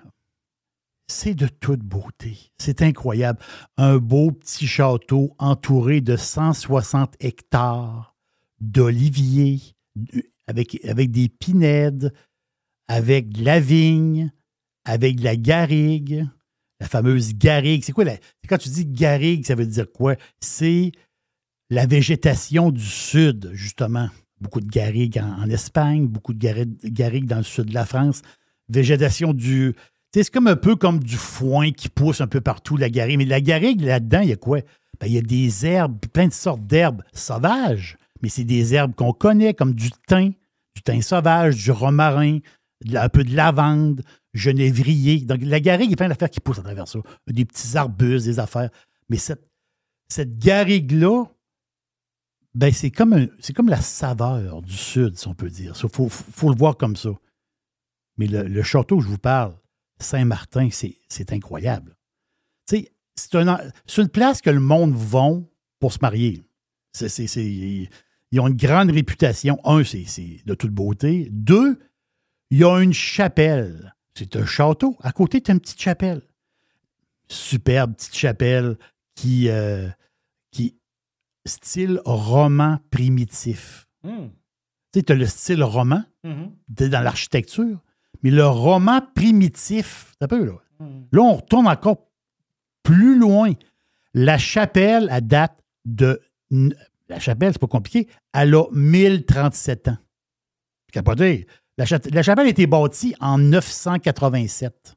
de toute beauté. C'est incroyable. Un beau petit château entouré de 160 hectares d'oliviers, avec des pinèdes, avec de la vigne, avec de la garrigue, la fameuse garrigue. C'est quoi? Quand tu dis garrigue, ça veut dire quoi? C'est la végétation du sud, justement. Beaucoup de garrigues en Espagne, beaucoup de garrigues dans le sud de la France. Végétation du... C'est comme un peu comme du foin qui pousse un peu partout, la garrigue. Mais la garrigue, là-dedans, il y a quoi? Il y a des herbes, plein de sortes d'herbes sauvages, mais c'est des herbes qu'on connaît, comme du thym sauvage, du romarin, un peu de lavande, genévrier. Donc, la garrigue, il y a plein d'affaires qui poussent à travers ça. Des petits arbustes, des affaires. Mais cette garrigue-là, c'est comme la saveur du Sud, si on peut dire. Il faut le voir comme ça. Mais le château que je vous parle, Saint-Martin, c'est incroyable. C'est une place que le monde va pour se marier. Ils ont une grande réputation. Un, c'est de toute beauté. Deux, il y a une chapelle. C'est un château. À côté, tu as une petite chapelle. Superbe petite chapelle qui style roman primitif. Tu as le style roman dans l'architecture, mais le roman primitif, c'est un peu là. Là, on retourne encore plus loin. La chapelle, à date de... La chapelle, c'est pas compliqué, elle a 1037 ans. Capoté. La chapelle a été bâtie en 987.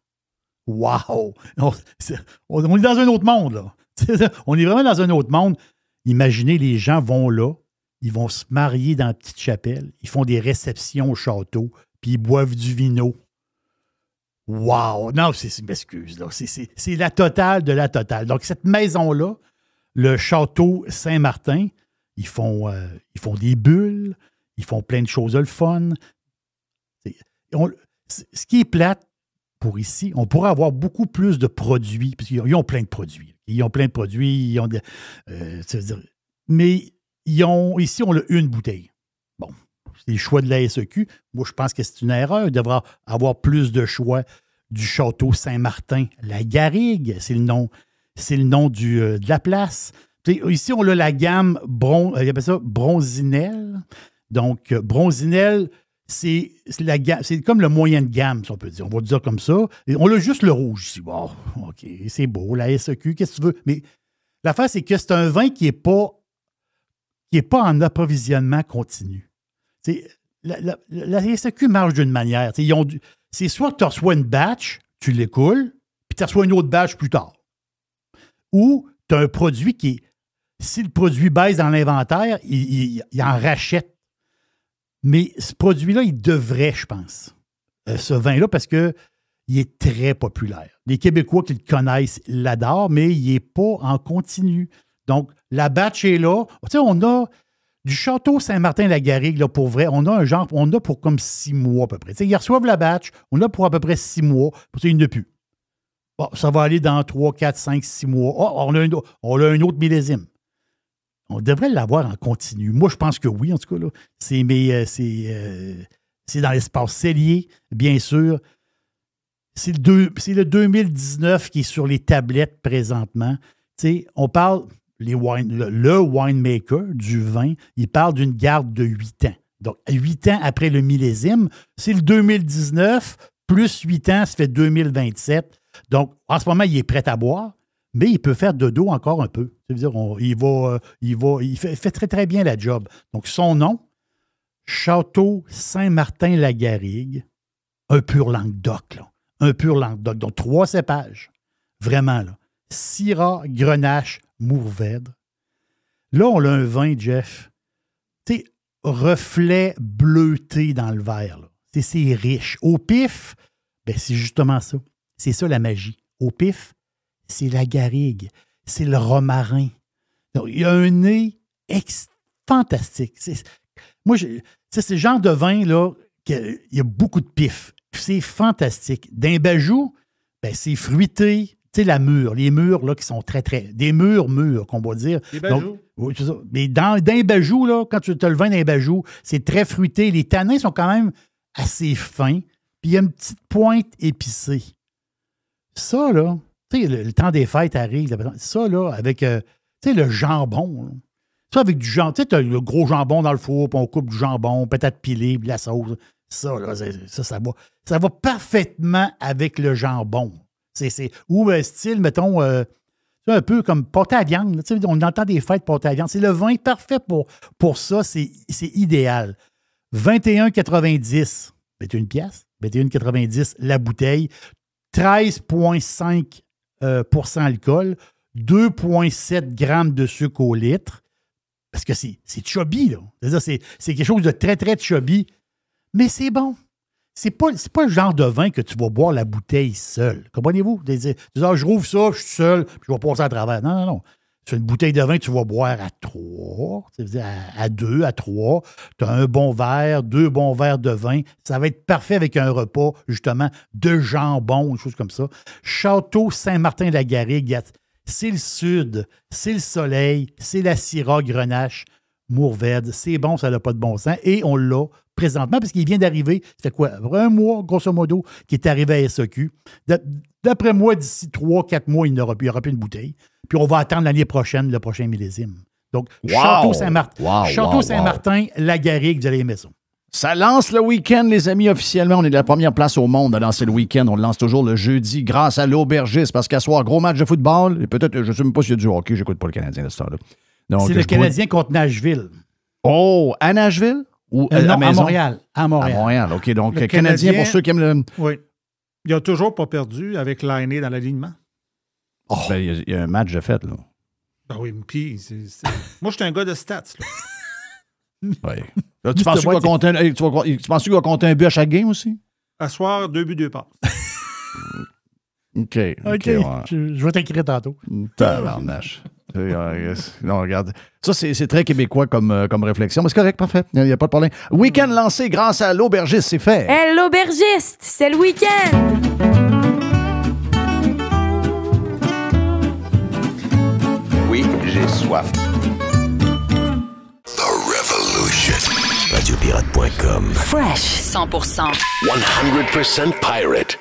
Wow! On est dans un autre monde, là. On est vraiment dans un autre monde. Imaginez, les gens vont là, ils vont se marier dans la petite chapelle, ils font des réceptions au château, puis ils boivent du vino. Wow! Non, m'excuse, là. C'est la totale de la totale. Donc, cette maison-là, le château Saint-Martin, ils font des bulles, ils font plein de choses le fun. Ce qui est plate pour ici, on pourrait avoir beaucoup plus de produits, parce qu'ils ont plein de produits. Ils ont plein de produits, mais ici, on a une bouteille. Bon, c'est le choix de la SEQ. Moi, je pense que c'est une erreur. Il devra avoir plus de choix du château Saint-Martin. La Garrigue, c'est le nom de la place. Ici, on a la gamme il appelle ça Bronzinelle. Donc, Bronzinelle, c'est comme le moyen de gamme, si on peut dire. On va dire comme ça. Et on a juste le rouge ici. Bon, OK, c'est beau, la SEQ, qu'est-ce que tu veux? Mais l'affaire, c'est que c'est un vin qui n'est pas en approvisionnement continu. La SEQ marche d'une manière. C'est soit que tu reçois une batch, tu l'écoules, puis tu reçois une autre batch plus tard. Ou tu as un produit si le produit baisse dans l'inventaire, il en rachète. Mais ce produit-là, il devrait, je pense, ce vin-là, parce qu'il est très populaire. Les Québécois qui le connaissent l'adorent, mais il n'est pas en continu. Donc, la batch est là. Tu sais, on a du château Saint-Martin-la-Garrigue, là, pour vrai, on a pour comme 6 mois à peu près. Tu sais, ils reçoivent la batch, on a pour à peu près 6 mois, parce qu'il n'y en a plus. Bon, ça va aller dans 3, 4, 5, 6 mois. Oh, on a un autre millésime. On devrait l'avoir en continu. Moi, je pense que oui, en tout cas. Là. C'est dans l'espace cellier, bien sûr. C'est le 2019 qui est sur les tablettes présentement. Tu sais, on parle, le winemaker du vin, il parle d'une garde de 8 ans. Donc, 8 ans après le millésime, c'est le 2019, plus 8 ans, ça fait 2027. Donc, en ce moment, il est prêt à boire. Mais il peut faire de dos encore un peu. C'est-à-dire, il fait très, très bien la job. Donc, son nom, Château Saint-Martin-la-Garrigue, un pur Languedoc, là. Un pur Languedoc. Donc, 3 cépages. Vraiment, là. Syrah, Grenache, Mourvèdre. Là, on a un vin, Jeff. Tu sais, reflet bleuté dans le verre, là. C'est riche. Au pif, c'est justement ça. C'est ça, la magie. Au pif, c'est la garrigue, c'est le romarin. Donc, il y a un nez fantastique. C'est le genre de vin là, qu'il y a beaucoup de pif. C'est fantastique. D'un bajou, ben, c'est fruité. Tu sais, les murs là, qui sont très, très... Des murs, qu'on va dire. Des bajoux. Donc, oui, c'est ça. Mais dans un bajou, là, quand tu as le vin d'un bajou, c'est très fruité. Les tanins sont quand même assez fins. Puis il y a une petite pointe épicée. Ça, là, tu sais, le temps des fêtes arrive. Ça, là, avec, tu sais, le jambon. Là. Ça, avec du jambon. Tu sais, tu as le gros jambon dans le four, puis on coupe du jambon, peut-être pilé, puis la sauce. Ça, là, ça va parfaitement avec le jambon. Ou style, mettons, c'est un peu comme pâté à viande. Tu sais, on entend des fêtes pâté à viande. C'est le vin parfait pour ça. C'est idéal. 21,90. 21 piastres. 21,90 la bouteille. 13,5 alcool. 2,7 grammes de sucre au litre. Parce que c'est chubby, là. C'est quelque chose de très, très chubby. Mais c'est bon. C'est pas le genre de vin que tu vas boire la bouteille seule. Comprenez-vous? Je rouvre ça, je suis seul, puis je vais passer à travers. Non. C'est une bouteille de vin que tu vas boire à 3, à 2, à 3. Tu as un bon verre, 2 bons verres de vin. Ça va être parfait avec un repas, justement, de jambon, des choses comme ça. Château Saint-Martin-la-Garrigue, c'est le sud, c'est le soleil, c'est la Syrah Grenache, Mourvèdre. C'est bon, ça n'a pas de bon sens. Et on l'a présentement, parce qu'il vient d'arriver, ça fait quoi? Un mois, grosso modo, qui est arrivé à SAQ. D'après moi, d'ici 3-4 mois, il n'y aura plus une bouteille. Puis on va attendre l'année prochaine, le prochain millésime. Donc, Château Saint-Martin, la Garrigue, vous allez aimer ça. Ça lance le week-end, les amis, officiellement. On est de la première place au monde à lancer le week-end. On le lance toujours le jeudi grâce à l'Aubergiste, parce qu'à soir, gros match de football. Et peut-être, je ne sais même pas s'il y a du hockey, j'écoute pas le Canadien de ce temps-là. C'est le Canadien contre Nashville. Oh, à Nashville? Ou non, à Montréal. À Montréal, OK. Donc, le Canadien, pour ceux qui aiment le... Oui. Il n'a toujours pas perdu avec Lainé dans l'alignement. Oh. Ben, il y a un match de fête, là. Ben oui, puis moi, je suis un gars de stats, là. Oui. Là, tu penses qu'il va compter un but à chaque game aussi? À soir, 2 buts, 2 passes. OK. Ouais. Je vais t'écrire tantôt. Tabarnache. Non, regarde. Ça, c'est très québécois comme réflexion, mais c'est correct, parfait. Il n'y a pas de problème. Week-end lancé grâce à l'Aubergiste, c'est fait. Hey, l'Aubergiste, c'est le week-end. Oui, j'ai soif. The Revolution. Radiopirate.com. Fresh 100%. 100% pirate.